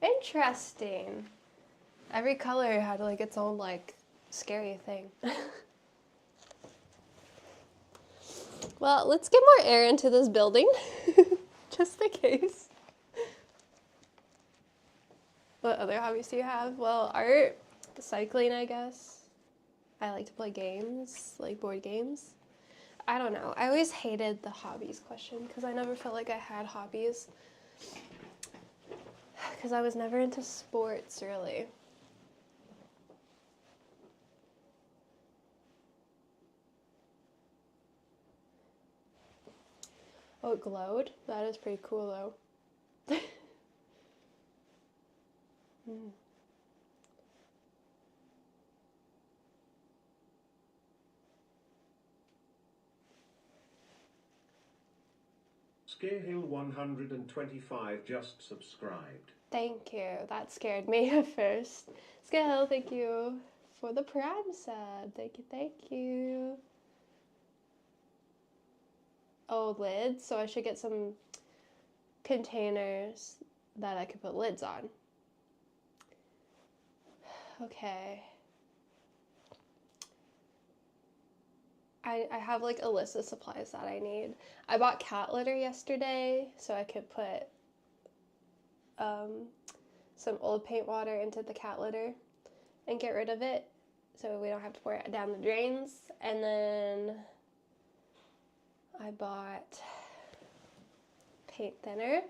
Interesting. Every color had like its own like scary thing. Well, let's get more air into this building, just in case. What other hobbies do you have? Well, art, cycling, I guess. I like to play games, like board games. I don't know. I always hated the hobbies question because I never felt like I had hobbies. Because I was never into sports, really. Oh, it glowed? That is pretty cool, though. Scarehill 125 just subscribed. Thank you. That scared me at first. Scale, thank you for the Prime sub. Thank you, thank you. Oh, lids. So I should get some containers that I could put lids on. Okay. I have like a list of supplies that I need. I bought cat litter yesterday so I could put some old paint water into the cat litter and get rid of it so we don't have to pour it down the drains. And then I bought paint thinner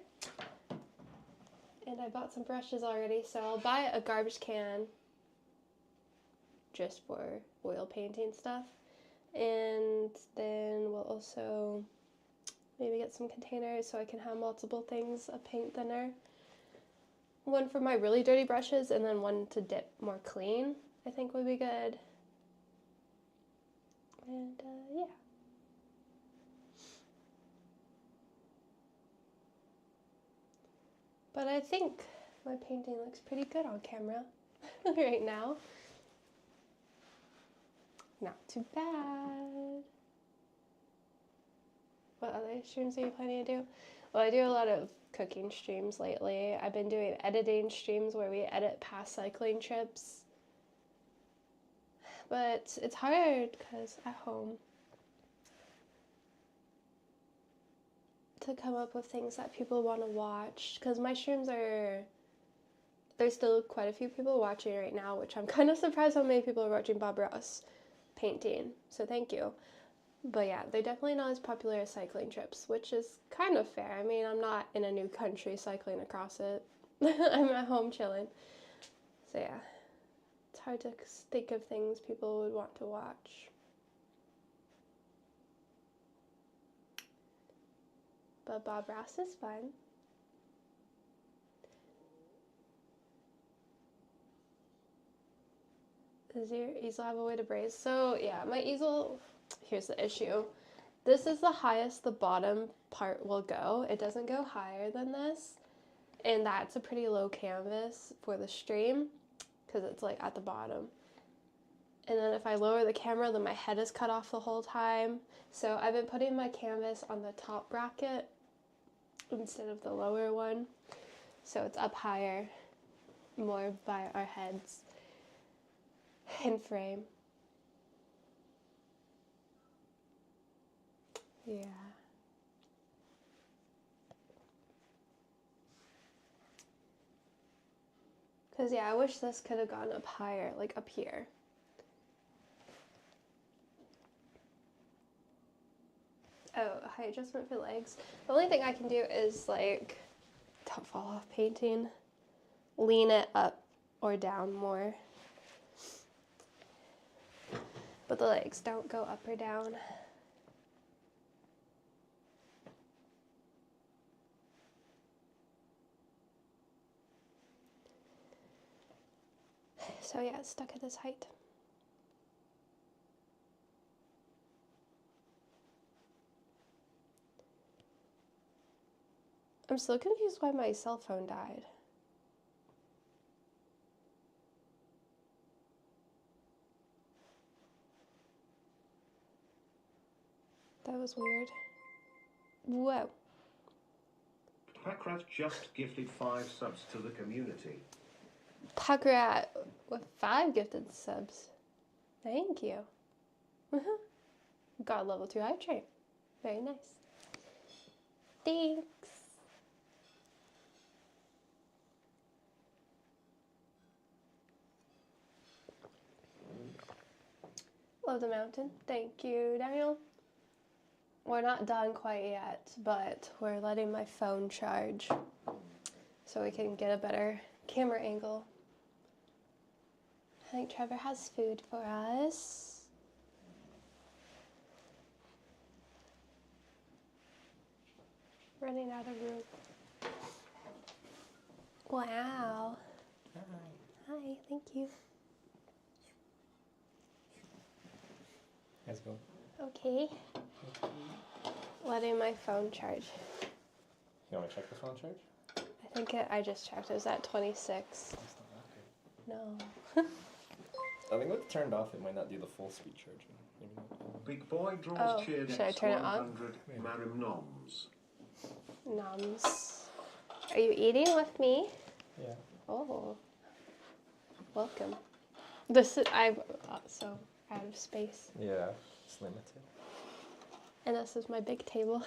and I bought some brushes already, so I'll buy a garbage can just for oil painting stuff. And then we'll also maybe get some containers so I can have multiple things of paint thinner. One for my really dirty brushes and then one to dip more clean, I think would be good. And yeah. But I think my painting looks pretty good on camera right now. Not too bad. What other streams are you planning to do? Well, I do a lot of cooking streams lately. I've been doing editing streams where we edit past cycling trips. but it's hard because at home to come up with things that people want to watch, because my streams are, there's still quite a few people watching right now, which I'm kind of surprised how many people are watching Bob Ross painting, so thank you. But yeah, they're definitely not as popular as cycling trips, which is kind of fair. I mean, I'm not in a new country cycling across it. I'm at home chilling. So yeah, it's hard to think of things people would want to watch. But Bob Ross is fun. Does your easel have a way to braise? So yeah, my easel, here's the issue. This is the highest the bottom part will go. It doesn't go higher than this. And that's a pretty low canvas for the stream because it's like at the bottom. And then if I lower the camera, then my head is cut off the whole time. So I've been putting my canvas on the top bracket instead of the lower one. So it's up higher, more by our heads in frame. Yeah. Because, yeah, I wish this could have gone up higher, like up here. Oh, height adjustment for legs. The only thing I can do is, like, don't fall off painting. Lean it up or down more. But the legs don't go up or down. So yeah, it's stuck at this height. I'm still confused why my cell phone died. That was weird. Whoa. Packrat just gifted 5 subs to the community. Packrat with 5 gifted subs. Thank you. Got level 2 hype train. Very nice. Thanks. Love the mountain. Thank you, Daniel. We're not done quite yet, but we're letting my phone charge so we can get a better camera angle. I think Trevor has food for us. Running out of room. Wow. Hi, thank you. How's it going? Okay. Letting my phone charge. You want to check the phone charge? I think I just checked. It was at 26. It's not that No. good. I think with it turned off, it might not do the full speed charging. Maybe not. Big boy draws Oh, cheered should I turn it on? X100 Marim Noms. Noms. Are you eating with me? Yeah. Oh. Welcome. This is, I'm so out of space. Yeah, it's limited. And this is my big table.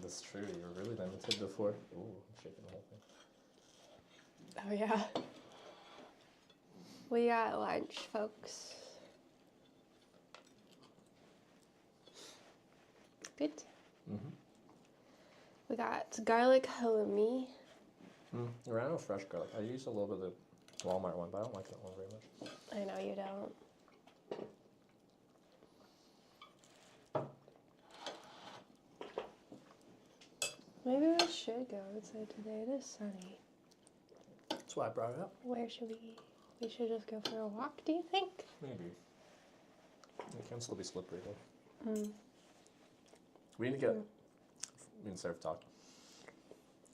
That's true, you were really limited before. Ooh, I'm shaking the whole thing. Oh, yeah. We got lunch, folks. Good. Mm-hmm. We got garlic halloumi. I ran out of fresh garlic. I use a little bit of the Walmart one, but I don't like that one very much. I know you don't. Maybe we should go outside today. It is sunny. That's why I brought it up. Where should we? We should just go for a walk, do you think? Maybe. It can still be slippery though. Mm. We need to get, instead of talk,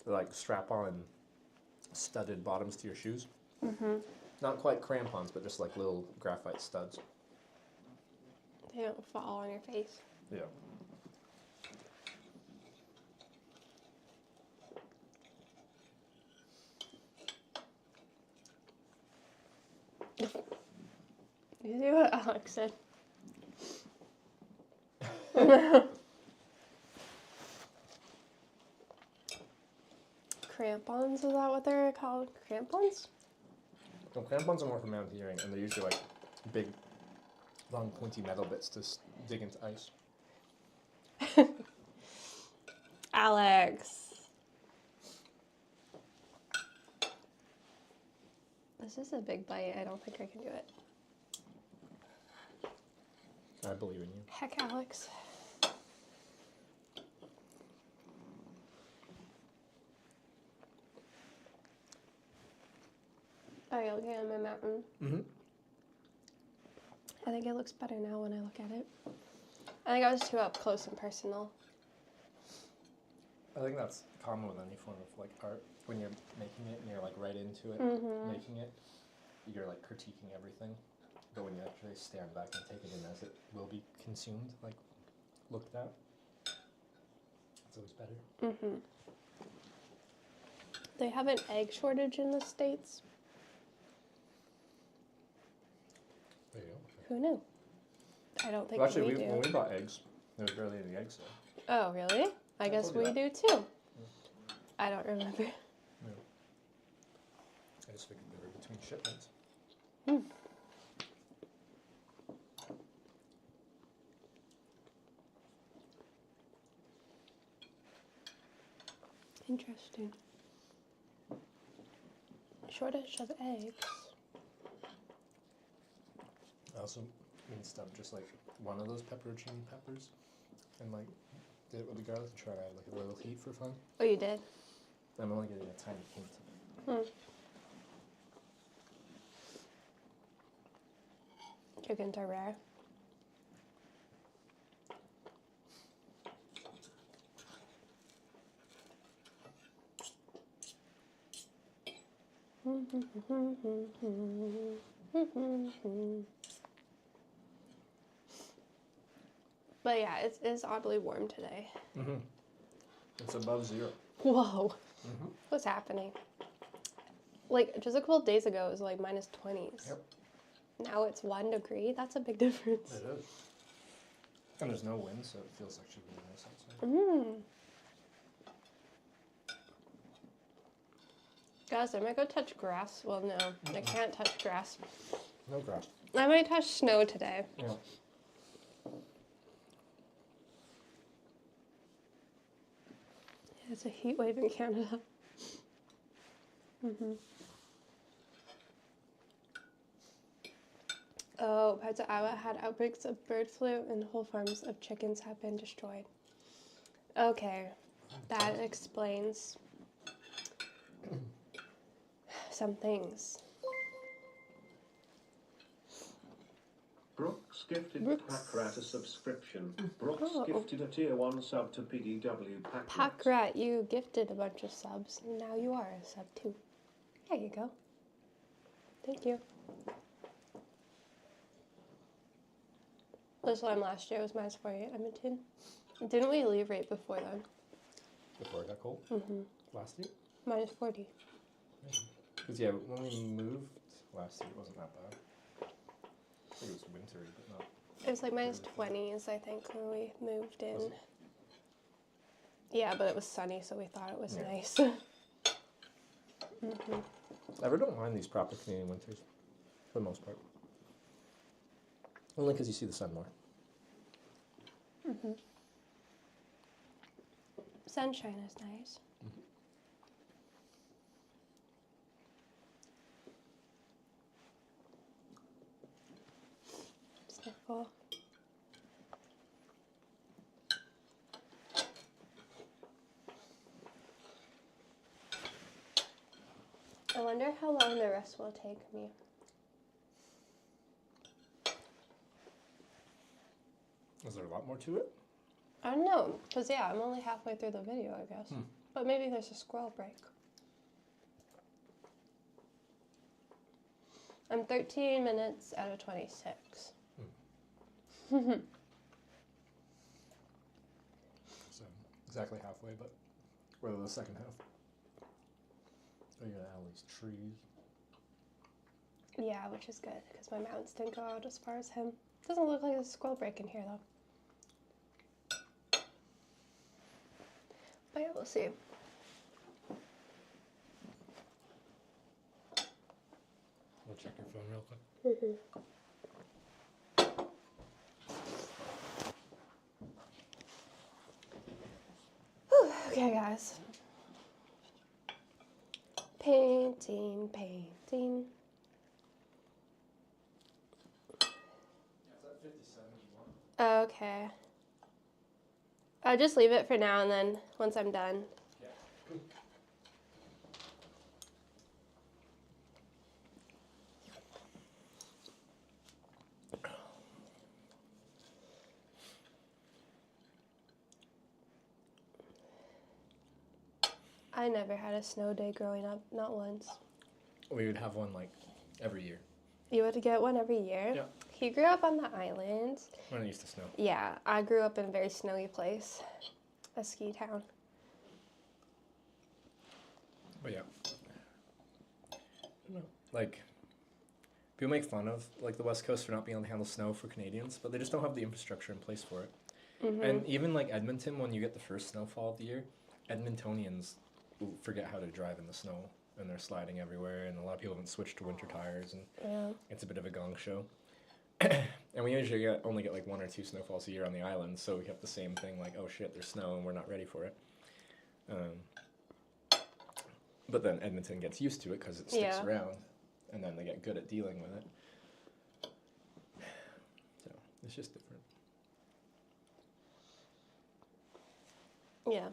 like strap on studded bottoms to your shoes. Mm-hmm. Not quite crampons, but just like little graphite studs. They don't fall on your face. Yeah. You see what Alex said? Crampons, is that what they're called? Crampons? Well, crampons are more for mountaineering, and they're usually like big, long, pointy metal bits to dig into ice. Alex. This is a big bite. I don't think I can do it. I believe in you. Heck, Alex. Are you looking at my mountain? Mm-hmm. I think it looks better now when I look at it. I think I was too up close and personal. I think that's common with any form of like art. When you're making it and you're like right into it, making it, you're like critiquing everything. But when you actually stand back and take it in as it will be consumed, like looked at, it's always better. They have an egg shortage in the States. There you go. Who knew? I don't think Well, actually, we do. when we bought eggs, there was barely any eggs there. Oh, really? I guess told you we that. do too. I don't remember. No. I just figured they were between shipments. Interesting. Shortage of eggs. I also minced up just like one of those pepperoncini peppers and like did it with the garlic to try to add like a little heat for fun. Oh, you did? I'm only getting a tiny hint. Chickens are rare. But yeah, it is oddly warm today. It's above 0. Whoa. What's happening? Like, just a couple of days ago, it was like minus 20s. Yep. Now it's 1 degree. That's a big difference. It is. And there's no wind, so it feels actually really nice outside. Guys, I might go touch grass. Well, no, I can't touch grass. No grass. I might touch snow today. Yeah. It's a heat wave in Canada. Oh, parts of Iowa had outbreaks of bird flu and whole farms of chickens have been destroyed. Okay, that explains some things. Brooks gifted Brooks. Pack Rat a subscription. Brooks Oh. gifted a tier 1 sub to PDW Pack Rat. Pack Rat, you gifted a bunch of subs, and now you are a sub too. There you go. Thank you. This time last year was minus 48 at Edmonton. Didn't we leave right before then? Before it got cold? Last year? Minus 40. Because, yeah, when we moved last year, it wasn't that bad. I think it was wintry, but not. It was like minus 20s, I think, when we moved in. Was it? Yeah, but it was sunny, so we thought it was Yeah. nice. I really don't mind these proper Canadian winters, for the most part. Only because you see the sun more. Sunshine is nice. Sniffle. I wonder how long the rest will take me. Is there a lot more to it? I don't know, because yeah, I'm only halfway through the video, I guess. But maybe there's a scroll break. I'm 13 minutes out of 26. So, exactly halfway, but whether the second half. Oh, you're gonna add all these trees. Yeah, which is good because my mountains didn't go out as far as him. Doesn't look like there's a squirrel break in here though. But yeah, we'll see. We'll check your phone real quick. Whew, okay, guys. Painting. Is that 57 you want? Okay. I'll just leave it for now and then once I'm done. Yeah. I never had a snow day growing up, not once. We would have one like every year You would get one every year? Yeah. He grew up on the island. when it used to snow. Yeah, I grew up in a very snowy place, a ski town. But yeah. I don't know. Like, people make fun of like the West Coast for not being able to handle snow for Canadians, but they just don't have the infrastructure in place for it. Mm-hmm. And even like Edmonton, when you get the first snowfall of the year, Edmontonians will forget how to drive in the snow, and they're sliding everywhere. And a lot of people haven't switched to winter tires, and Yeah. it's a bit of a gong show. And we usually only get like 1 or 2 snowfalls a year on the island, so we have the same thing like, oh shit, there's snow and we're not ready for it. But then Edmonton gets used to it because it sticks Yeah. around, and then they get good at dealing with it. So it's just different. Yeah.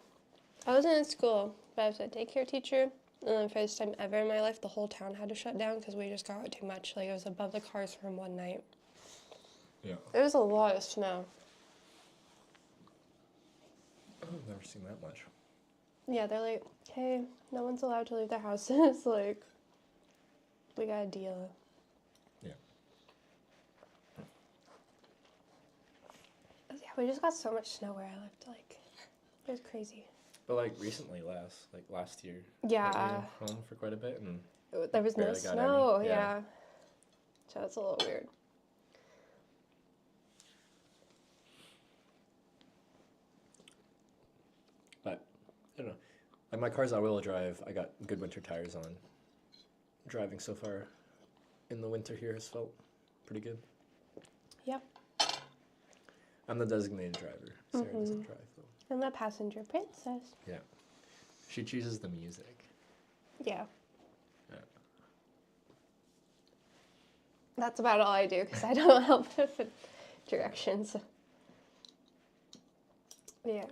I wasn't in school, but I was a daycare teacher. And then, for the first time ever in my life, the whole town had to shut down because we just got it too much. Like, it was above the cars from one night. Yeah. There was a lot of snow. I've never seen that much. Yeah, they're like, hey, no one's allowed to leave their houses. Like, we gotta deal. Yeah. Yeah, we just got so much snow where I lived. Like, it was crazy. But like recently, last year, Yeah. we were home for quite a bit, and There was no Barely got snow. any, yeah. Yeah. So it's a little weird. but I don't know. Like my car's all-wheel drive. I got good winter tires on. Driving so far in the winter here has felt pretty good. Yep. I'm the designated driver. Sarah doesn't drive though. I'm the passenger princess. Yeah. She chooses the music. Yeah. Yeah. That's about all I do because I don't help with the directions. Yeah.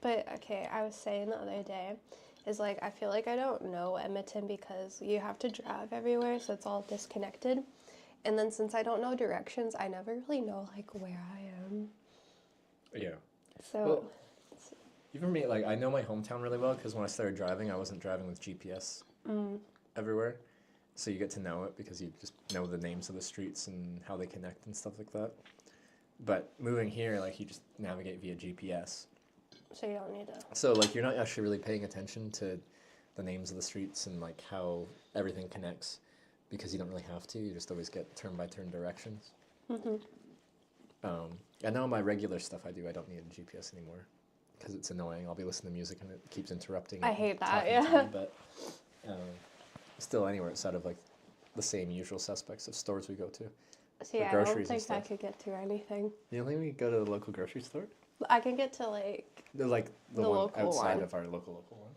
But okay, I was saying the other day, is like I feel like I don't know Edmonton because you have to drive everywhere, so it's all disconnected. And then since I don't know directions, I never really know like where I am. Yeah. So Well, even for me, like I know my hometown really well because when I started driving, I wasn't driving with GPS everywhere. So you get to know it because you just know the names of the streets and how they connect and stuff like that. But moving here, like you just navigate via GPS. so you don't need to. So like you're not actually really paying attention to the names of the streets and like how everything connects because you don't really have to. You just always get turn by turn directions. And now my regular stuff I do, I don't need a GPS anymore because it's annoying. I'll be listening to music and it keeps interrupting. I and hate that, talking to yeah. me, but still anywhere outside of like the same usual suspects of stores we go to. So yeah, I groceries don't and think I stuff. could get through anything. You don't think we go to the local grocery store? I can get to like They're like the The one local outside one. of our local one.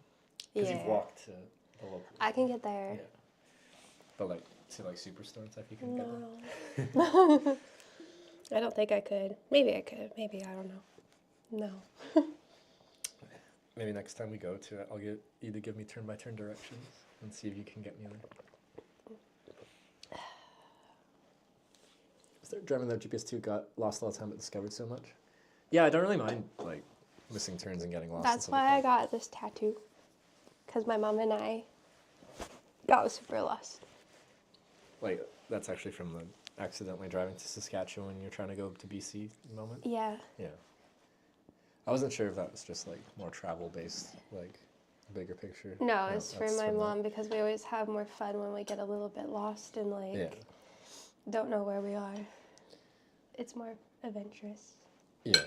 Because yeah. you've walked to the local. I can get there. Yeah. But like to like superstore and stuff, you can get there. No. I don't think I could. Maybe I could. Maybe I don't know. No. Maybe next time we go to it, I'll get you to give me turn by turn directions and see if you can get me there. Was there driving that GPS 2 got lost all the time but discovered so much? Yeah, I don't really mind like missing turns and getting lost. That's why I got this tattoo. Because my mom and I got super lost. Like that's actually from the accidentally driving to Saskatchewan when you're trying to go to BC moment. Yeah. Yeah. I wasn't sure if that was just like more travel based, like bigger picture. No, it's for that's my from mom because we always have more fun when we get a little bit lost and like Yeah. don't know where we are. It's more adventurous. Yeah.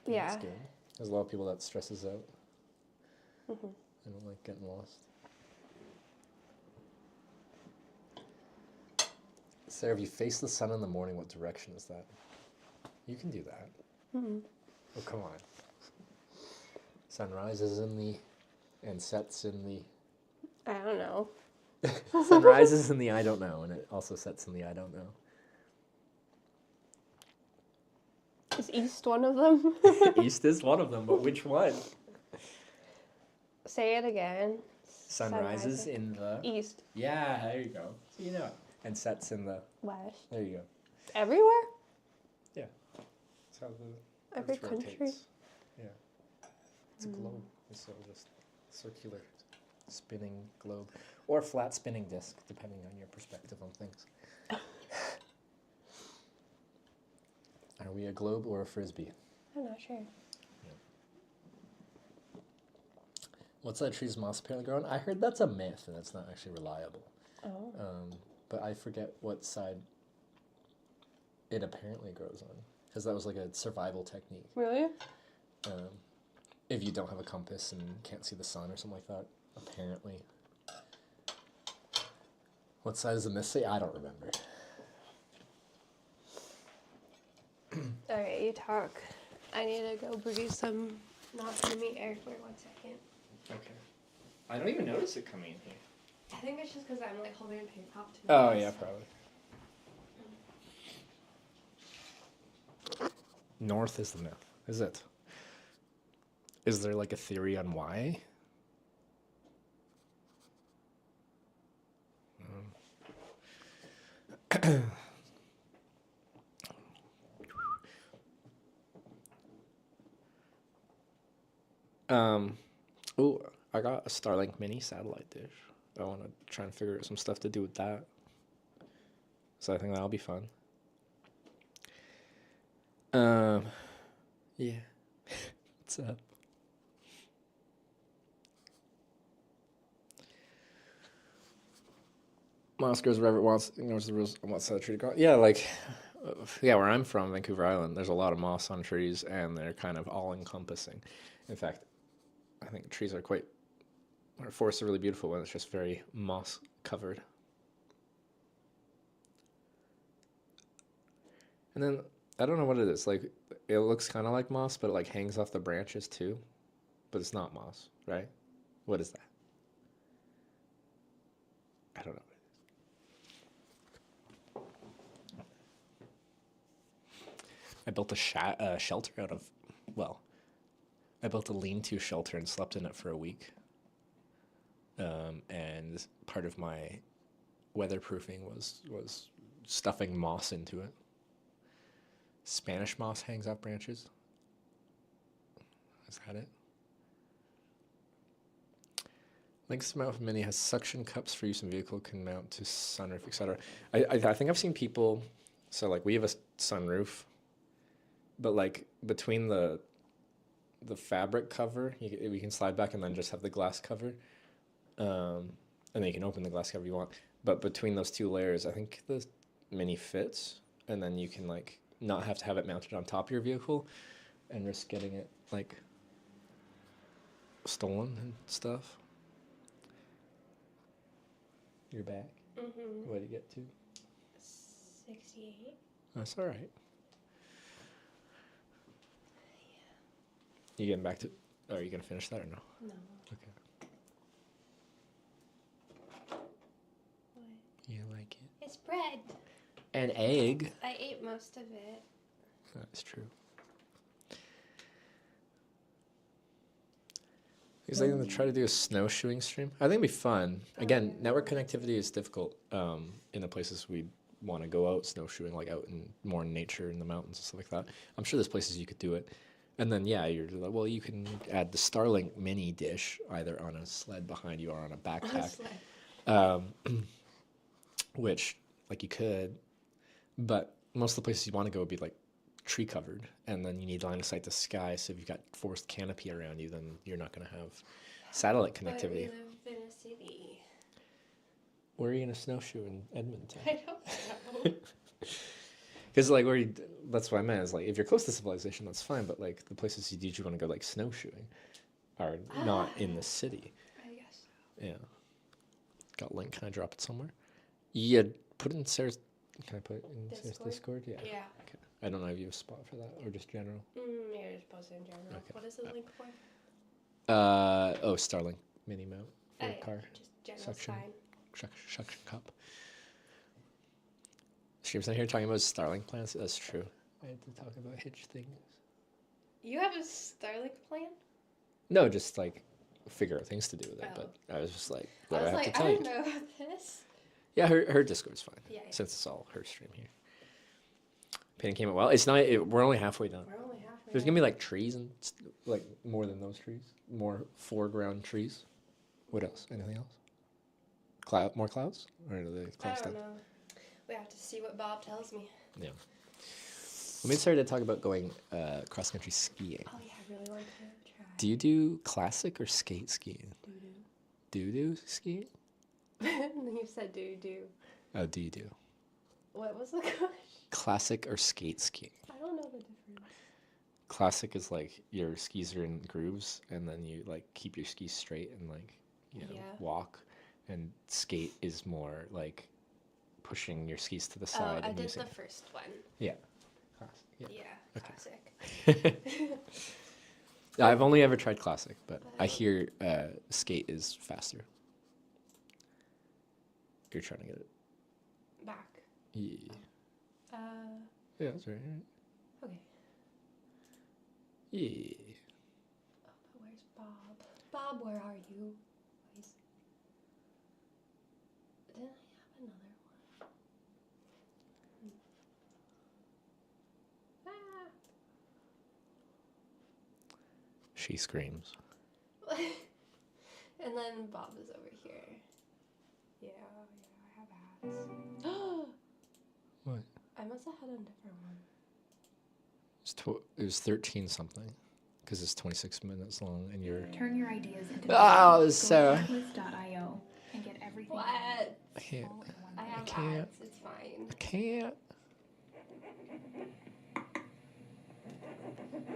Yeah. That's good. There's a lot of people that stresses out. Mhm. I don't like getting lost. Sarah, if you face the sun in the morning, what direction is that? You can do that. Mhm. Oh, come on. Sun rises in the and sets in the. I don't know. Sun rises in the I don't know, and it also sets in the I don't know. Is east one of them? East is one of them, but which one? Say it again. Sun rises in the. east, Yeah, there you go. So you know it. And sets in the. west. There you go. Everywhere? That's how the Every Earth country? rotates. Yeah. It's a globe. It's a just circular spinning globe. Or flat spinning disc, depending on your perspective on things. Are we a globe or a frisbee? I'm not sure. What's that tree's moss apparently grown? I heard that's a myth and it's not actually reliable. Oh. But I forget what side it apparently grows on. Because that was like a survival technique. Really? If you don't have a compass and can't see the sun or something like that, apparently. What side does the myth say? I don't remember. Alright, you talk. I need to go breathe some not me air for 1 second. Okay. I don't even notice it coming in here. I think it's just because I'm like holding a paper up to Oh, this. yeah, probably. North is the myth, is it? Is there like a theory on why? Oh, I got a Starlink mini satellite dish. I want to try and figure out some stuff to do with that. So I think that'll be fun. Yeah. What's up? Moss grows wherever it wants, ignores the rules on what side of the tree to go. Yeah, like, yeah, where I'm from, Vancouver Island, there's a lot of moss on trees, and they're kind of all-encompassing. In fact, I think trees are quite, or forests are really beautiful when it's just very moss-covered. And then, I don't know what it is, like, it looks kind of like moss, but it, like, hangs off the branches, too. But it's not moss, right? What is that? I don't know. I built a shelter out of, well, I built a lean-to shelter and slept in it for a week. And part of my weatherproofing was stuffing moss into it. Spanish moss hangs off branches. Is that it? Lynx Mount Mini has suction cups for use in vehicle, can mount to sunroof, etc. I think I've seen people, so like we have a sunroof, but like between the fabric cover, you can slide back and then just have the glass cover, and then you can open the glass cover if you want. But between those two layers, I think the Mini fits, and then you can like not have to have it mounted on top of your vehicle, and risk getting it like stolen and stuff. You're back. Mm-hmm. What did you get to? 68. That's all right. You getting back to? Are you gonna finish that or no? No. Okay. What? You like it? It's bread. An egg. I ate most of it. That's true. Because I'm gonna try to do a snowshoeing stream. I think it'd be fun. Again, network connectivity is difficult in the places we want to go out snowshoeing, like out in more in nature in the mountains and stuff like that. I'm sure there's places you could do it. And then yeah, you're like, well, you can add the Starlink mini dish either on a sled behind you or on a backpack, which like you could, but most of the places you want to go would be like tree covered, and then you need line of sight to sky. So if you've got forest canopy around you, then you're not going to have satellite But we connectivity. live in a city. Where are you going to snowshoe in Edmonton? I don't know. Because like that's what I meant is like if you're close to civilization, that's fine. But like the places you usually want to go like snowshoeing are not in the city. I guess so. Yeah. Got link. Can I drop it somewhere? Yeah. Put it in Sarah's. Can I put it in Sarah's Discord? Yeah. Yeah. Okay. I don't know if you have a spot for that or just general. Yeah, just post it in general. Okay. What is the link for? Starlink mini mount for Oh, yeah, car just general suction. sign. Suction cup. She was in here talking about Starlink plans. That's true. I had to talk about hitch things. You have a Starlink plan? No, just like figure out things to do with it. Oh. But I was just like, I what do was I have like, to I tell you? don't know about this. Yeah, her Discord's fine. Yeah. Since it's all her stream here. Painting came out well. It's not. We're only halfway done. We're only halfway. There's gonna be like trees and like more than those trees, more foreground trees. What else? Anything else? More clouds, or are they I clouds don't down? know. We have to see what Bob tells me. Yeah. We made started to talk about going cross country skiing. Oh yeah, I really want to try. Do you do classic or skate skiing? Do skiing? You said do. Oh, do you do What was the question? classic or skate skiing? I don't know the difference. Classic is like your skis are in grooves, and then you like keep your skis straight and like Yeah. walk. And skate is more like pushing your skis to the Oh, side. I and did using the first one. yeah. Classic. Yeah. Yeah, Okay. classic. I've only ever tried classic, but I hear skate is faster. You're trying to get it. Back. Yeah. Yeah, that's right. Okay. Yeah. Oh, but where's Bob? Bob, where are you? Where's... Didn't I have another one? Ah. She screams. And then Bob is over here. Yeah, I have hats. What? I must have had a different one. It was 13 something, because it's 26 minutes long, and you're. Turn your ideas into Oh, Go to Sarah. Heartless.io and get everything. What? I can't. all in one I have can't. hats. It's fine. I can't.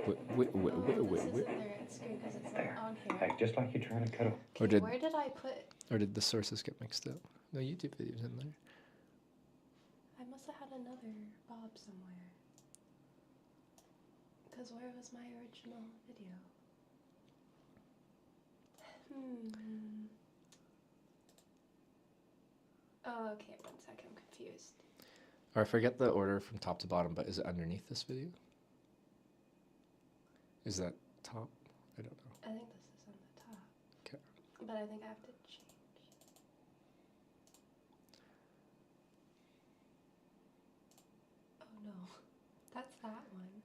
Wait. Oh, this isn't their screen because it's There. not on here. Hey, just like you're trying to cut a... Or Okay, did- where did I put? Or did the sources get mixed up? No, YouTube videos in there. I must have had another Bob somewhere. Because where was my original video? Oh, okay, 1 second, I'm confused. Or I forget the order from top to bottom, but is it underneath this video? Is that top? I don't know. I think this is on the top. Okay. But I think I have to change. Oh no, that's that one.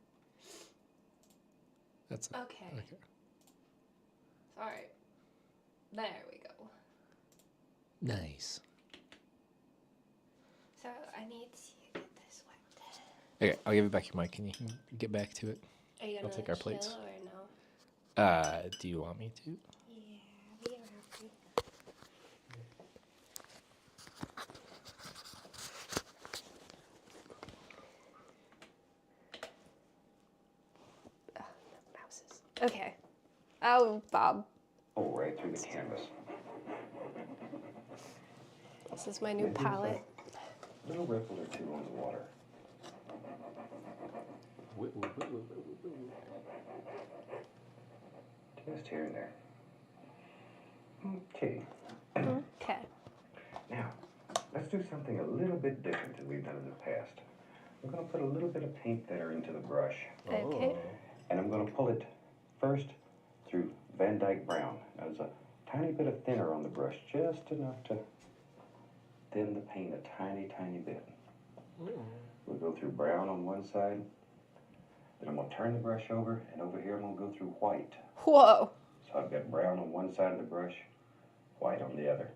That's it. Okay. Okay. Alright. There we go. Nice. So I need to get this wet. Okay, I'll give you back your mic and you can get back to it. Are you I'll gonna take our chill plates. or no? Do you want me to? Yeah, we don't have to. Mouses. Okay. Oh, Bob. Oh, right through the canvas. This is my new palette. Little ripple or two on the water. Just here and there. Okay. Okay. Now, let's do something a little bit different than we've done in the past. I'm going to put a little bit of paint thinner into the brush. Okay. And I'm going to pull it first through Van Dyke Brown. Now, there's a tiny bit of thinner on the brush, just enough to thin the paint a tiny, tiny bit. We'll go through brown on one side, then I'm going to turn the brush over, and over here I'm going to go through white. Whoa. So I've got brown on one side of the brush, white on the other.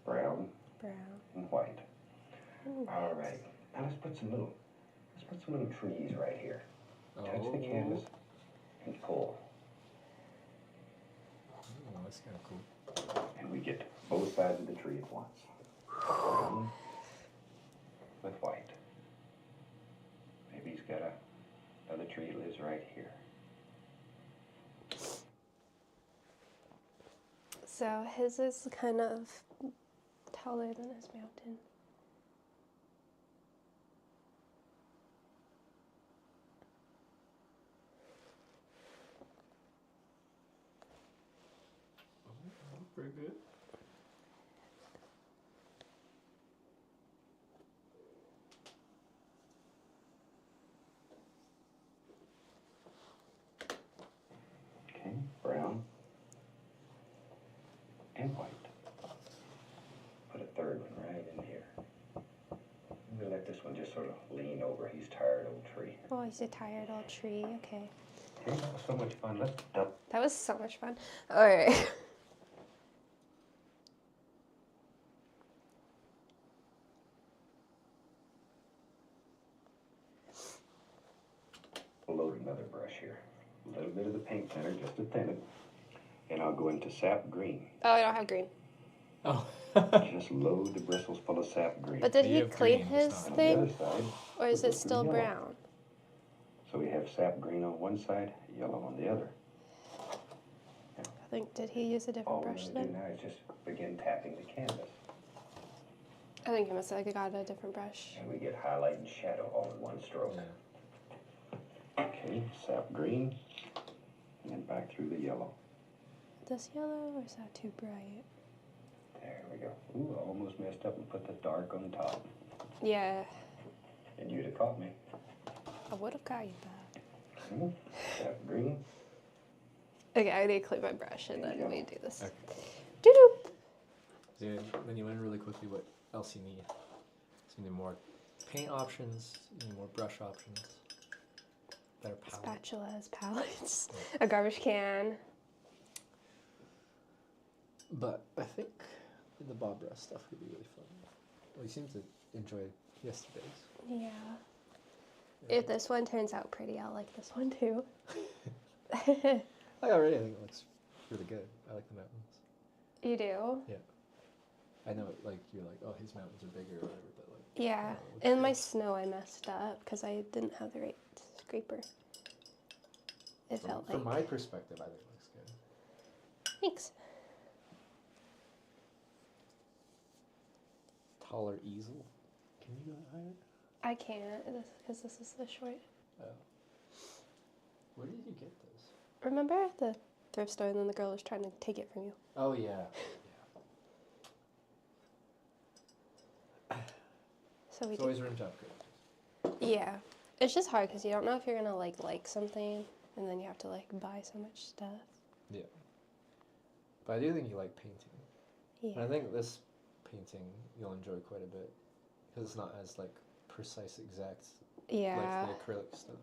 Brown Brown. and white. All right, now let's put put some little trees right here. Touch the canvas and pull. Oh, that's kind of cool. And we get both sides of the tree at once. Brown with white. Maybe he's got another tree that lives right here. So his is kind of taller than his mountain. Very good. Okay, brown and white. Put a third one right in here. We'll let this one just sort of lean over. He's tired old tree. Oh, he's a tired old tree. Okay. Okay, that was so much fun. Let's double. That was so much fun. All right. Load another brush here. A little bit of the paint thinner just to thin it. And I'll go into sap green. Oh, I don't have green. Oh. Just load the bristles full of sap green. But did You he have clean green, his it's And on the other thing? side, Or is we'll it go still through yellow. brown? So we have sap green on one side, yellow on the other. I think, did he use a different All we're brush going to do then? now is just begin tapping the canvas. I think he must have got a different brush. And we get highlight and shadow all in one stroke. Yeah. Okay, sap green, and then back through the yellow. This yellow, or is that too bright? There we go. Ooh, I almost messed up and put the dark on top. Yeah, And you'd have caught me. I would have got you that. Sap green. Okay, I need to clean my brush and then we do this. Okay. Doo-doo! Then you learn really quickly what else you need. So you need more paint options, you need more brush options, better palette. Spatulas, palettes, a garbage can. But I think the Bob Ross stuff could be really fun. Well, you seem to enjoy yesterday's. Yeah. If this one turns out pretty, I'll like this one too. Like already, I think it looks really good. I like the mountains. You do? I know, like you're like, oh, his mountains are bigger or whatever, but like. Yeah. it looks In good. my snow, I messed up because I didn't have the right scraper. It felt From like. my perspective, I think it looks good. Thanks. Taller easel. Can you go that higher? I can't because this is the short. Oh. Where did you get this? Remember at the thrift store and then the girl was trying to take it from you? Oh yeah. So we It's did. always room to upgrade. Yeah. It's just hard because you don't know if you're going to like something and then you have to like buy so much stuff. Yeah. But I do think you like painting. Yeah. And I think this painting you'll enjoy quite a bit because it's not as like precise, exact Yeah. like the acrylic stuff.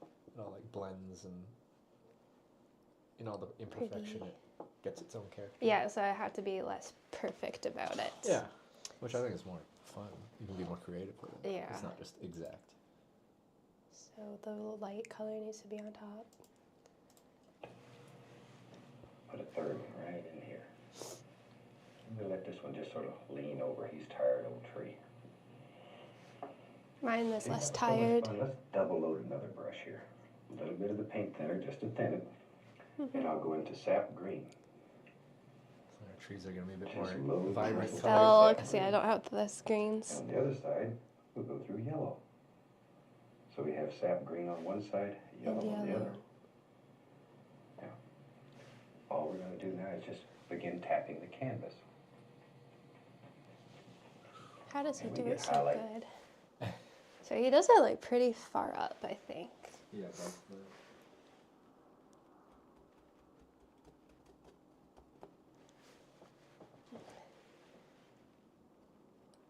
It all like blends and in all the imperfection Pretty. it gets its own character. Yeah, so I have to be less perfect about it. Yeah. Which I think is more fun. You can be more creative with it. Yeah. It's not just exact. So the light color needs to be on top. Put a third one right in here. We'll let this one just sort of lean over. He's tired old tree. Mine was Okay, less that was so much tired. fun. Let's double load another brush here. A little bit of the paint thinner just to thin it. And I'll go into sap green. So our trees are going to be a bit Just more load vibrant the Still, colors. because yeah, I don't have the screens. And on the other side, we'll go through yellow. So we have sap green on one side, yellow And on the yellow. other. Now, all we're going to do now is just begin tapping the canvas. How does he And we do get it so highlight. good? So he does it like pretty far up, I think. Yeah, that's the.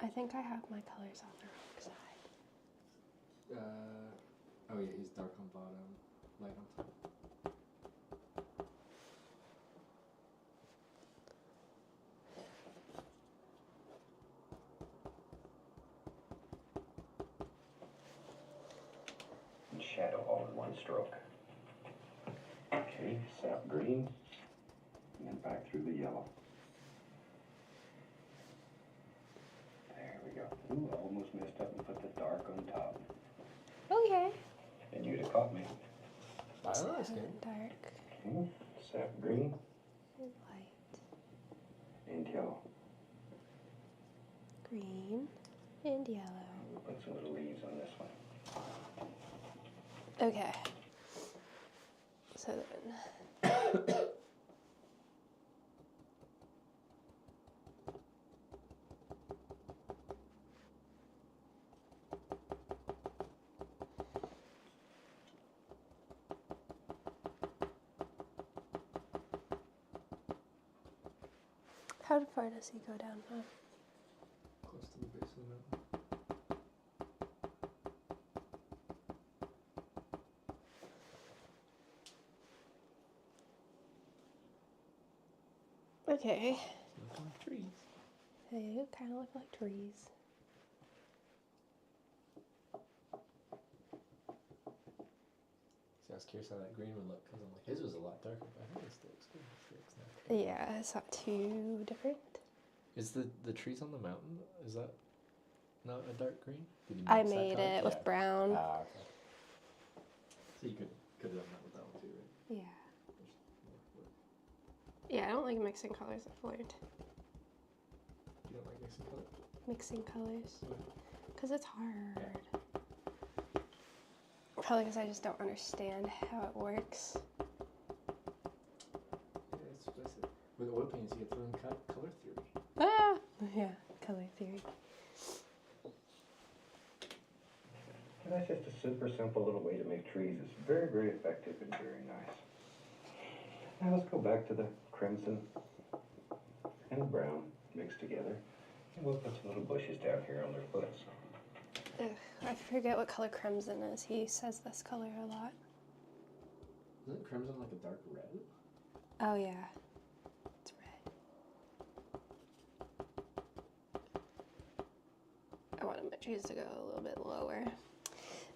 I think I have my colors on the wrong side. Oh yeah, he's dark on bottom, light on top. help me. I don't know, that's good. Dark Sap green and light. and yellow. Green and yellow. We'll put some little leaves on this one. Okay. So then. How far does he go down? Oh. Close to the base of the mountain. Okay. Looking like trees. They kind of look like trees. See, I was curious how that green would look because I'm like, his was a lot darker, but I think it still looks good. It still looks natural. Yeah, it's not too different. Is the trees on the mountain, is that not a dark green? Did you I mix that made color? it with Yeah. brown. Ah, okay. So you could have done that with that one too, right? Yeah. There's more work. Yeah, I don't like mixing colors. I've learned You don't like mixing color? mixing colors Why? because it's hard. Probably because I just don't understand how it works. Yeah, that's what I said. With oil paints, you get to learn color theory. Ah, yeah, color theory. And that's just a super simple little way to make trees. It's very, very effective and very nice. Now let's go back to the crimson and the brown mixed together. And we'll put some little bushes down here on their foots. Ugh, I forget what color crimson is. He says this color a lot. Isn't crimson like a dark red? Oh yeah, it's red. I wanted my trees to go a little bit lower.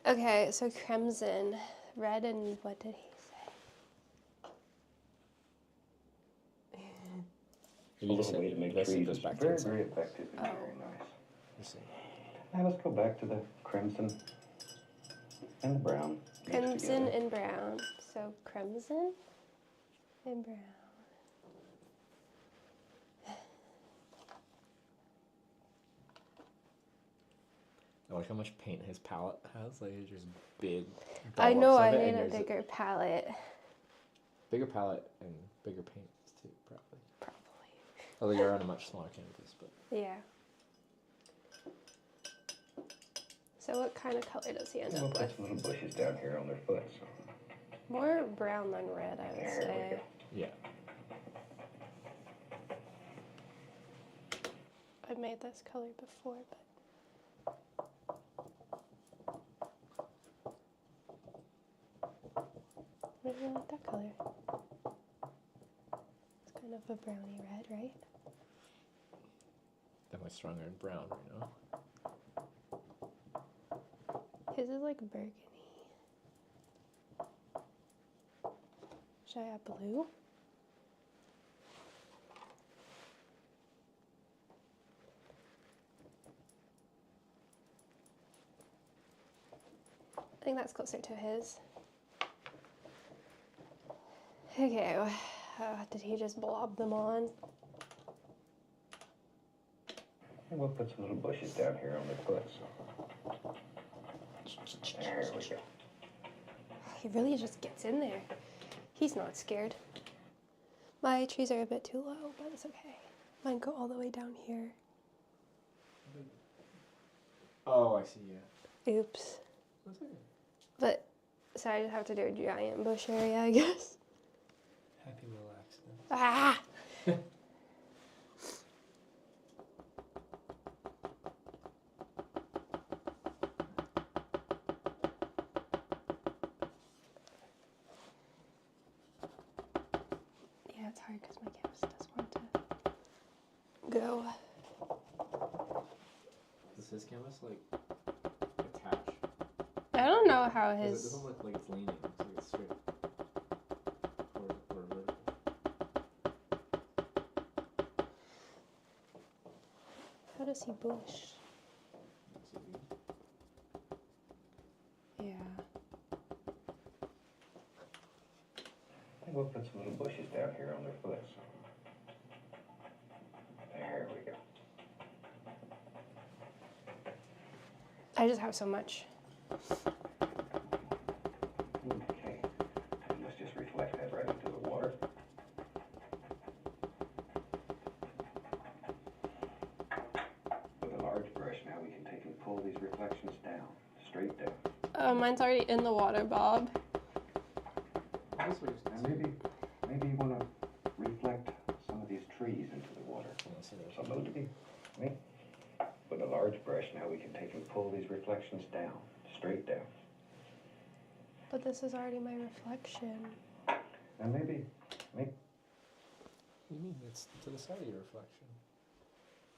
Okay, so crimson, red, and what did he say? Maybe you A just little way hit to make this, it trees. goes It's back to very, inside. very effective and Oh. very nice. You see. Now let's go back to the crimson and the brown mixed Crimson together. and brown. So crimson and brown. I like how much paint his palette has. Like, it's just big. I know, dollops I of it, need and a yours- bigger palette. Bigger palette and bigger paints too, probably. Probably. Although you're on a much smaller canvas, but Yeah. So what kind of color does he end And we'll up put with? some little bushes down here on their foots. More brown than red, I would There we say. go. yeah. I've made this color before, but I really like that color. It's kind of a browny red, right? Definitely stronger in brown right now. His is like burgundy. Should I add blue? I think that's closer to his. Okay, did he just blob them on? And we'll put some little bushes down here on their foots. There we go. He really just gets in there. He's not scared. My trees are a bit too low, but it's okay. Mine go all the way down here. Oh, I see, yeah. Oops. That's okay. But, so I just have to do a giant bush area, I guess. Happy little accident. Ah! Yeah, it's hard because my canvas doesn't want to go. Does his canvas like attach? I don't know how 'Cause it his. doesn't look like it's leaning. It looks like it's straight. Or vertical. How does he bush? Let's see. Yeah. I just have so much. Okay. And let's just reflect that right into the water. With a large brush, now we can take and pull these reflections down, straight down. Mine's already in the water, Bob. This way is- And maybe you want to reflect some of these trees into the water. Let's see that. So load to be me. With a large brush, now we can take and pull these reflections down, straight down. But this is already my reflection. And maybe, What do you mean? It's to the side of your reflection.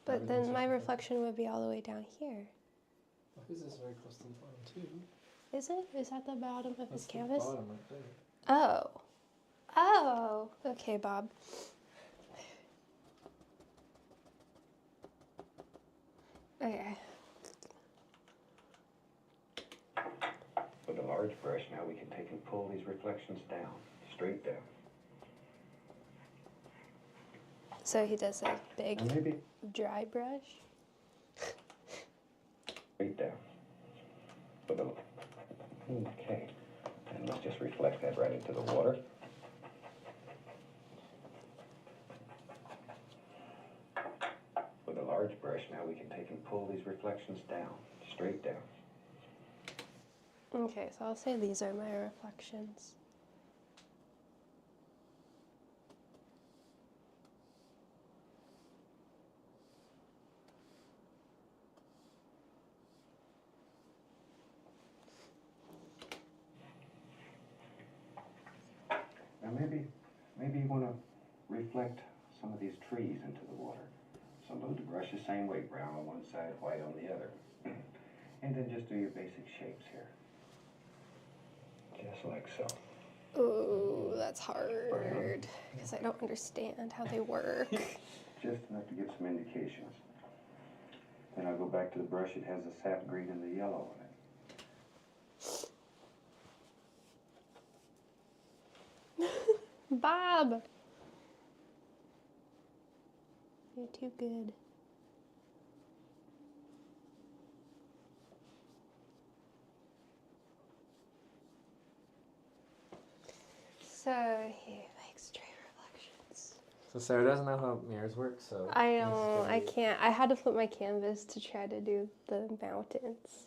But then Everything's my reflected. reflection would be all the way down here. Well, his is very close to the bottom too. Is it? Is that the bottom of That's his the canvas? bottom right there. Oh. Oh. Okay, Bob. Okay. with a large brush, now we can take and pull these reflections down, straight down. So he does a big And maybe dry brush. straight down. With a, okay. And let's just reflect that right into the water. With a large brush, now we can take and pull these reflections down, straight down. Okay, so I'll say these are my reflections. Now maybe you want to reflect some of these trees into the water. So load the brush the same way, brown on one side, white on the other. And then just do your basic shapes here. Just like so. Ooh, that's hard because I don't understand how they work. Just enough to give some indications. Then I'll go back to the brush. It has the sap green and the yellow on it. Bob! You're too good. So he makes tree reflections. So Sarah doesn't know how mirrors work, so I this is don't, gonna I be- can't. I had to flip my canvas to try to do the mountains.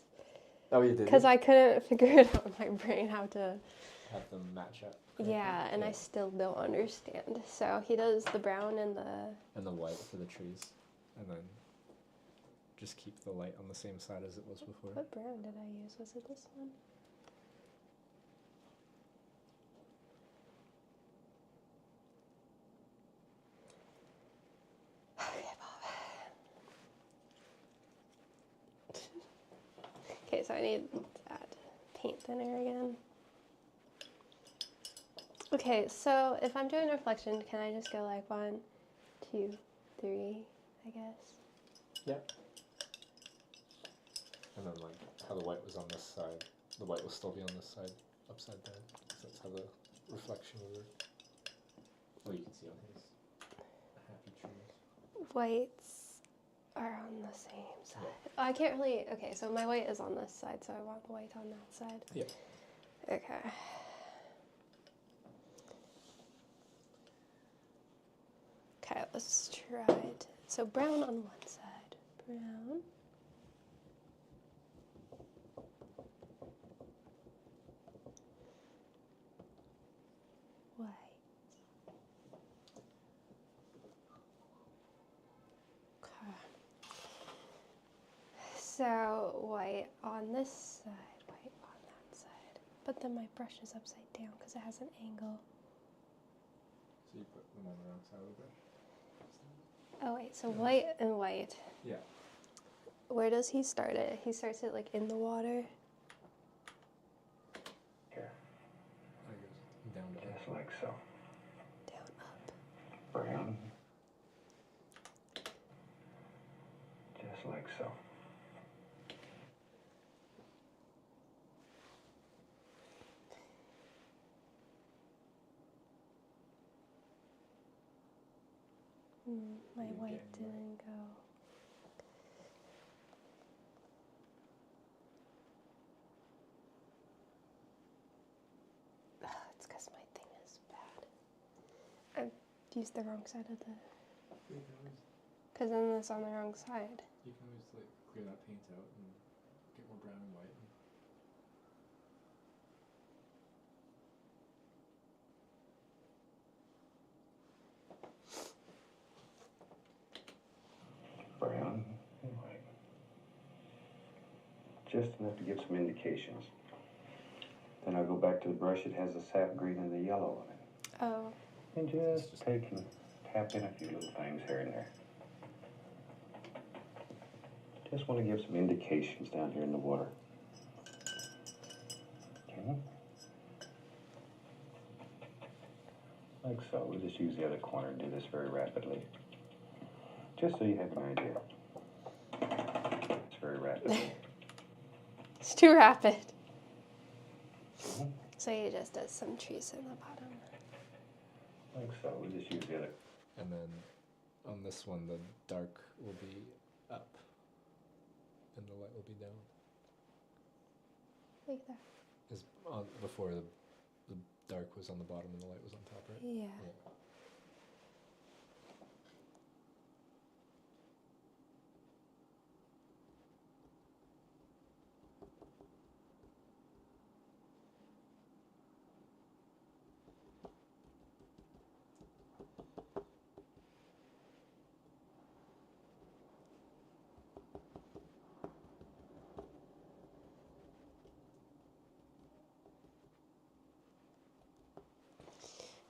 Oh, you did. Because I couldn't figure it out in my brain how to. Have them match up. correctly. Yeah, and I still don't understand. So he does the brown and And the white for the trees, and then just keep the light on the same side as it was before. What brown did I use? Was it this one? Okay, Bob. Okay, so I need to add paint thinner again. Okay, so if I'm doing reflection, can I just go like 1, 2, 3, I guess? Yep. And then like how the white was on this side, the white will still be on this side, upside down. 'Cause that's how the reflection would work. Oh, you can see on his happy trees. Whites are on the same side. I can't really. Okay, so my white is on this side, so I want the white on that side. Yeah. Okay. Okay, let's try it. So brown on one side. Brown. White. Okay. So white on this side, white on that side. But then my brush is upside down because it has an angle. So you put them on the wrong side of the brush. Oh wait, so white and white. Yeah. Where does he start it? He starts it like in the water. Here, I guess down to just like so. Down, up. Brown. Just like so. My You're white getting didn't go. I used the wrong side of the. You can always, Because then it's on the wrong side. you can always like clear that paint out and get more brown and white. Brown and white. Just enough to give some indications. Then I'll go back to the brush that has the sap green and the yellow on it. Oh. And just take and tap in a few little things here and there. Just want to give some indications down here in the water. Okay. Like so. We'll just use the other corner and do this very rapidly. Just so you have an idea. It's very rapid. It's too rapid. So he just does some trees in the bottom. Like so. We'll just use the other. And then on this one, the dark will be up, and the light will be down. Like that. Is on before the dark was on the bottom and the light was on top, right? Yeah. Yeah.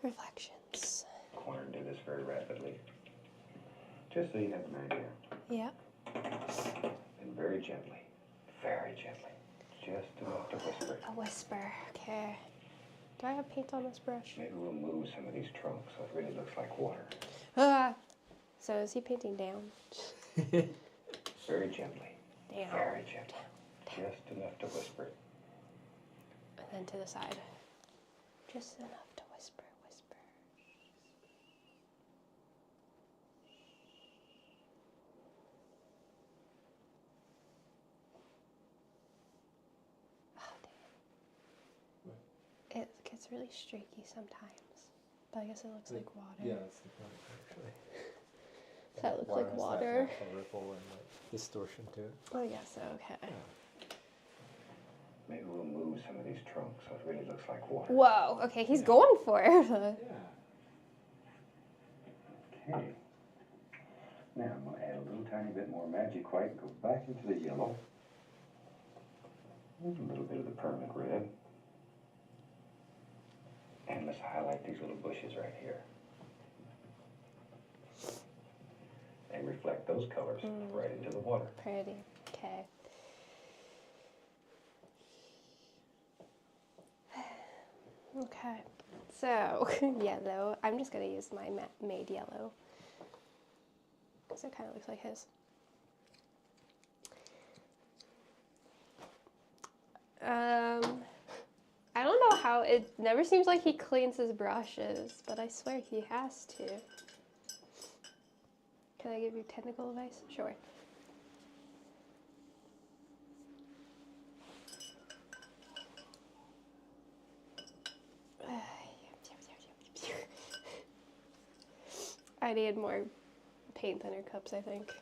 Reflections. Corner and do this very rapidly. Just so you have an idea. Yeah. And very gently. Very gently. Just enough to whisper. A whisper. Okay. Do I have paint on this brush? Maybe we'll move some of these trunks so it really looks like water. Ah. So is he painting down? Very gently. Down. Very gently. Just enough to whisper. And then to the side. Just enough to whisper, whisper. Oh, dang it. It gets really streaky sometimes. But I guess it looks like water. Yeah, that's the point, actually. Does that look Water like has that water? natural ripple and like distortion to it. Oh, yes, okay. Maybe we'll move some of these trunks so it really looks like water. Whoa, okay, he's going for it. Okay. Now I'm going to add a little tiny bit more magic white and go back into the yellow. And a little bit of the permanent red. And let's highlight these little bushes right here. And reflect those colors right into the water. Pretty. Okay. Okay. So, yellow. I'm just going to use my made yellow. Because it kind of looks like his. I don't know how, it never seems like he cleans his brushes, but I swear he has to. Can I give you technical advice? Sure. I need more paint thinner cups, I think.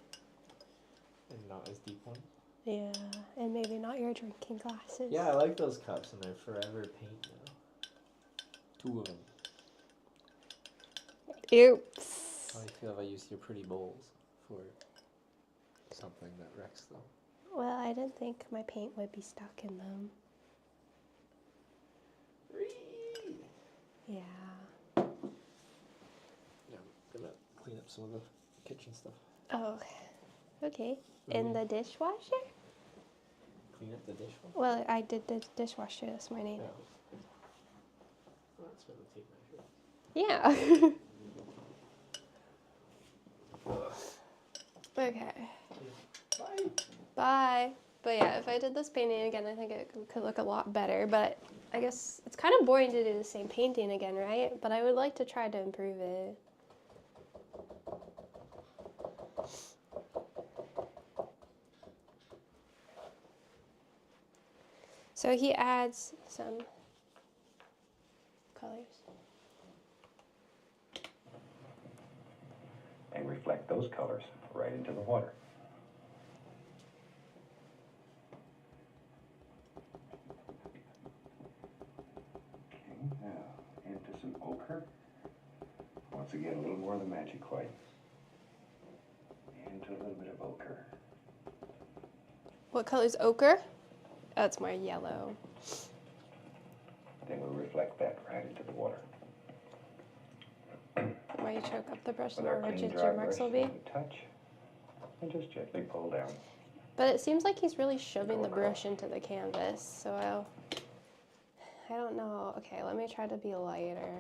And not as deep one. Yeah, and maybe not your drinking glasses. Yeah, I like those cups, and they're forever paint now. 2 of them. Oops. How do you feel if I used your pretty bowls for something that wrecks them? Well, I didn't think my paint would be stuck in them. Yeah. Yeah, I'm gonna clean up some of the kitchen stuff. Oh, okay. In the dishwasher? Clean up the dishwasher? Well, I did the dishwasher this morning. Yeah. Well, that's where the tape measure. Yeah. Okay. Bye. Bye. But yeah, if I did this painting again, I think it could look a lot better. But I guess it's kind of boring to do the same painting again, right? But I would like to try to improve it. So he adds some colors. and reflect those colors right into the water. Okay, now into some ochre. Once again, a little more of the magic white. Into a little bit of ochre. What color is ochre? Oh, it's more yellow. Then we'll reflect that right into the water. The more you choke up the brush, the With more our clean, rigid dry your brush, marks will be. we touch and just gently pull down. But it seems like he's really shoving the brush into the canvas, so I don't know. Okay, let me try to be lighter.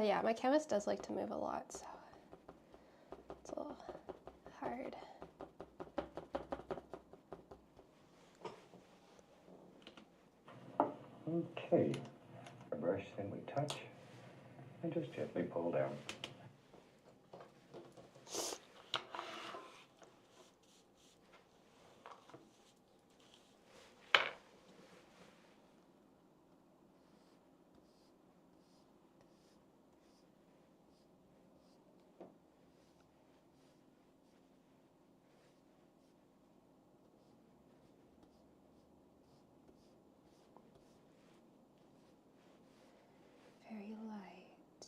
Yeah, my canvas does like to move a lot, so it's a little hard. Okay, a brush, then we touch and just gently pull down. Very light.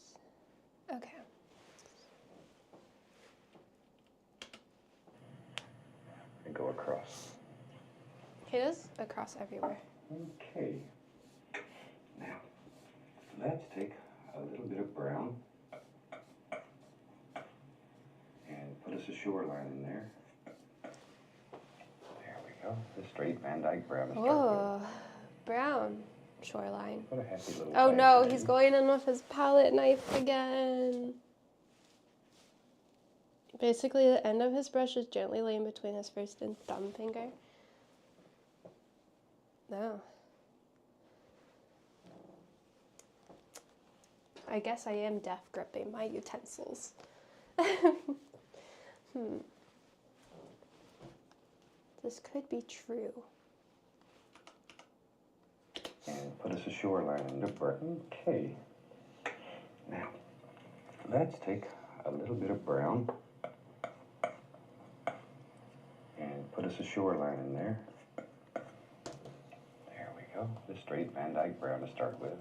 Okay. And go across. It is across everywhere. Okay. Now, let's take a little bit of brown and put us a shoreline in there. There we go. The straight Van Dyke brown to start Oh, brown shoreline. with. What a happy little Oh bag no, there. he's going in with his palette knife again. Basically, the end of his brush is gently laying between his first and thumb finger. No. I guess I am deaf gripping my utensils. This could be true. And put us a shoreline in the brown. Okay. Now, let's take a little bit of brown and put us a shoreline in there. There we go. The straight Van Dyke brown to start with.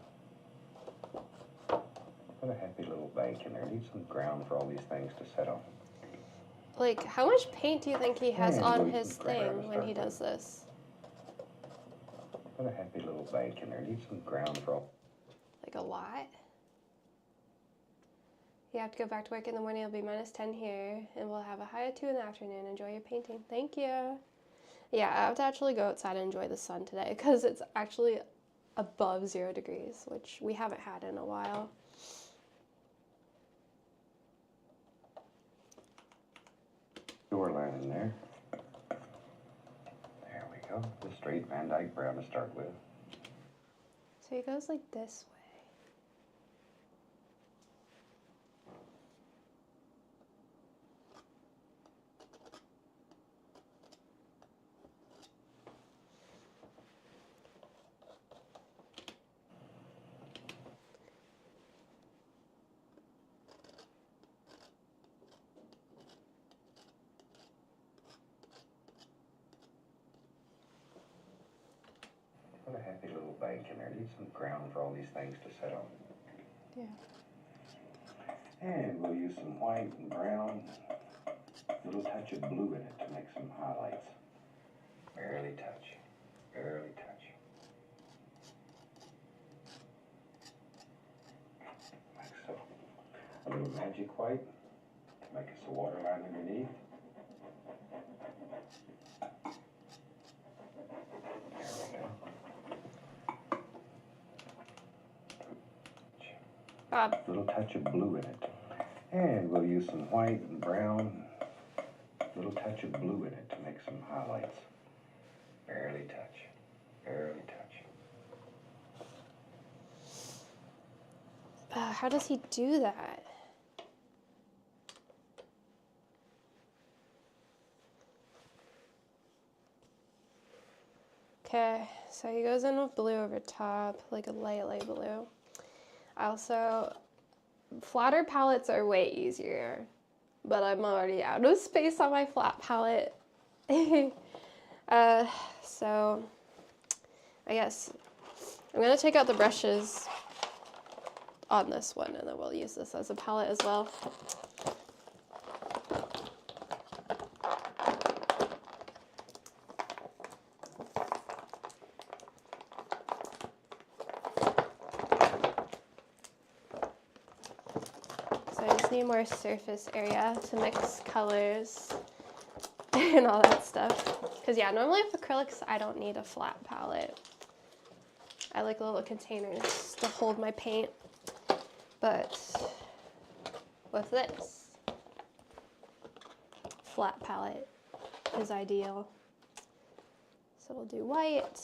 What a happy little bank in there. Need some ground for all these things to set on. Like, how much paint do you think he has Yeah, on really his some brown to thing when he start does this? What a happy little bank in there. Need some ground for all. Like a lot? You have to go back to work in the morning. It'll be -10 here, and we'll have a high of 2 in the afternoon. Enjoy your painting. Thank you. Yeah, I have to actually go outside and enjoy the sun today because it's actually above 0 degrees, which we haven't had in a while. Shoreline in there. There we go. The straight Van Dyke brown to start with. So he goes like this way. What a happy little bank in there. Need some ground for all these things to set on. Yeah. And we'll use some white and brown. A little touch of blue in it to make some highlights. Barely touch. Barely touch. Like so. A little magic white to make us a waterline underneath. There we go. Bob. A little touch of blue in it. And we'll use some white and brown. A little touch of blue in it to make some highlights. Barely touch. Barely touch. how does he do that? Okay, so he goes in with blue over top, like a light blue. Flatter palettes are way easier, but I'm already out of space on my flat palette. So I guess I'm gonna take out the brushes on this one, and then we'll use this as a palette as well. So I just need more surface area to mix colors and all that stuff. Because yeah, normally with acrylics, I don't need a flat palette. I like little containers to hold my paint. But with this, flat palette is ideal. So we'll do white,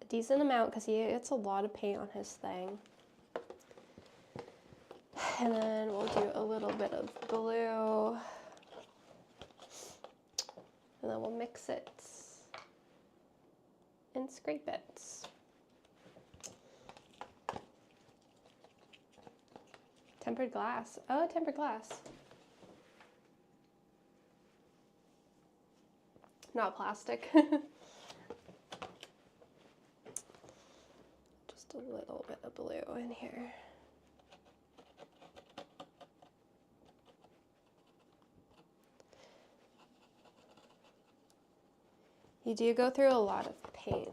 a decent amount because he gets a lot of paint on his thing. And then we'll do a little bit of blue. And then we'll mix it and scrape it. Tempered glass. Oh, tempered glass. Not plastic. Just a little bit of blue in here. You do go through a lot of paint.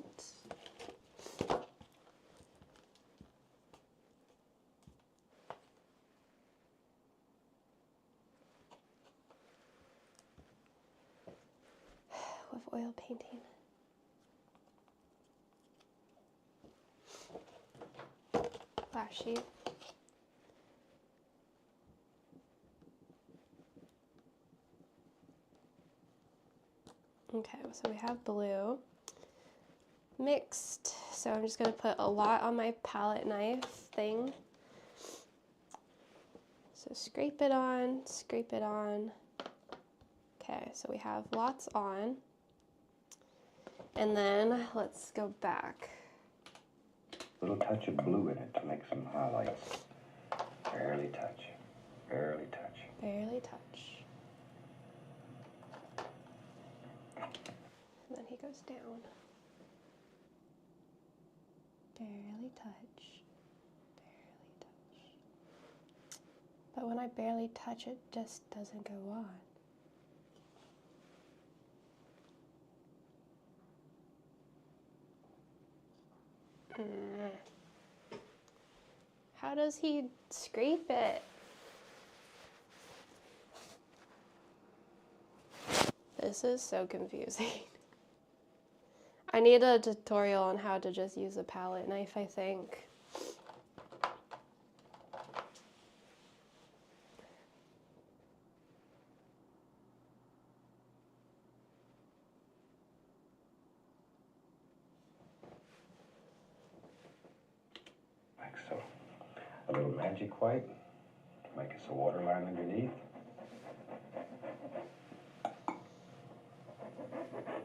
With oil painting. Glass sheet. Okay, so we have blue mixed. So I'm just gonna put a lot on my palette knife thing. So scrape it on, scrape it on. Okay, so we have lots on. And then let's go back. Little touch of blue in it to make some highlights. Barely touch. Barely touch. Barely touch. And then he goes down. Barely touch. Barely touch. But when I barely touch, it just doesn't go on. How does he scrape it? This is so confusing. I need a tutorial on how to just use a palette knife, I think. Like so. A little magic white to make us a waterline underneath.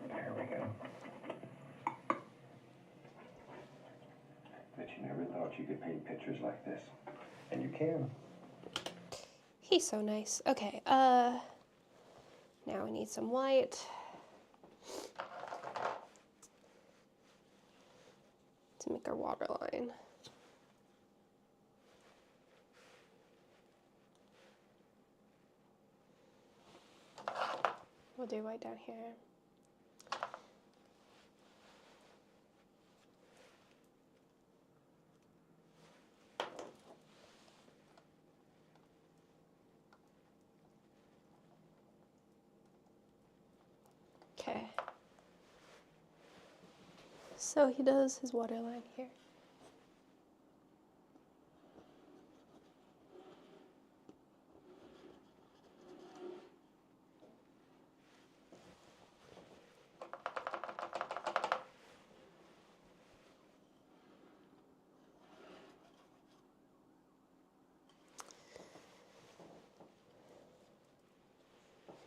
There we go. Bet you never thought you could paint pictures like this. And you can. He's so nice. Okay, now we need some white. To make our waterline. We'll do white down here. Okay. So he does his waterline here.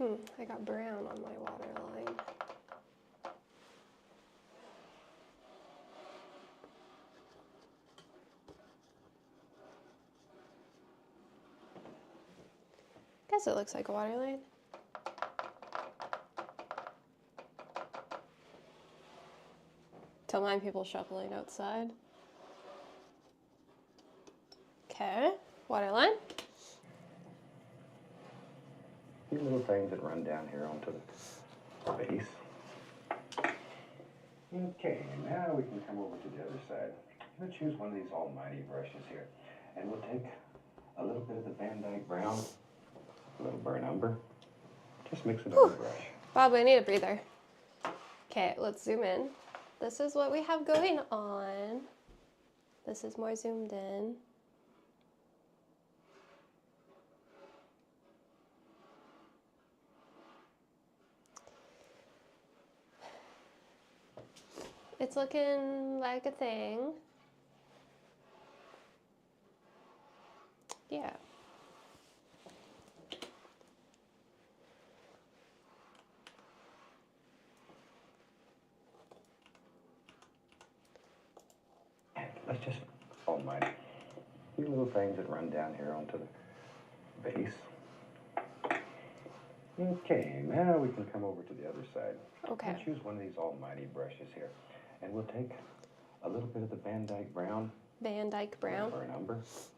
I got brown on my waterline. Guess it looks like a waterline. Don't mind people shuffling outside. Okay, waterline. Few little things that run down here onto the base. Okay, now we can come over to the other side. Let's choose one of these almighty brushes here. And we'll take a little bit of the Van Dyke brown, a little burnt umber. Just mix it on the brush. Bob, I need a breather. Okay, let's zoom in. This is what we have going on. This is more zoomed in. It's looking like a thing. Yeah. And let's just, almighty. Few little things that run down here onto the base. Okay, now we can come over to the other side. Okay. We'll choose one of these almighty brushes here. And we'll take a little bit of the Van Dyke brown, Van Dyke brown. burnt umber. Just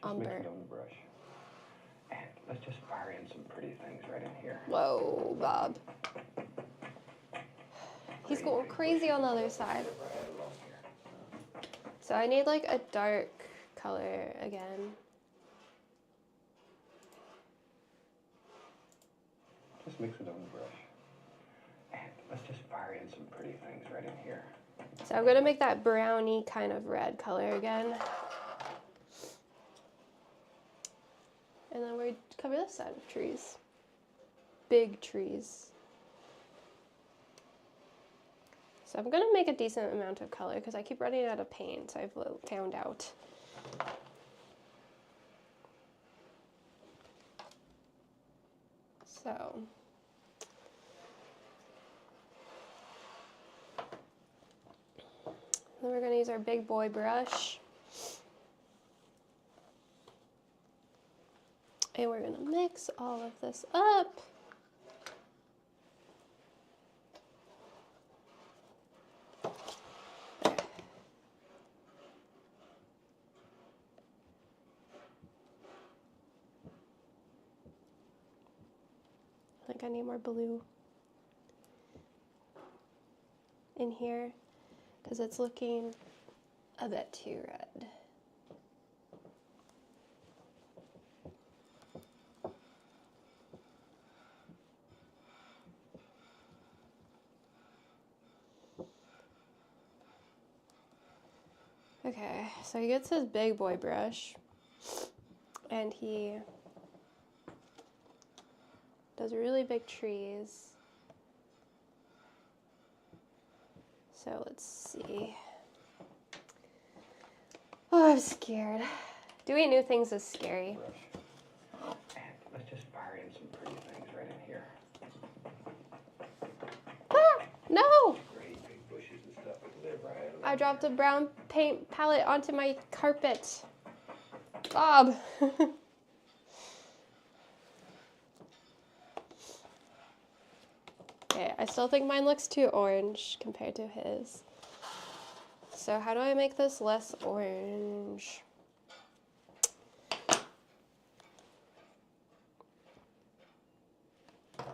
Umber. mix it on the brush. And let's just fire in some pretty things right in here. Whoa, Bob. He's going crazy on the other side. Right along here. So I need like a dark color again. Just mix it on the brush. And let's just fire in some pretty things right in here. So I'm gonna make that browny kind of red color again. And then we cover this side with trees. Big trees. So I'm gonna make a decent amount of color because I keep running out of paint, I've found out. So. Then we're gonna use our big boy brush. And we're gonna mix all of this up. There. I think I need more blue in here because it's looking a bit too red. Okay, so he gets his big boy brush and he does really big trees. So let's see. Oh, I'm scared. Doing new things is scary. Brush. And let's just fire in some pretty things right in here. Ah, no! Great big bushes and stuff that live right along I dropped a brown paint palette onto my carpet. Bob. Okay, I still think mine looks too orange compared to his. So how do I make this less orange? Because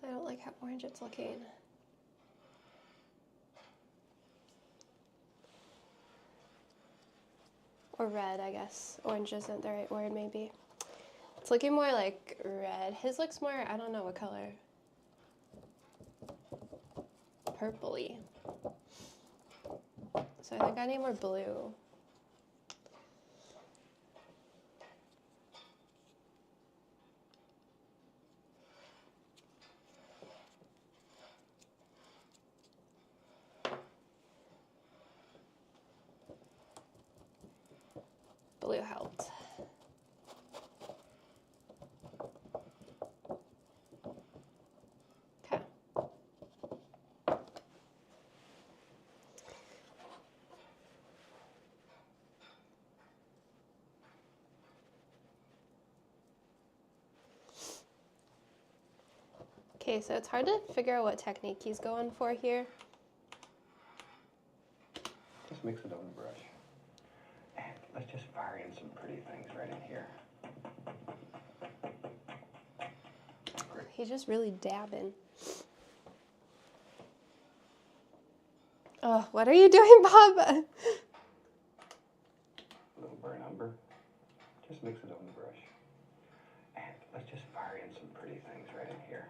I don't like how orange it's looking. Or red, I guess. Orange isn't the right word, maybe. It's looking more like red. His looks more, I don't know what color. Purpley. So I think I need more blue. Blue helped. Okay, so it's hard to figure out what technique he's going for here. Just mix it on the brush. And let's just fire in some pretty things right in here. He's just really dabbing. Oh, what are you doing, Bob? A little burnt umber. Just mix it on the brush. And let's just fire in some pretty things right in here.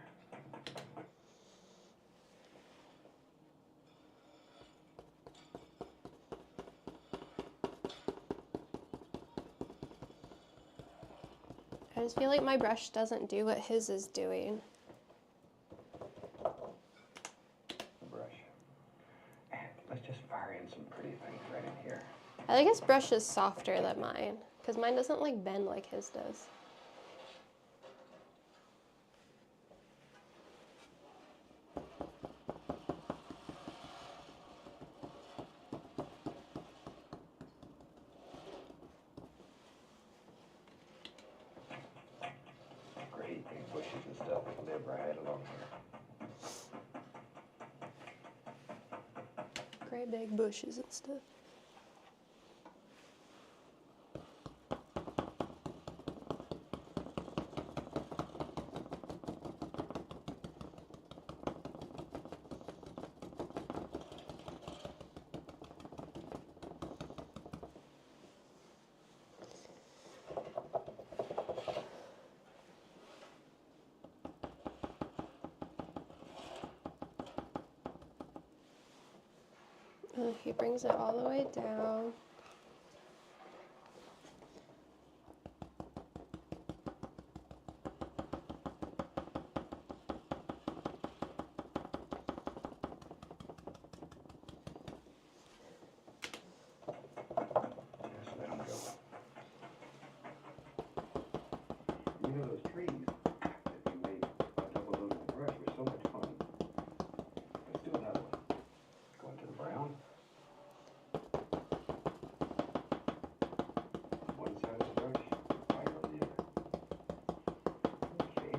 I just feel like my brush doesn't do what his is doing. The brush. And let's just fire in some pretty things right in here. I think his brush is softer than mine, because mine doesn't like bend like his does. Great big bushes and stuff that live right along here. Great big bushes and stuff. He brings it all the way down. Just let them go. You know those trees that you made by double loading the brush were so much fun. Let's do another one. Go into the brown. One side of the brush, fire on the other. Okay.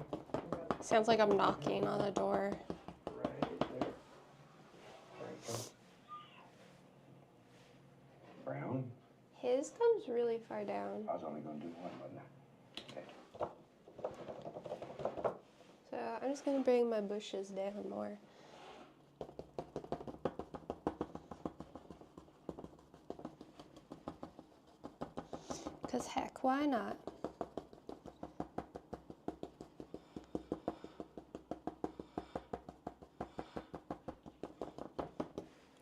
Sounds like I'm knocking on a door. Right there. There it goes. Brown. His comes really far down. I was only going to do one, wasn't I? Okay. So I'm just going to bring my bushes down more. Because heck, why not?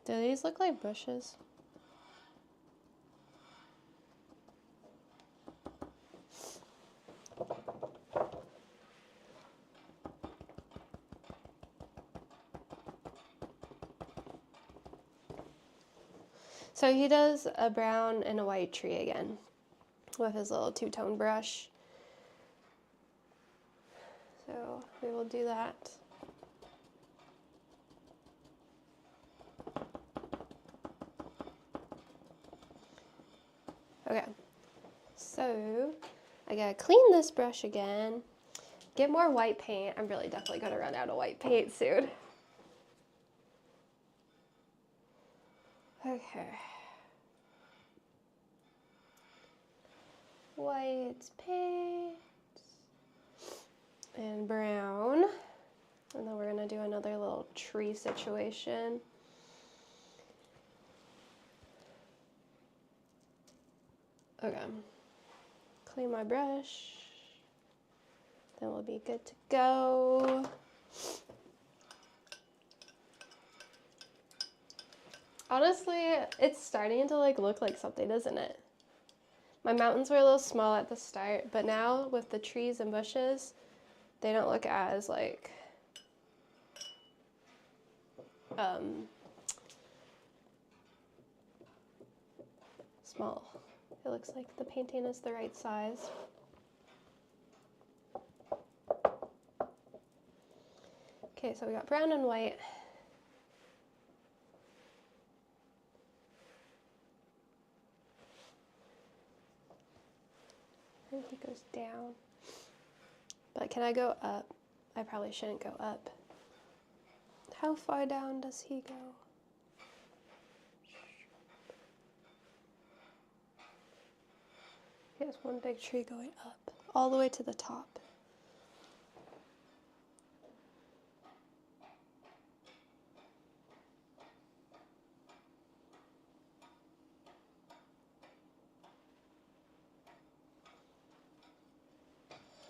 Do these look like bushes? So he does a brown and a white tree again with his little two-tone brush. So we will do that. Okay, so I gotta clean this brush again, get more white paint. I'm really definitely gonna run out of white paint soon. Okay. White paint and brown. And then we're gonna do another little tree situation. Okay. Clean my brush. Then we'll be good to go. Honestly, it's starting to look like something, isn't it? My mountains were a little small at the start, but now with the trees and bushes, they don't look as small. It looks like the painting is the right size. Okay, so we got brown and white. And he goes down. But can I go up? I probably shouldn't go up. How far down does he go? He has one big tree going up, all the way to the top.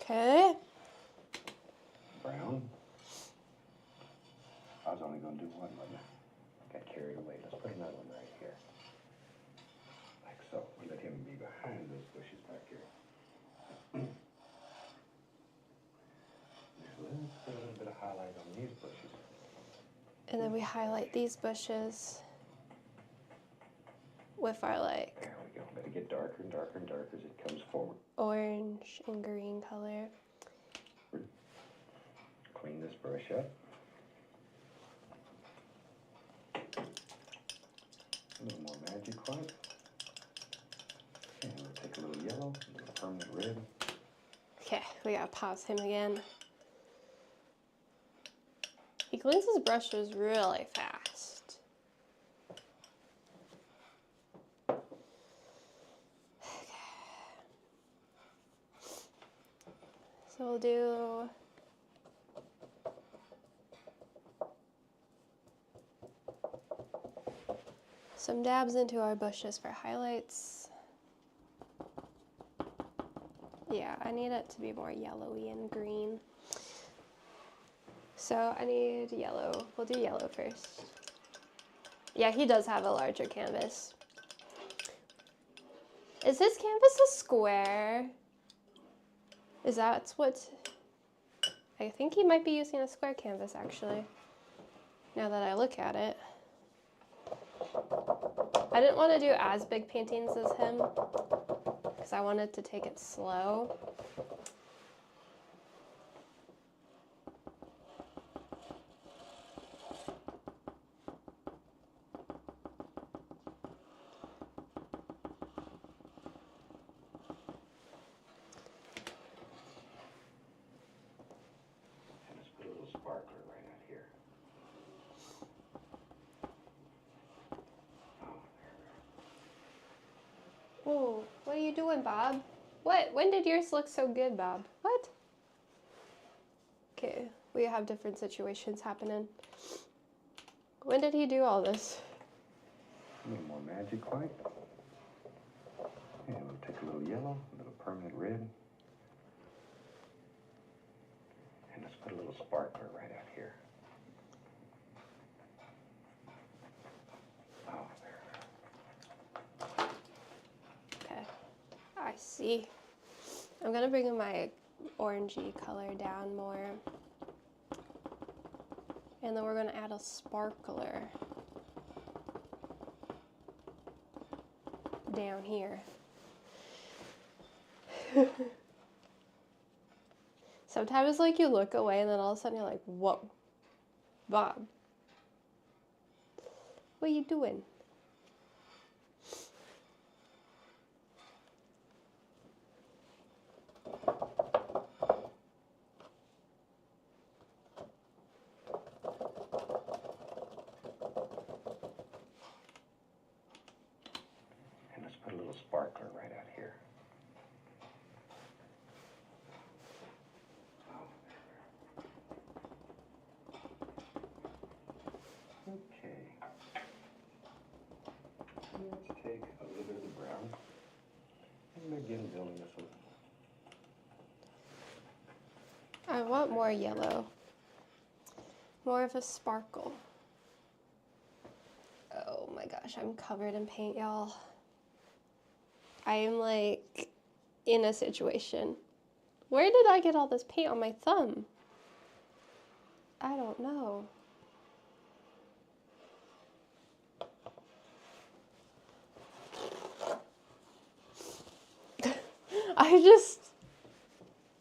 Okay. Brown. I was only going to do one, wasn't I? Got carried away. Let's put another one right here. Like so. We'll let him be behind those bushes back here. Let's put a little bit of highlight on these bushes. And then we highlight these bushes with our like There we go. Let it get darker and darker and darker as it comes forward. orange and green color. Clean this brush up. A little more magic white. And we'll take a little yellow, a little permanent red. Okay, we gotta pause him again. He cleans his brushes really fast. Okay. So we'll do some dabs into our bushes for highlights. Yeah, I need it to be more yellowy and green. So I need yellow. We'll do yellow first. Yeah, he does have a larger canvas. Is his canvas a square? Is that what... I think he might be using a square canvas, actually. Now that I look at it. I didn't want to do as big paintings as him, because I wanted to take it slow. And let's put a little sparkler right out here. Oh, there. Oh, what are you doing, Bob? What? When did yours look so good, Bob? What? Okay, we have different situations happening. When did he do all this? A little more magic white. And we'll take a little yellow, a little permanent red. And let's put a little sparkler right out here. Oh, there. Okay, I see. I'm gonna bring my orangey color down more. And then we're gonna add a sparkler down here. Sometimes like you look away and then all of a sudden you're like, whoa, Bob, what are you doing? And let's put a little sparkler right out here. Oh, there. Okay. Let's take a little bit of the brown and begin building this one. I want more yellow. More of a sparkle. Oh my gosh, I'm covered in paint, y'all. I am like in a situation. Where did I get all this paint on my thumb? I don't know.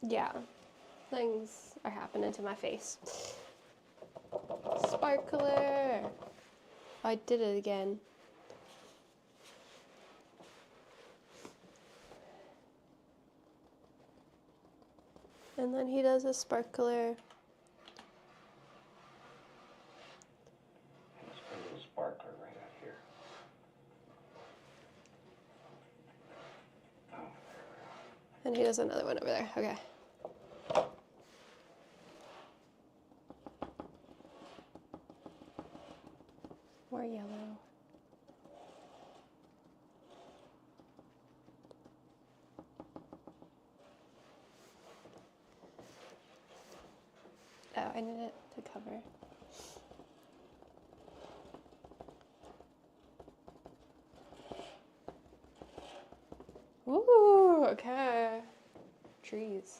Yeah, things are happening to my face. Sparkler. I did it again. And then he does a sparkler And he does another one over there. Okay. More yellow. Oh, I need it to cover. Ooh, okay. Trees.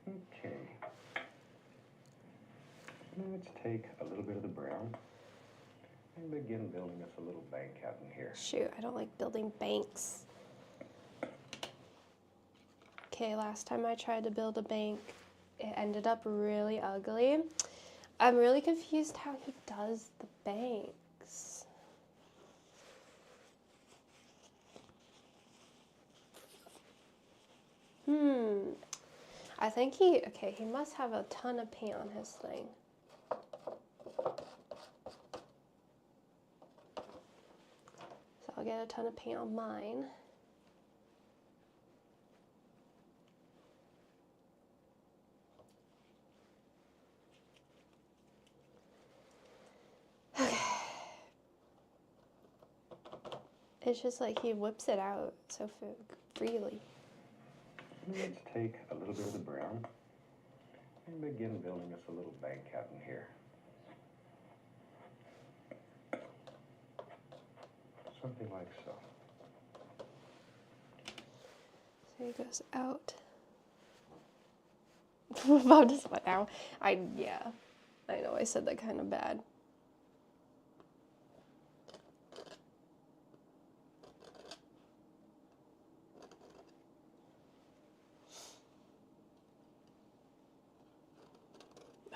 Okay. Let's take a little bit of the brown and begin building us a little bank out in here. Shoot, I don't like building banks. Okay, last time I tried to build a bank, it ended up really ugly. I'm really confused how he does the banks. I think he must have a ton of paint on his thing. So I'll get a ton of paint on mine. It's just like he whips it out so freely. Let's take a little bit of the brown and begin building us a little bank out in here. Something like so. So he goes out. Bob just went out. Yeah. I know I said that kind of bad.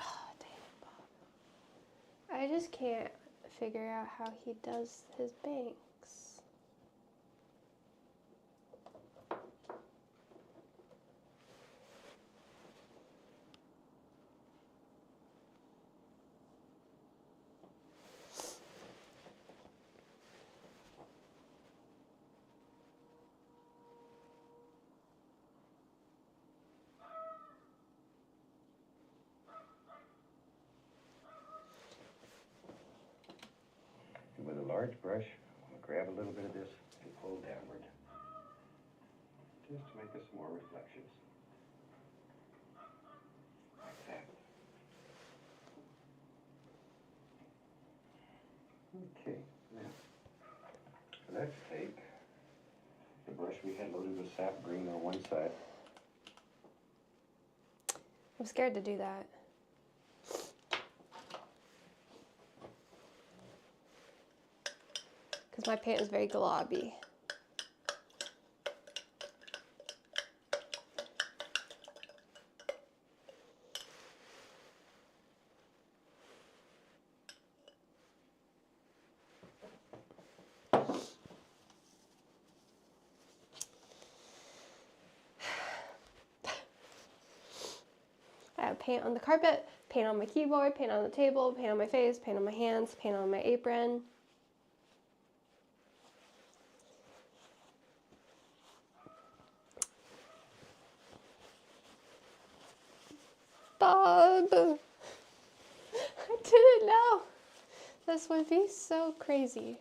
Oh, dang it, Bob. I just can't figure out how he does his banks. And with a large brush, I'm going to grab a little bit of this and pull downward. Just to make us some more reflections. Like that. Okay, now, let's take the brush we had loaded with sap green on one side. I'm scared to do that. Because my paint is very globby. I have paint on the carpet, paint on my keyboard, paint on the table, paint on my face, paint on my hands, paint on my apron. Bob! I didn't know this would be so crazy.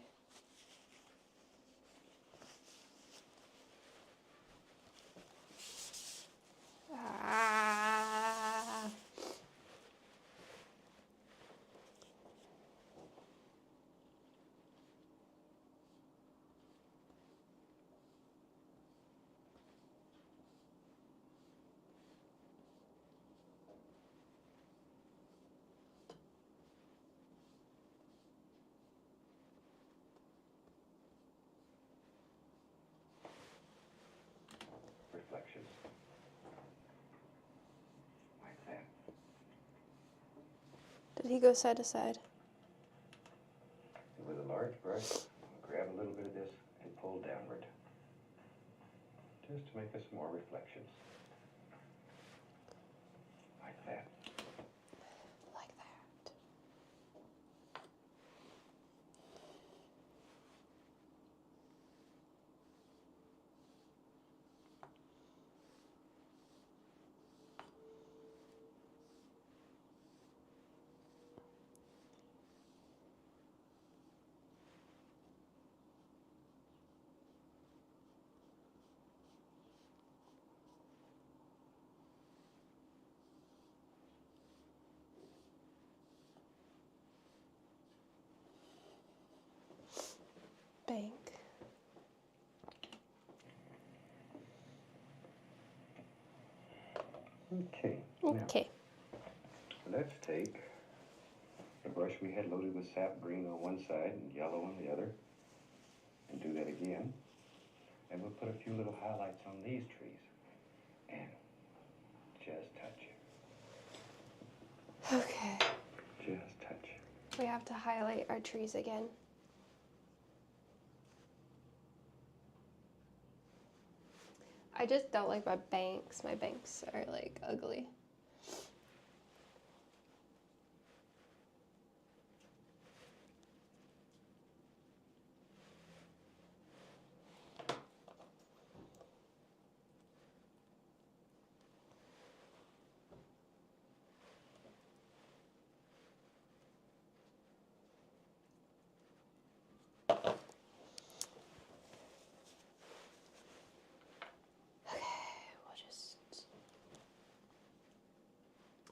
Ah. Reflections. Like that. Did he go side to side? And with a large brush, I'm going to grab a little bit of this and pull downward. Just to make us some more reflections. Like that. Like that. Okay. Now, Okay. let's take the brush we had loaded with sap green on one side and yellow on the other, and do that again. And we'll put a few little highlights on these trees. And just touch it. Okay. Just touch it. We have to highlight our trees again. I just don't like my banks. My banks are like ugly.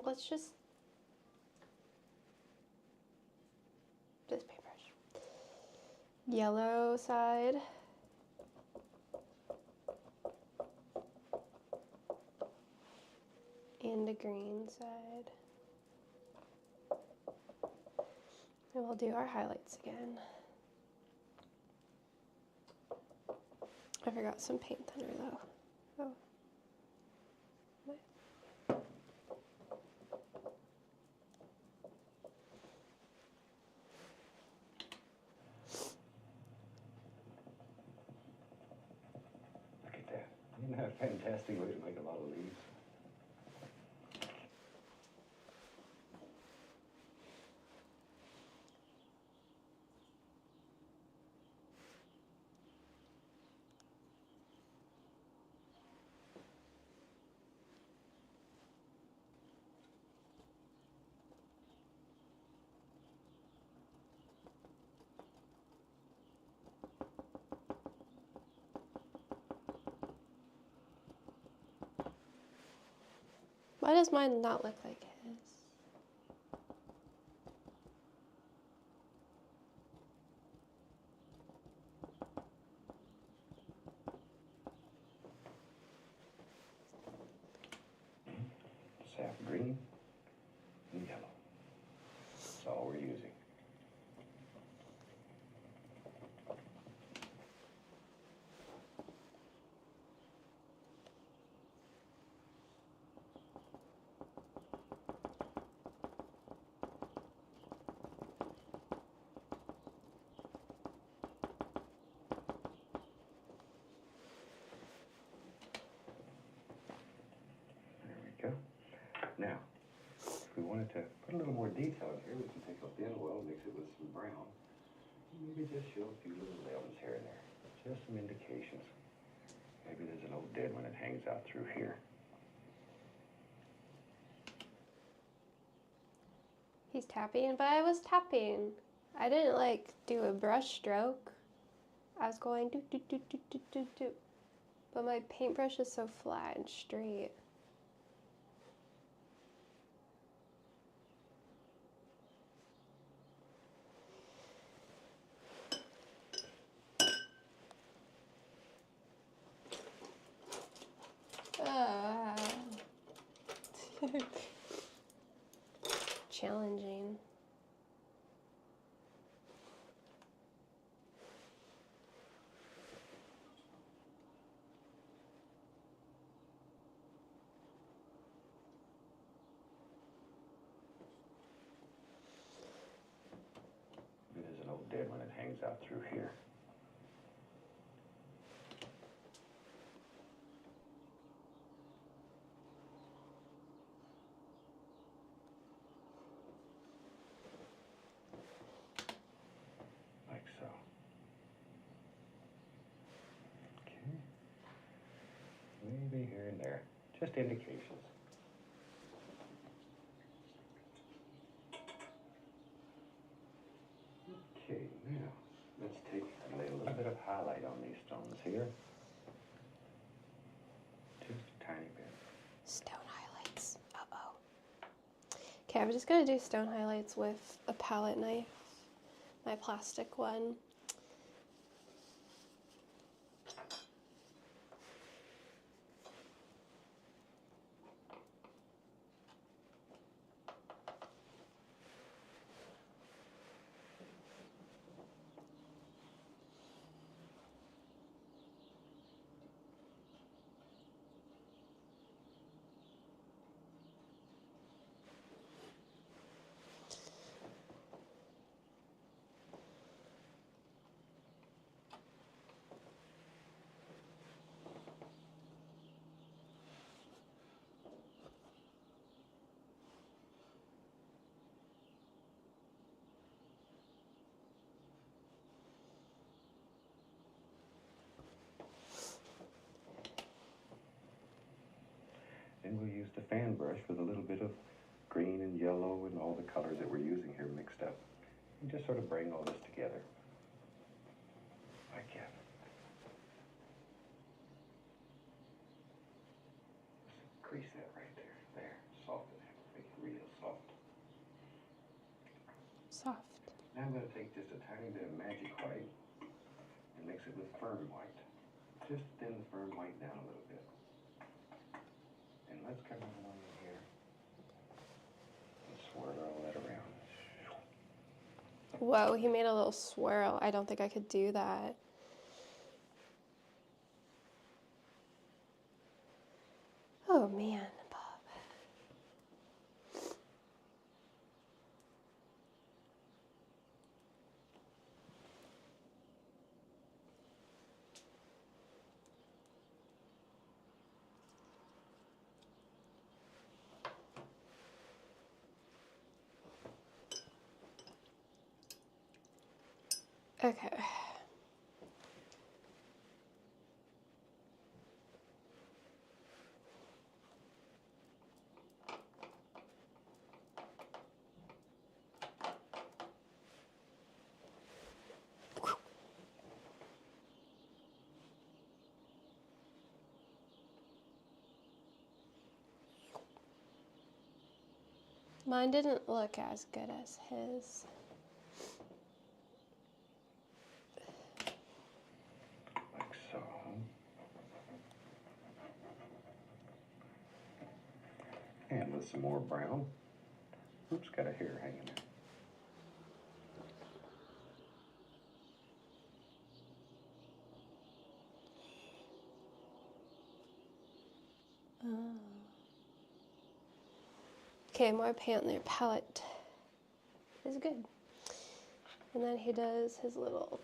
Let's just this paintbrush. Yellow side. And the green side. And we'll do our highlights again. I forgot some paint thinner though. Oh. Look at that. Isn't that a fantastic way to make a lot of leaves? Why does mine not look like his? Sap green and yellow. That's all we're using. There we go. Now, if we wanted to put a little more detail in here, we can take a thin oil, mix it with some brown, and maybe just show a few little lemons here and there. Just some indications. Maybe there's an old dead one that hangs out through here. He's tapping, but I was tapping. I didn't like do a brush stroke. I was going do do do do do do do. But my paintbrush is so flat and straight. Challenging. Maybe there's an old dead one that hangs out through here. Like so. Okay. Maybe here and there. Just indications. Okay, now let's take and lay a little bit of highlight on these stones here. Just a tiny bit. Stone highlights. Uh-oh. Okay, I'm just gonna do stone highlights with a palette knife. My plastic one. just a fan brush with a little bit of green and yellow and all the colors that we're using here mixed up. And just sort of bring all this together. Like that. Just crease that right there. There. Soften it. Make it real soft. Soft. Now I'm going to take just a tiny bit of magic white and mix it with firm white. Just thin the firm white down a little bit. And let's come along in here and swirl all that around. Whoa, he made a little swirl. I don't think I could do that. Oh man, Bob. Okay. Mine didn't look as good as his. Like so. And with some more brown. Oops, got a hair hanging there. Okay, more paint on their palette is good. And then he does his little.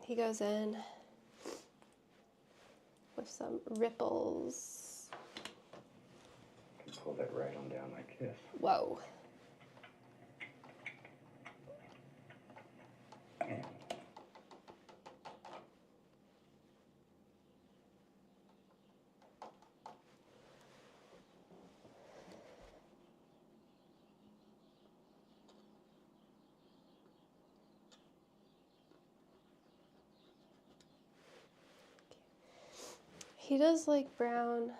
He goes in with some ripples. Can pull that right on down like this. Whoa. And He does like brown.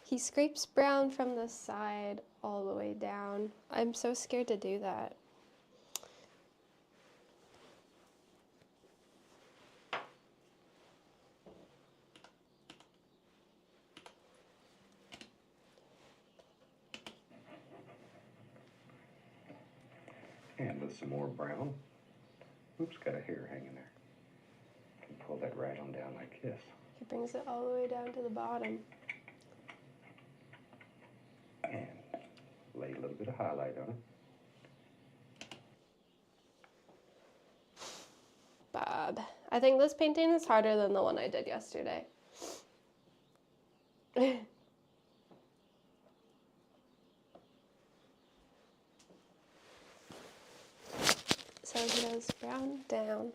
He scrapes brown from the side all the way down. I'm so scared to do that. and with some more brown. Oops, got a hair hanging there. Can pull that right on down like this. He brings it all the way down to the bottom. And lay a little bit of highlight on it. Bob. I think this painting is harder than the one I did yesterday. So he does brown down.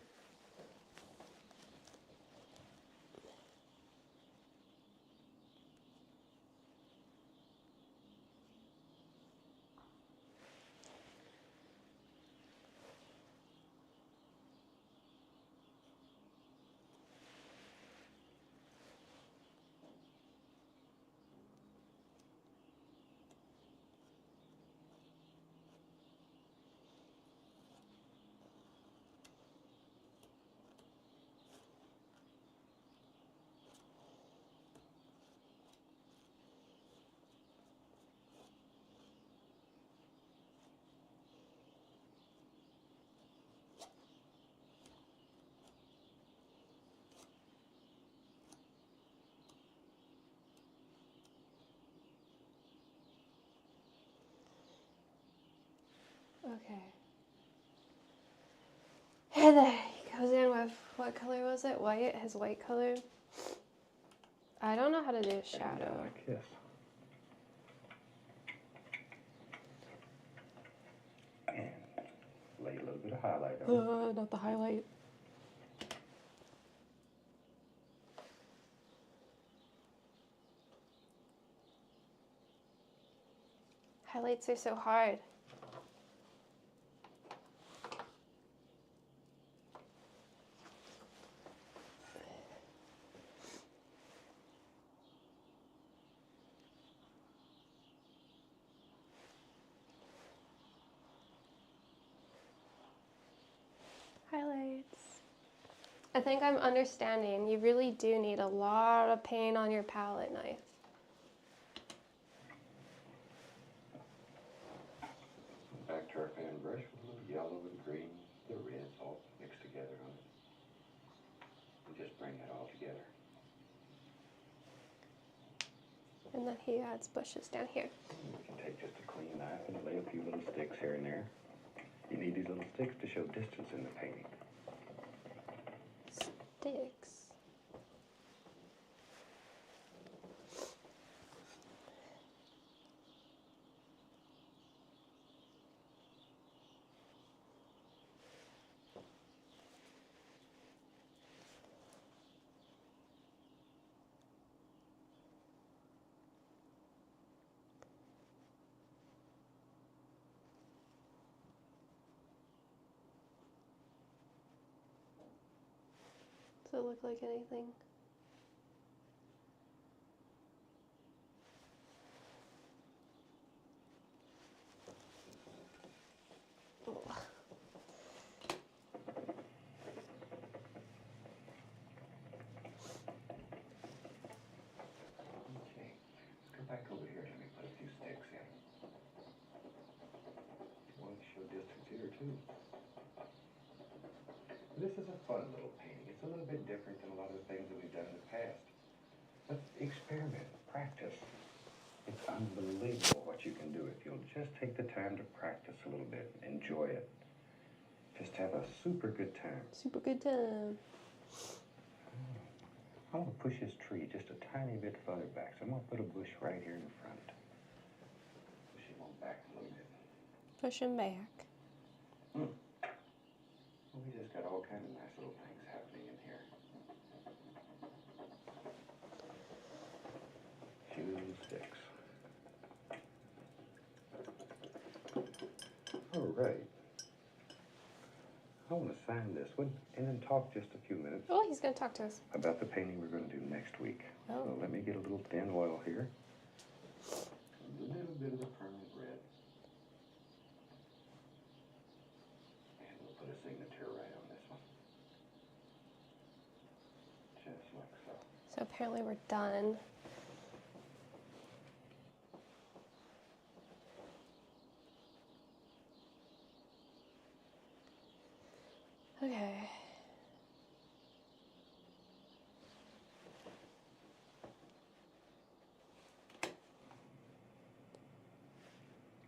Okay. And then he goes in with, what color was it? White, his white color. I don't know how to do a Down shadow. like this. And highlight on it. Not the highlight. Highlights are so hard. Highlights. I think I'm understanding. You really do need a lot of paint on your palette knife. Back to our fan brush with a little yellow and green, the reds all mixed together on it. And just bring it all together. And then he adds bushes down here. You can take just a clean knife and lay a few little sticks here and there. You need these little sticks to show distance in the painting. Sticks. Does it look like anything? Ugh. Okay, let's go back over here and let me put a few sticks in. Want to show distance here too. This is a fun little painting. It's a little bit different than a lot of the things that we've done in the past. But experiment, practice. It's unbelievable what you can do if you'll just take the time to practice a little bit, enjoy it. Just have a super good time. Super good time. I'm gonna push this tree just a tiny bit further back. So I'm gonna put a bush right here in front. Push him on back a little bit. Push him back. Well, we just got all kinds of nice little things happening in here. Few sticks. All right. I want to sign this one and then talk just a few minutes Oh, he's gonna talk to us. about the painting we're going to do next week. Oh. So let me get a little thin oil here. A little bit of the permanent red. And we'll put a signature right on this one. Just like so. So apparently we're done. Okay.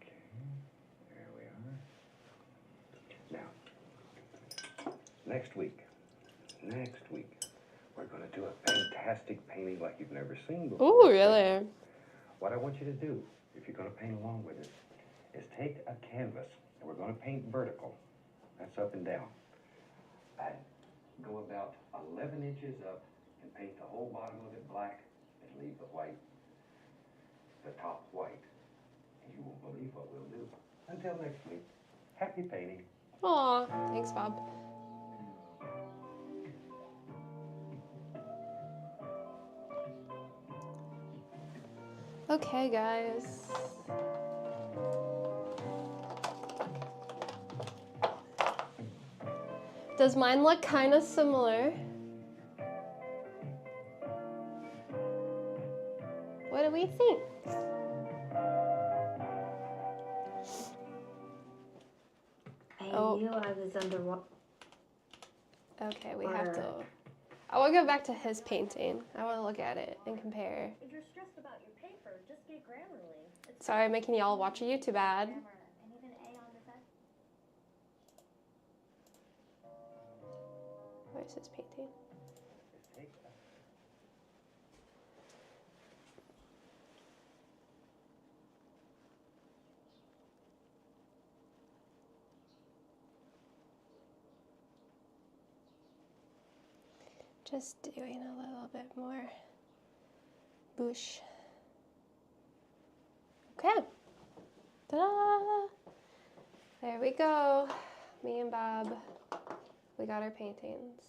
Okay, there we are. Now, next week, we're going to do a fantastic painting like you've never seen before. Oh, really? What I want you to do, if you're going to paint along with us, is take a canvas, and we're going to paint vertical. That's up and down. And go about 11 inches up and paint the whole bottom of it black and leave the white, the top white. And you won't believe what we'll do. Until next week, happy painting. Aw, thanks, Bob. Okay, guys. Does mine look kind of similar? What do we think? I Oh. knew I was underwater. Okay, we have to. I want to go back to his painting. I want to look at it and compare. If you're stressed about your paper, just get Grammarly. It's Sorry, I'm making y'all watch a YouTube ad. grammar and even A on the test. Where's his painting? Just doing a little bit more bush. Okay. Ta-da! There we go. Me and Bob, we got our paintings.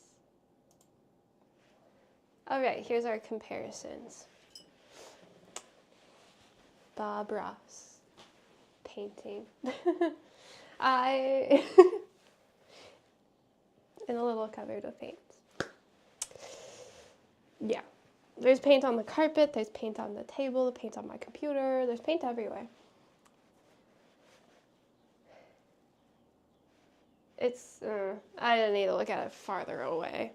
All right, here's our comparisons. Bob Ross painting. I in a little cupboard of paint. Yeah. There's paint on the carpet, there's paint on the table, paint on my computer, there's paint everywhere. It's, I need to look at it farther away.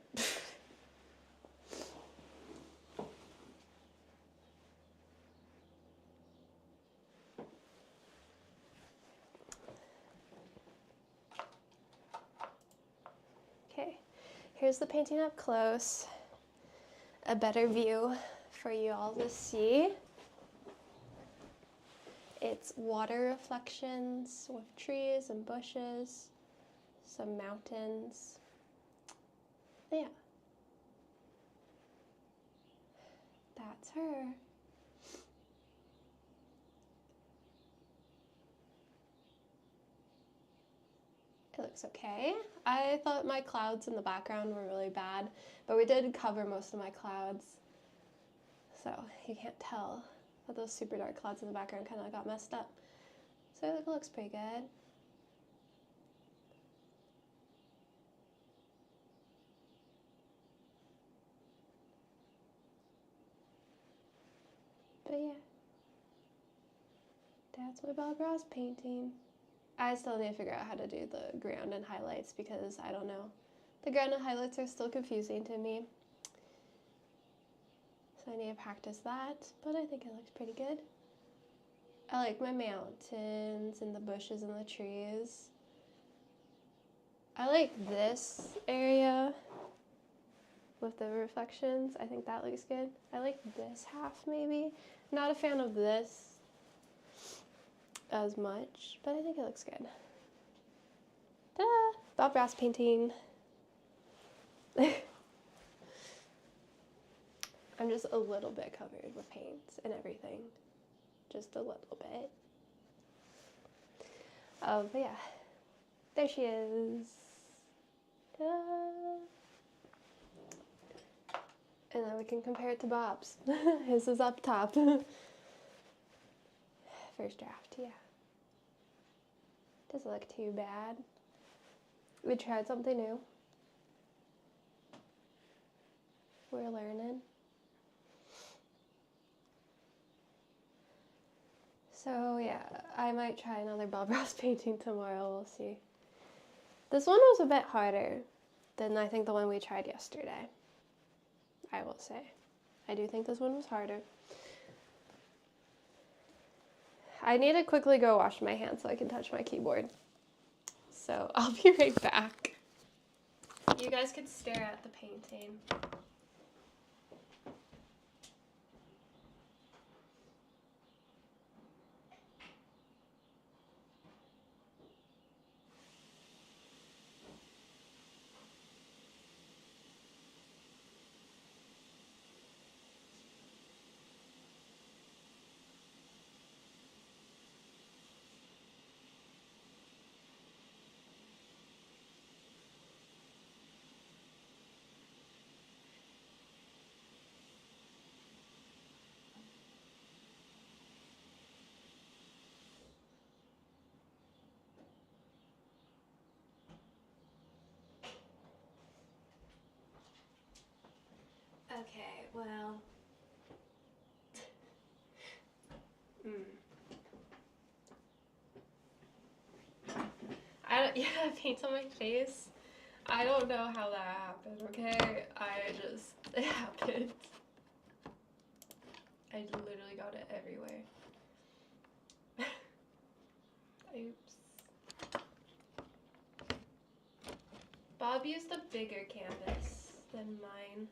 Okay, here's the painting up close. A better view for you all to see. It's water reflections with trees and bushes, some mountains. Yeah. That's her. It looks okay. I thought my clouds in the background were really bad, but we did cover most of my clouds. So you can't tell, but those super dark clouds in the background kind of got messed up. So I think it looks pretty good. But yeah, that's my Bob Ross painting. I still need to figure out how to do the ground and highlights because I don't know. The ground and highlights are still confusing to me. So I need to practice that, but I think it looks pretty good. I like my mountains and the bushes and the trees. I like this area with the reflections. I think that looks good. I like this half maybe. I'm not a fan of this as much, but I think it looks good. Ta-da! Bob Ross painting. I'm just a little bit covered with paint and everything. Just a little bit. But yeah, there she is. Ta-da! And then we can compare it to Bob's. His is up top. First draft, yeah. Doesn't look too bad. We tried something new. We're learning. So yeah, I might try another Bob Ross painting tomorrow, we'll see. This one was a bit harder than I think the one we tried yesterday, I will say. I do think this one was harder. I need to quickly go wash my hands so I can touch my keyboard. So I'll be right back. You guys could stare at the painting. Okay, well. Yeah, paint on my face. I don't know how that happened, okay? It happened. I literally got it everywhere. Oops. Bob used a bigger canvas than mine.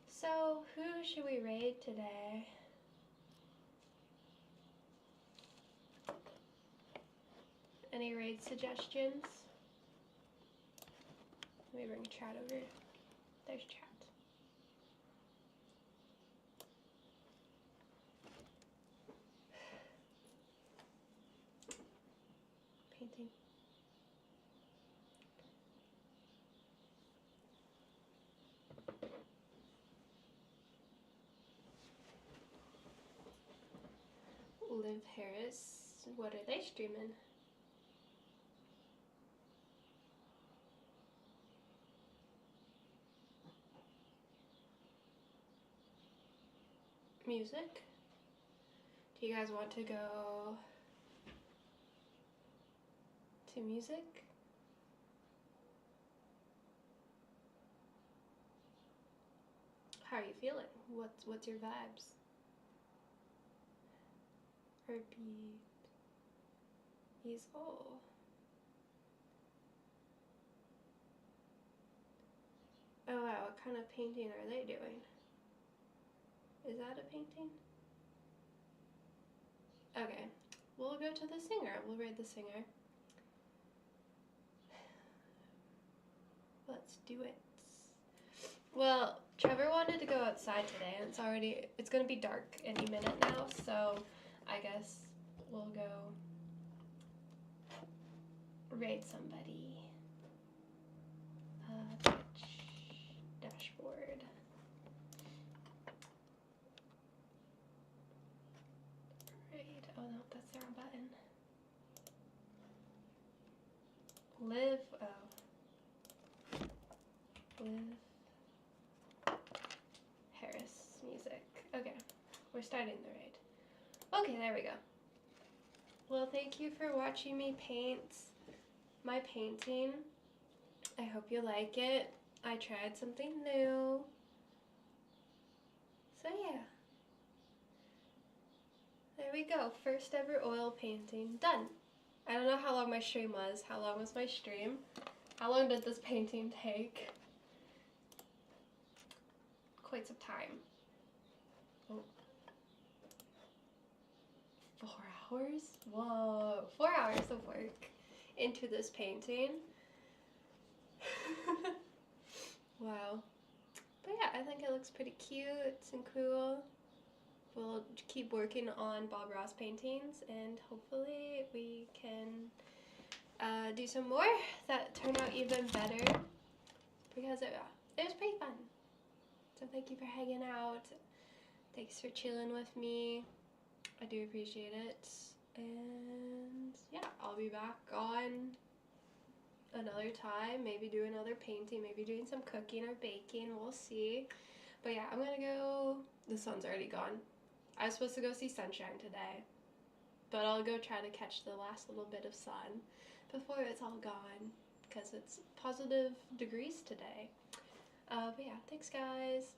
So, who should we raid today? Any raid suggestions? Let me bring chat over. There's chat. Painting. Liv Harris, what are they streaming? Music? Do you guys want to go to music? How are you feeling? What's your vibes? Heartbeat. Easel. Oh wow, what kind of painting are they doing? Is that a painting? Okay, we'll go to the singer. We'll read the singer. Let's do it. Well, Trevor wanted to go outside today, and it's gonna be dark any minute now, so I guess we'll go raid somebody. Twitch dashboard. Raid. Oh no, that's the wrong button. Liv. Oh. Liv Harris music. Okay, we're starting the raid. Okay, there we go. Well, thank you for watching me paint my painting. I hope you like it. I tried something new. So yeah. There we go. First ever oil painting done. I don't know how long my stream was. How long was my stream? How long did this painting take? Quite some time. Oh. 4 hours? Whoa. 4 hours of work into this painting. Wow. But yeah, I think it looks pretty cute and cool. We'll keep working on Bob Ross paintings, and hopefully we can do some more that turn out even better, because it was pretty fun. So thank you for hanging out. Thanks for chilling with me. I do appreciate it. And yeah, I'll be back on another time, maybe do another painting, maybe doing some cooking or baking, we'll see. But yeah, I'm gonna go, the sun's already gone. I was supposed to go see sunshine today, but I'll go try to catch the last little bit of sun before it's all gone, because it's positive degrees today. But yeah, thanks guys.